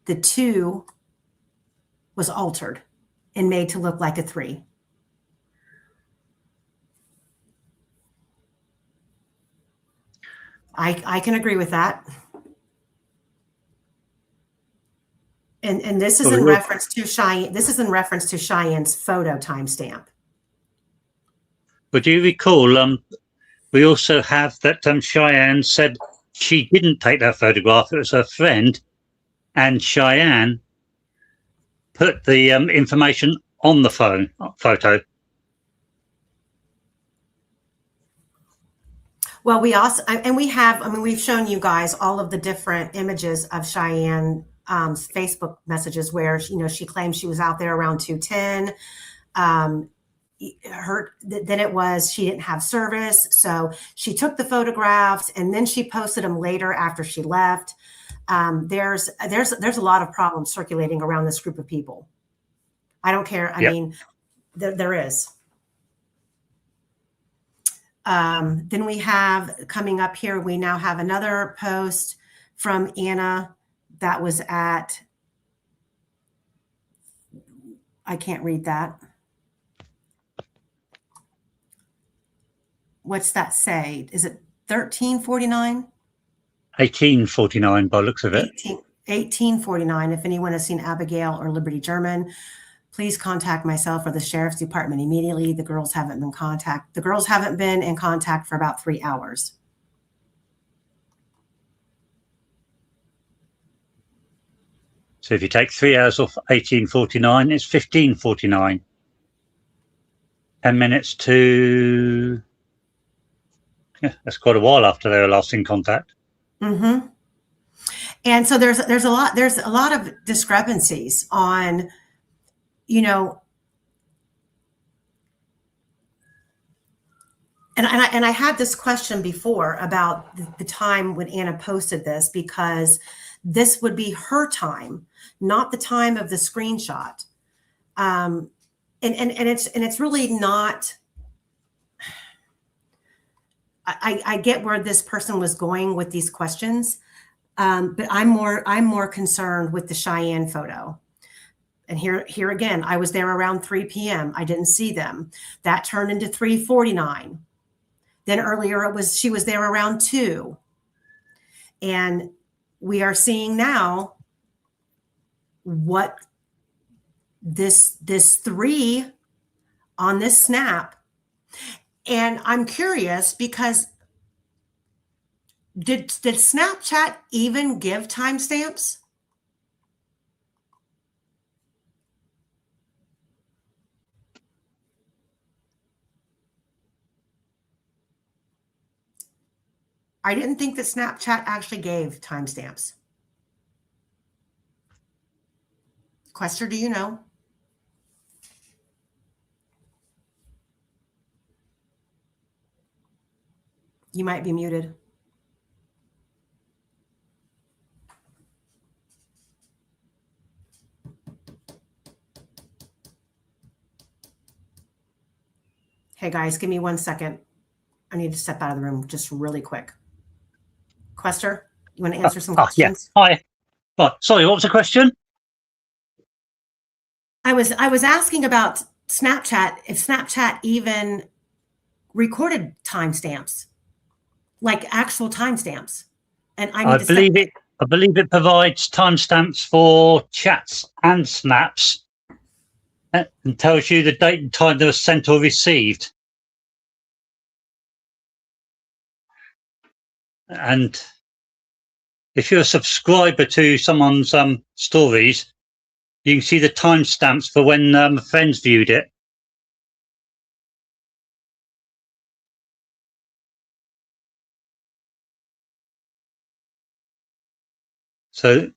the 2 was altered and made to look like a 3. I can agree with that. And this is in reference to Cheyenne. This is in reference to Cheyenne's photo timestamp. But do you recall? We also have that Cheyenne said she didn't take that photograph. It was her friend, and Cheyenne put the information on the photo. Well, we also, and we have, I mean, we've shown you guys all of the different images of Cheyenne Facebook messages where, you know, she claims she was out there around 2:10. Then it was, she didn't have service. So she took the photographs and then she posted them later after she left. There's a lot of problems circulating around this group of people. I don't care. I mean, there is. Then we have coming up here, we now have another post from Anna that was at, I can't read that. What's that say? Is it 1349? 1849 by the looks of it. 1849. If anyone has seen Abigail or Liberty German, please contact myself or the sheriff's department immediately. The girls haven't been in contact for about 3 hours. So if you take 3 hours off 1849, it's 1549. 10 minutes to, yeah, that's quite a while after they were last in contact. Mm-hmm. And so there's a lot of discrepancies on, you know, and I had this question before about the time when Anna posted this, because this would be her time, not the time of the screenshot. And it's really not. I get where this person was going with these questions, but I'm more concerned with the Cheyenne photo. And here again, I was there around 3 p.m. I didn't see them. That turned into 3:49. Then earlier she was there around 2. And we are seeing now what this 3 on this snap. And I'm curious because did Snapchat even give timestamps? I didn't think that Snapchat actually gave timestamps. Quester, do you know? You might be muted. Hey guys, give me 1 second. I need to step out of the room just really quick. Quester, you want to answer some questions? Yeah. Hi. Right. Sorry, what was the question? I was asking about Snapchat, if Snapchat even recorded timestamps, like actual timestamps. And I need I to believe set, it. I believe it provides timestamps for chats and snaps, and tells you the date and time they were sent or received. And if you're a subscriber to someone's stories, you can see the timestamps for when friends viewed it. So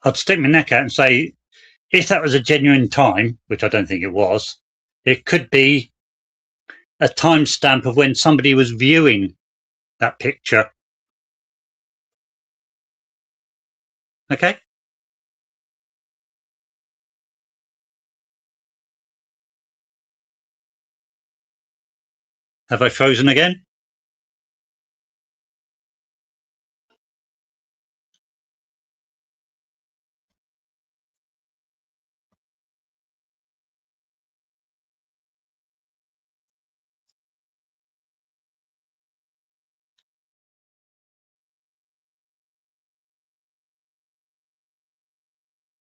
I'd stick my neck out and say, if that was a genuine time, which I don't think it was, it could be a timestamp of when somebody was viewing that picture. Okay. Have I frozen again?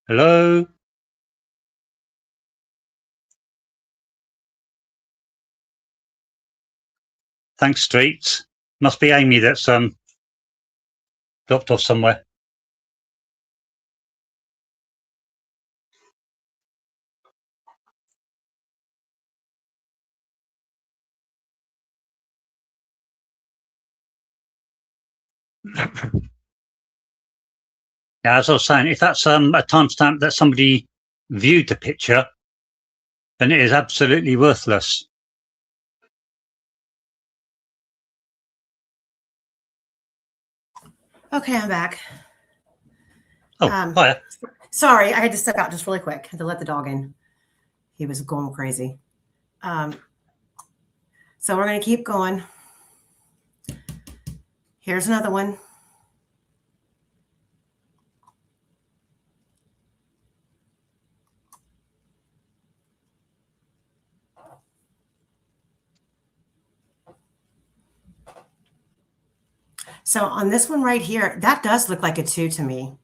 Hello? Thanks, Streets. Must be Amy that's dropped off somewhere. Now, as I was saying, if that's a timestamp that somebody viewed the picture, then it is absolutely worthless. okay, I'm back. Oh, hiya. Sorry, I had to step out just really quick. Had to let the dog in. He was going crazy. So we're going to keep going. Here's another one. So on this one right here, that does look like a 2 to me.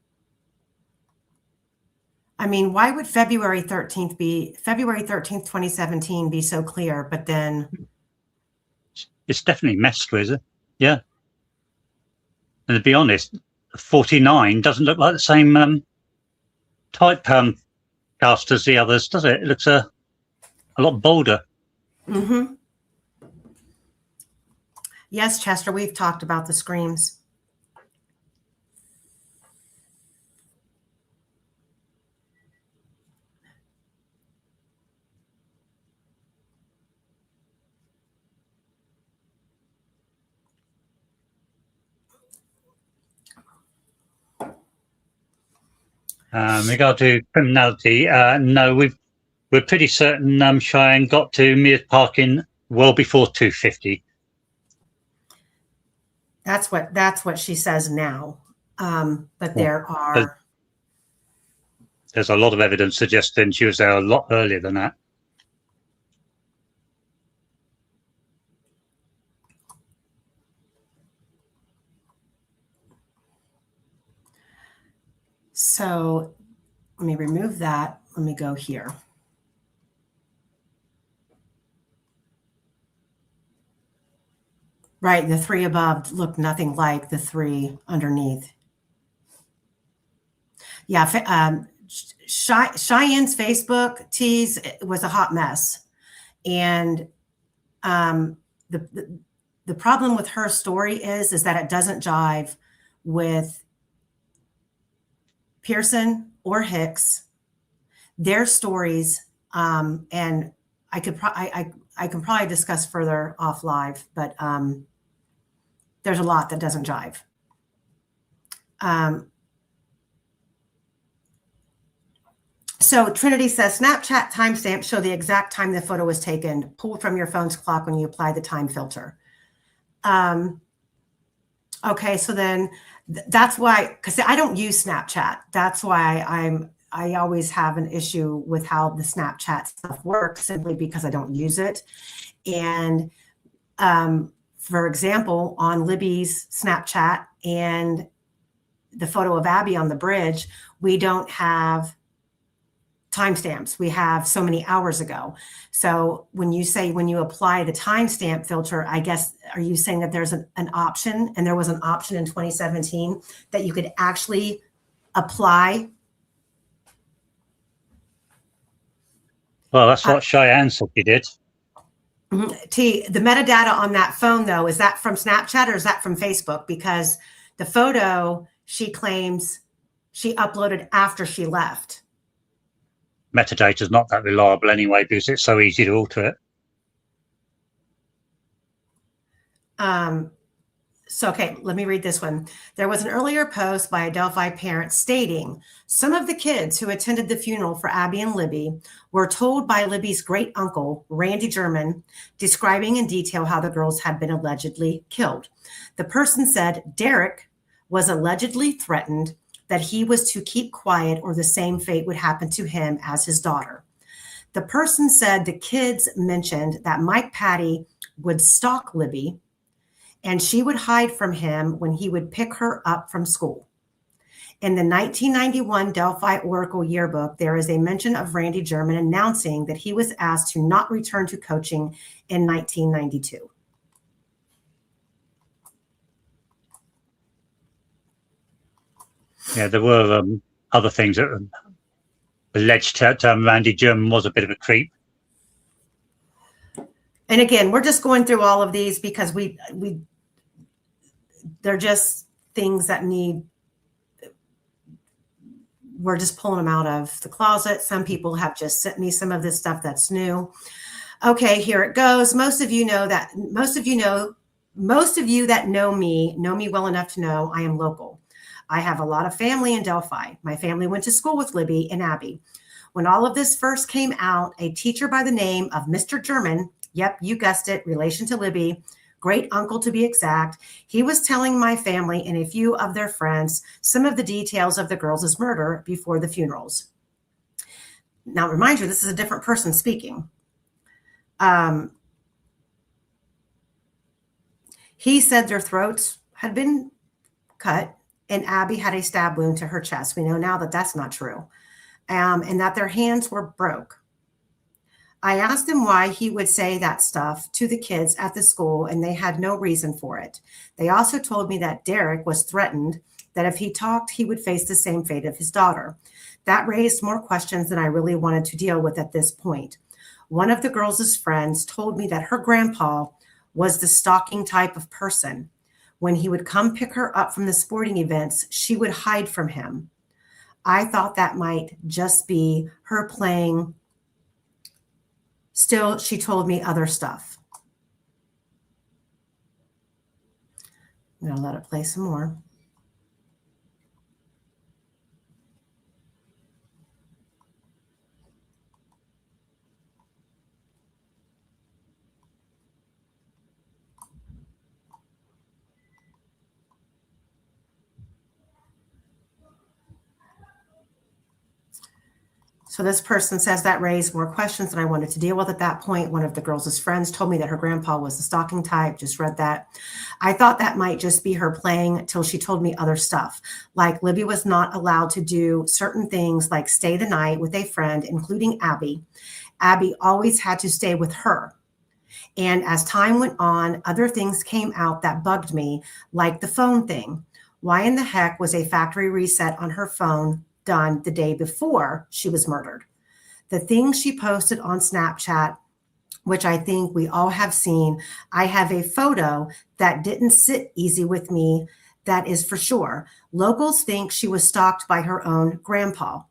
I mean, why would February 13th, 2017 be so clear, but then It's definitely messed with it. Yeah. And to be honest, 49 doesn't look like the same type cast as the others, does it? It looks a lot bolder. Mm-hmm. Yes, Chester, we've talked about the screams. In regard to criminality, no, we're pretty certain Cheyenne got to Mears parking well before 2:50. That's what she says now. But there are. There's a lot of evidence suggesting she was there a lot earlier than that. So let me remove that. Let me go here. Right, the 3 above look nothing like the 3 underneath. Yeah, Cheyenne's Facebook tease was a hot mess. And the problem with her story is that it doesn't jive with Pearson or Hicks, their stories, and I can probably discuss further off live, but there's a lot that doesn't jive. So Trinity says, Snapchat timestamps show the exact time the photo was taken, pulled from your phone's clock when you apply the time filter. Okay, so then that's why, because I don't use Snapchat. That's why I always have an issue with how the Snapchat stuff works, simply because I don't use it. And For example, on Libby's Snapchat and the photo of Abby on the bridge, we don't have timestamps. We have so many hours ago. So when you apply the timestamp filter, I guess, are you saying that there's an option, and there was an option in 2017 that you could actually apply? Well, that's what Cheyenne said she did. T, the metadata on that phone, though, is that from Snapchat or is that from Facebook? Because the photo she claims she uploaded after she left. Metadata is not that reliable anyway because it's so easy to alter it. So, okay, let me read this one. There was an earlier post by a Delphi parent stating, some of the kids who attended the funeral for Abby and Libby were told by Libby's great uncle, Randy German, describing in detail how the girls had been allegedly killed. The person said Derek was allegedly threatened that he was to keep quiet or the same fate would happen to him as his daughter. The person said the kids mentioned that Mike Patty would stalk Libby and she would hide from him when he would pick her up from school. In the 1991 Delphi Oracle yearbook, there is a mention of Randy German announcing that he was asked to not return to coaching in 1992. Yeah, there were other things that alleged that Randy German was a bit of a creep. And again, we're just going through all of these because they're just things that we're just pulling them out of the closet. Some people have just sent me some of this stuff that's new. Okay, here it goes. Most of you that know me well enough to know I am local. I have a lot of family in Delphi. My family went to school with Libby and Abby. When all of this first came out, a teacher by the name of Mr. German, yep, you guessed it, relation to Libby, great uncle to be exact, he was telling my family and a few of their friends some of the details of the girls' murder before the funerals. Now, remind you, this is a different person speaking. He said their throats had been cut and Abby had a stab wound to her chest. We know now that that's not true. And that their hands were broke. I asked him why he would say that stuff to the kids at the school, and they had no reason for it. They also told me that Derek was threatened that if he talked, he would face the same fate of his daughter. That raised more questions than I really wanted to deal with at this point. One of the girls' friends told me that her grandpa was the stalking type of person. When he would come pick her up from the sporting events, she would hide from him. I thought that might just be her playing. Still, she told me other stuff. I'm going to let it play some more. So this person says that raised more questions than I wanted to deal with at that point. One of the girls' friends told me that her grandpa was the stalking type. Just read that. I thought that might just be her playing till she told me other stuff. Like Libby was not allowed to do certain things like stay the night with a friend, including Abby. Abby always had to stay with her. And as time went on, other things came out that bugged me, like the phone thing. Why in the heck was a factory reset on her phone done the day before she was murdered? The things she posted on Snapchat, which I think we all have seen, I have a photo that didn't sit easy with me, that is for sure. Locals think she was stalked by her own grandpa,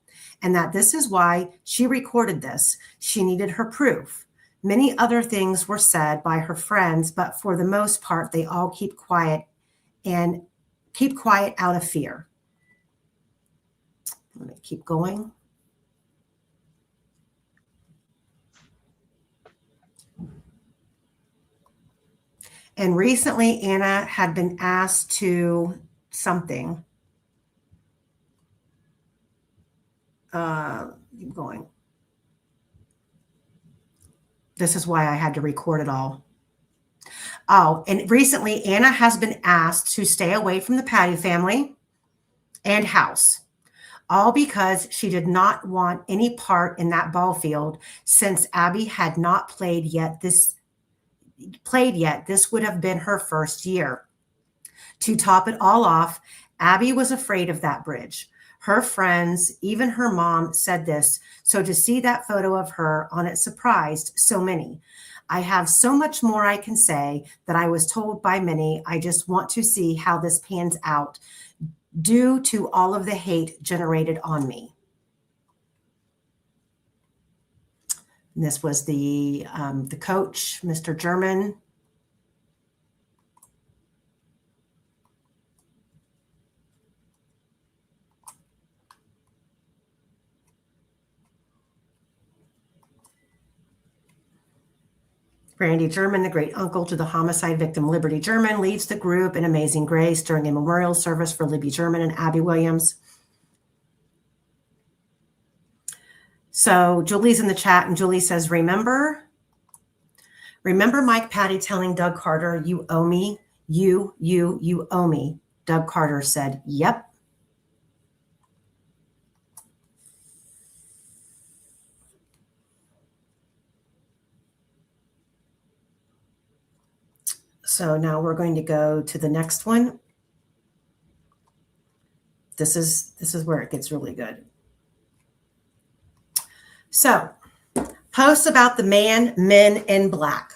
and that this is why she recorded this. She needed her proof. Many other things were said by her friends, but for the most part, they all keep quiet out of fear. Let me keep going. And recently, Anna had been asked to something. Keep going. This is why I had to record it all. Oh, and recently Anna has been asked to stay away from the Patty family and house, all because she did not want any part in that ball field since Abby had not played yet. This would have been her first year. To top it all off, Abby was afraid of that bridge. Her friends, even her mom, said this. So to see that photo of her on it surprised so many. I have so much more I can say that I was told by many. I just want to see how this pans out due to all of the hate generated on me. And this was the coach, Mr. German. Randy German, the great uncle to the homicide victim Liberty German, leads the group in Amazing Grace during a memorial service for Libby German and Abby Williams. So Julie's in the chat, and Julie says, remember Mike Patty telling Doug Carter, you owe me, you owe me. Doug Carter said, yep. So now we're going to go to the next one. This is where it gets really good. So, posts about the men in black.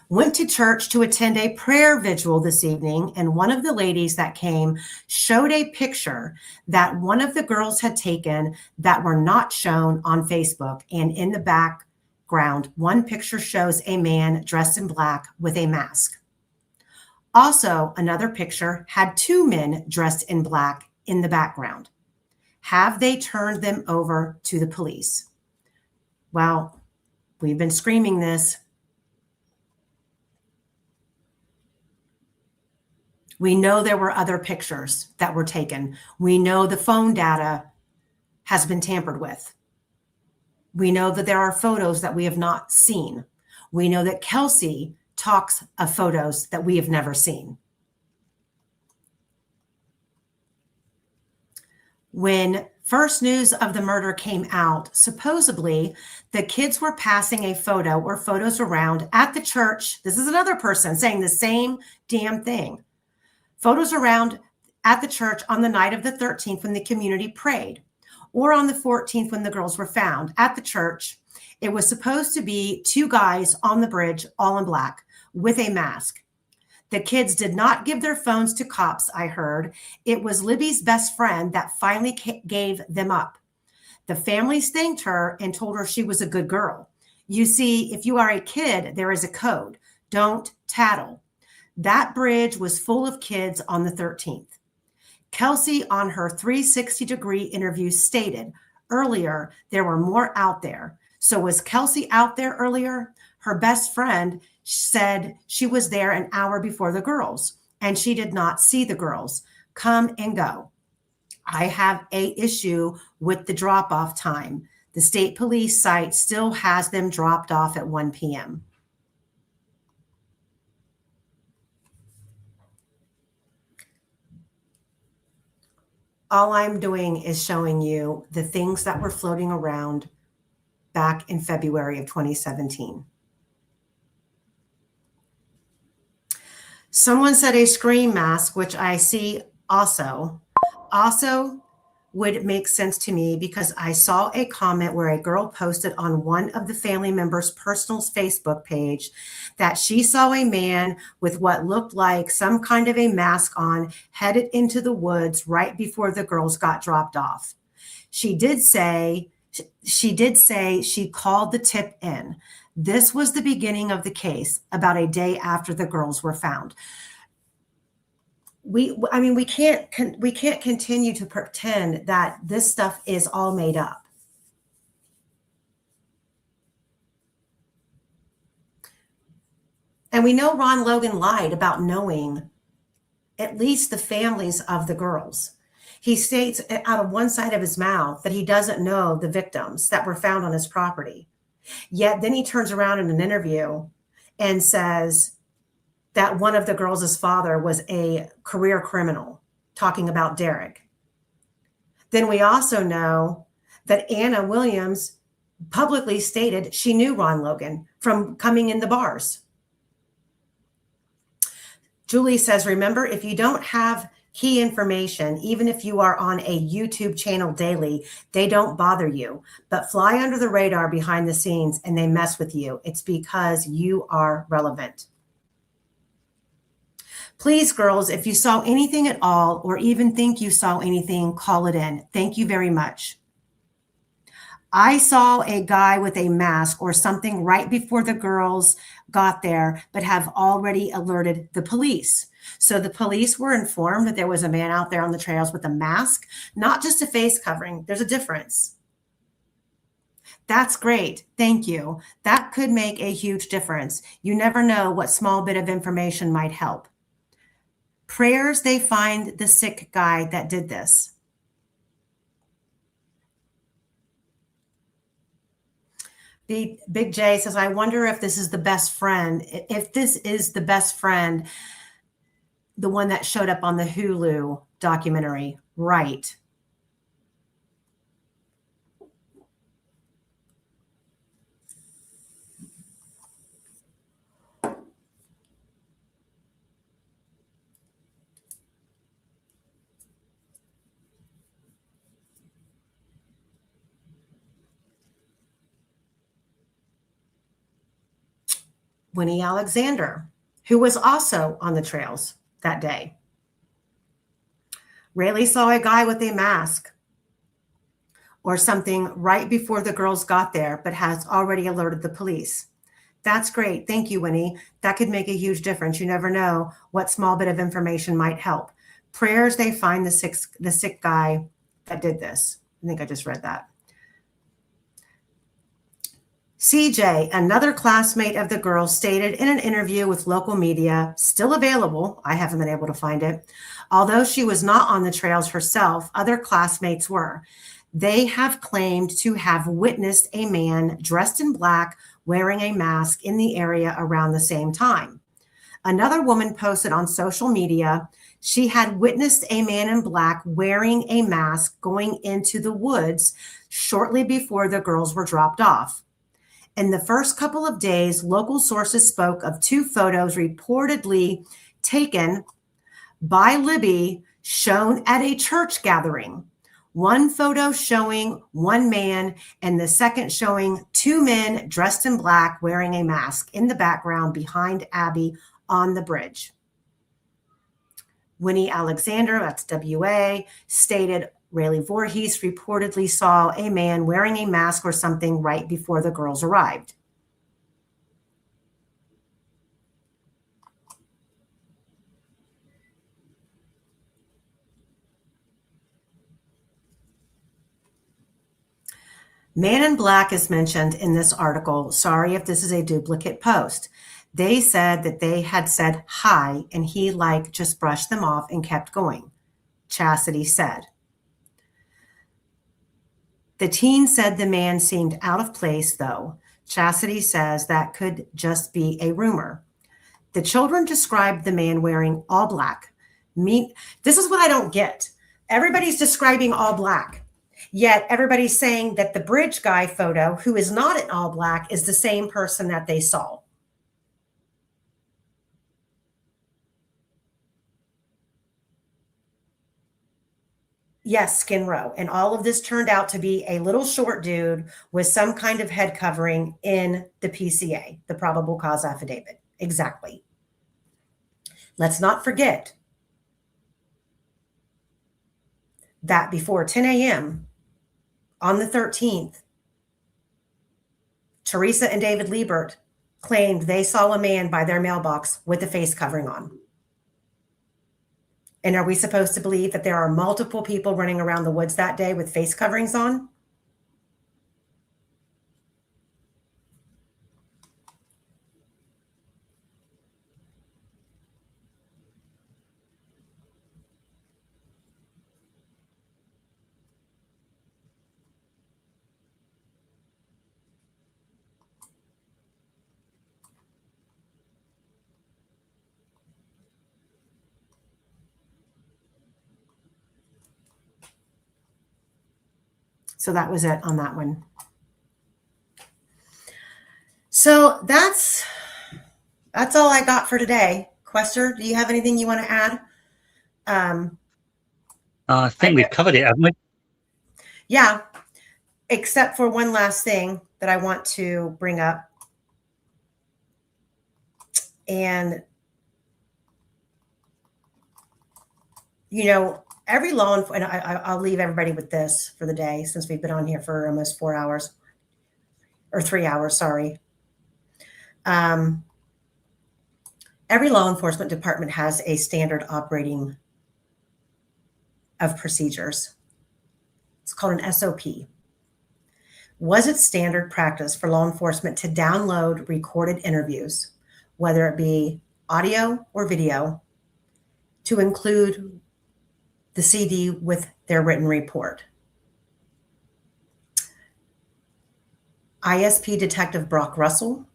Went to church to attend a prayer vigil this evening, and one of the ladies that came showed a picture that one of the girls had taken that were not shown on Facebook. And in the background, one picture shows a man dressed in black with a mask. Also, another picture had two men dressed in black in the background. Have they turned them over to the police? Well, we've been screaming this. We know there were other pictures that were taken. We know the phone data has been tampered with. We know that there are photos that we have not seen. We know that Kelsey talks of photos that we have never seen. When first news of the murder came out, supposedly the kids were passing a photo or photos around at the church. This is another person saying the same damn thing. Photos around at the church on the night of the 13th when the community prayed, or on the 14th when the girls were found at the church. It was supposed to be two guys on the bridge, all in black, with a mask. The kids did not give their phones to cops, I heard. It was Libby's best friend that finally gave them up. The families thanked her and told her she was a good girl. You see, if you are a kid, there is a code. Don't tattle. That bridge was full of kids on the 13th. Kelsey, on her 360-degree interview, stated earlier there were more out there. So was Kelsey out there earlier? Her best friend said she was there an hour before the girls, and she did not see the girls. Come and go. I have an issue with the drop-off time. The state police site still has them dropped off at 1 p.m. All I'm doing is showing you the things that were floating around back in February of 2017. Someone said a scream mask, which I see also would make sense to me because I saw a comment where a girl posted on one of the family members' personal Facebook page that she saw a man with what looked like some kind of a mask on headed into the woods right before the girls got dropped off. She did say she called the tip in. This was the beginning of the case about a day after the girls were found. We can't continue to pretend that this stuff is all made up. And we know Ron Logan lied about knowing at least the families of the girls. He states out of one side of his mouth that he doesn't know the victims that were found on his property. Yet then he turns around in an interview and says that one of the girls' father was a career criminal, talking about Derek. Then we also know that Anna Williams publicly stated she knew Ron Logan from coming in the bars. Julie says, remember, if you don't have key information, even if you are on a YouTube channel daily, they don't bother you, but fly under the radar behind the scenes and they mess with you. It's because you are relevant. Please, girls, if you saw anything at all or even think you saw anything, call it in. Thank you very much. I saw a guy with a mask or something right before the girls got there, but have already alerted the police. So the police were informed that there was a man out there on the trails with a mask, not just a face covering. There's a difference. That's great. Thank you. That could make a huge difference. You never know what small bit of information might help. Prayers they find the sick guy that did this. The Big J says, I wonder if this is the best friend. If this is the best friend, the one that showed up on the Hulu documentary, right? Winnie Alexander, who was also on the trails that day. Rayleigh saw a guy with a mask or something right before the girls got there, but has already alerted the police. That's great. Thank you, Winnie. That could make a huge difference. You never know what small bit of information might help. Prayers they find the sick guy that did this. I think I just read that. CJ, another classmate of the girls, stated in an interview with local media, still available, I haven't been able to find it, although she was not on the trails herself, other classmates were. They have claimed to have witnessed a man dressed in black wearing a mask in the area around the same time. Another woman posted on social media she had witnessed a man in black wearing a mask going into the woods shortly before the girls were dropped off. In the first couple of days, local sources spoke of 2 photos reportedly taken by Libby shown at a church gathering. One photo showing one man and the second showing 2 men dressed in black wearing a mask in the background behind Abby on the bridge. Winnie Alexander, that's WA, stated Rayleigh Voorhees reportedly saw a man wearing a mask or something right before the girls arrived. Man in Black is mentioned in this article. Sorry if this is a duplicate post. They said that they had said hi and he just brushed them off and kept going. Chastity said. The teen said the man seemed out of place, though. Chastity says that could just be a rumor. The children described the man wearing all black. This is what I don't get. Everybody's describing all black, yet everybody's saying that the bridge guy photo, who is not in all black, is the same person that they saw. Yes, Skin Row. And all of this turned out to be a little short dude with some kind of head covering in the PCA, the probable cause affidavit. Exactly. Let's not forget that before 10 a.m. on the 13th, Teresa and David Liebert claimed they saw a man by their mailbox with a face covering on. And are we supposed to believe that there are multiple people running around the woods that day with face coverings on? So that was it on that one. So that's all I got for today. Quester, do you have anything you want to add? I think we've covered it, haven't we? Yeah, except for one last thing that I want to bring up. And, every law enforcement, and I'll leave everybody with this for the day since we've been on here for almost 4 hours or 3 hours, sorry. Every law enforcement department has a standard operating of procedures. It's called an SOP. Was it standard practice for law enforcement to download recorded interviews, whether it be audio or video, to include the CD with their written report? ISP Detective Brock Russell,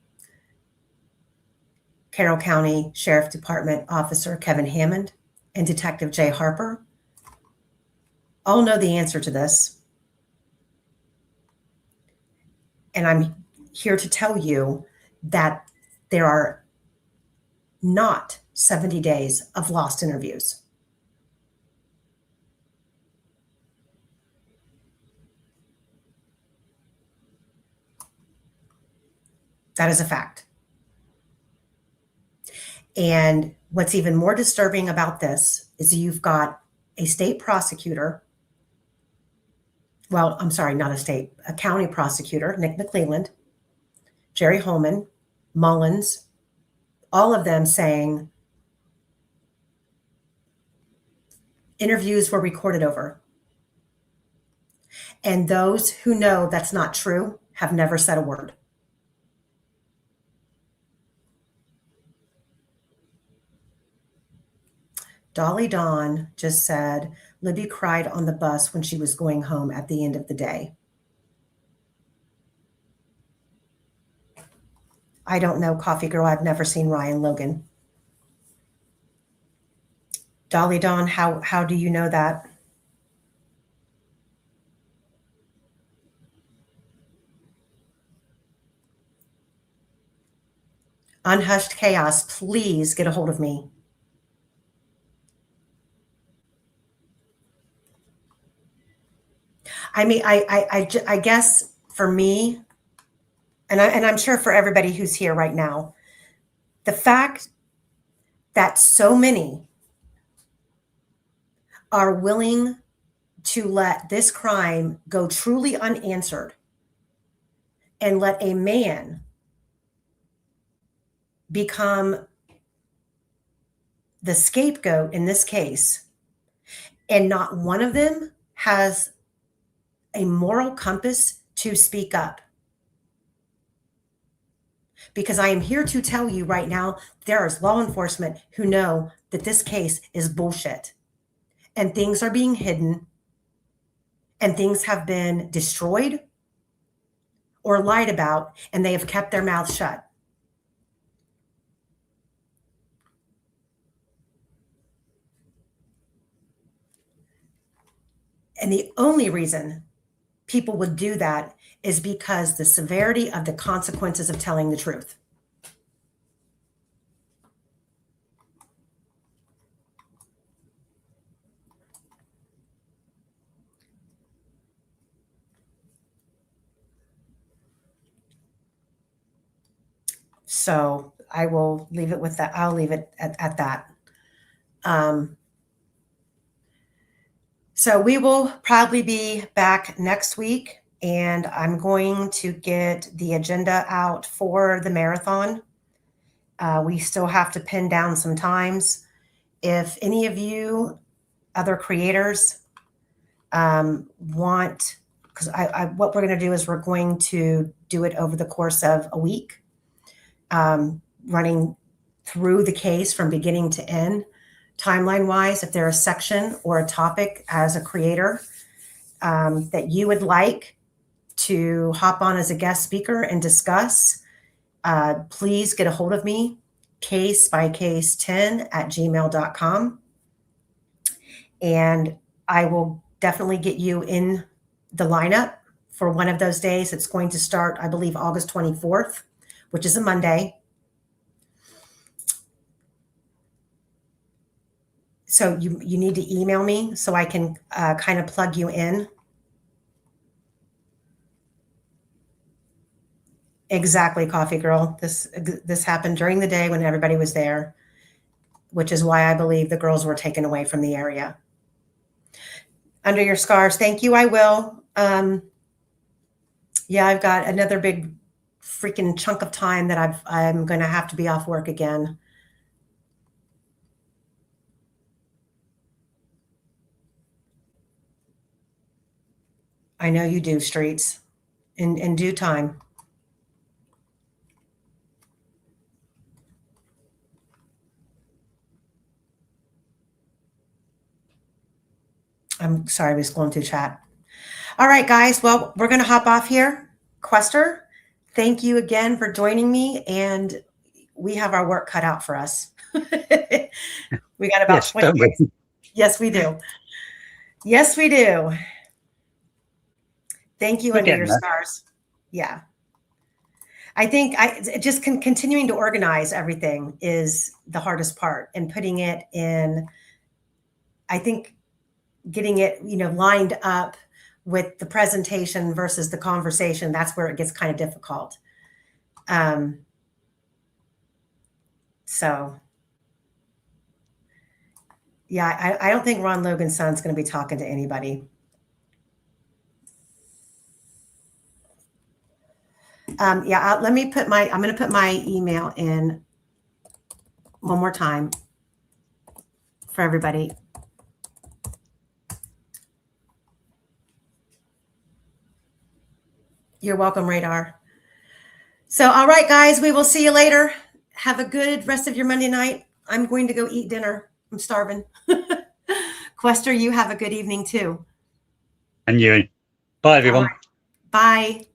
Carroll County Sheriff Department Officer Kevin Hammond, and Detective Jay Harper all know the answer to this. And I'm here to tell you that there are not 70 days of lost interviews. That is a fact. And what's even more disturbing about this is you've got a state prosecutor. Well, I'm sorry, not a county prosecutor, Nick McClelland, Jerry Holman, Mullins, all of them saying interviews were recorded over. And those who know that's not true have never said a word. Dolly Dawn just said, Libby cried on the bus when she was going home at the end of the day. I don't know, Coffee Girl. I've never seen Ryan Logan. Dolly Dawn, how do you know that? Unhushed Chaos, please get a hold of me. I mean, I guess for me, and I'm sure for everybody who's here right now, the fact that so many are willing to let this crime go truly unanswered and let a man become the scapegoat in this case, and not one of them has a moral compass to speak up. Because I am here to tell you right now, there is law enforcement who know that this case is bullshit and things are being hidden and things have been destroyed or lied about, and they have kept their mouths shut. And the only reason people would do that is because the severity of the consequences of telling the truth. So I will leave it with that. I'll leave it at that. So we will probably be back next week, and I'm going to get the agenda out for the marathon. We still have to pin down some times. If any of you other creators want, because what we're going to do is we're going to do it over the course of a week, running through the case from beginning to end. Timeline wise, if there's a section or a topic as a creator that you would like to hop on as a guest speaker and discuss, please get a hold of me, casebykcase10@gmail.com. And I will definitely get you in the lineup for one of those days. It's going to start, I believe, August 24th, which is a Monday. So you need to email me so I can kind of plug you in. Exactly, Coffee Girl. This happened during the day when everybody was there, which is why I believe the girls were taken away from the area. Under your scars, thank you. I will. Yeah, I've got another big freaking chunk of time that I'm going to have to be off work again. I know you do, Streets, in due time. I'm sorry, I was going through chat. All right, guys. Well, we're going to hop off here. Quester, thank you again for joining me. And we have our work cut out for us. We got about Yes, 20 don't we? minutes. Yes, we do. Yes, we do. Thank you, We're Under Your getting there. Stars. Yeah. I think just continuing to organize everything is the hardest part, and putting it in, I think, getting it, lined up with the presentation versus the conversation. That's where it gets kind of difficult. So yeah, I don't think Ron Logan's son's going to be talking to anybody. Yeah, let me put I'm going to put my email in one more time for everybody. You're welcome, Radar. So, all right, guys, we will see you later. Have a good rest of your Monday night. I'm going to go eat dinner. I'm starving. Quester, you have a good evening too. And you. Bye, everyone. Bye.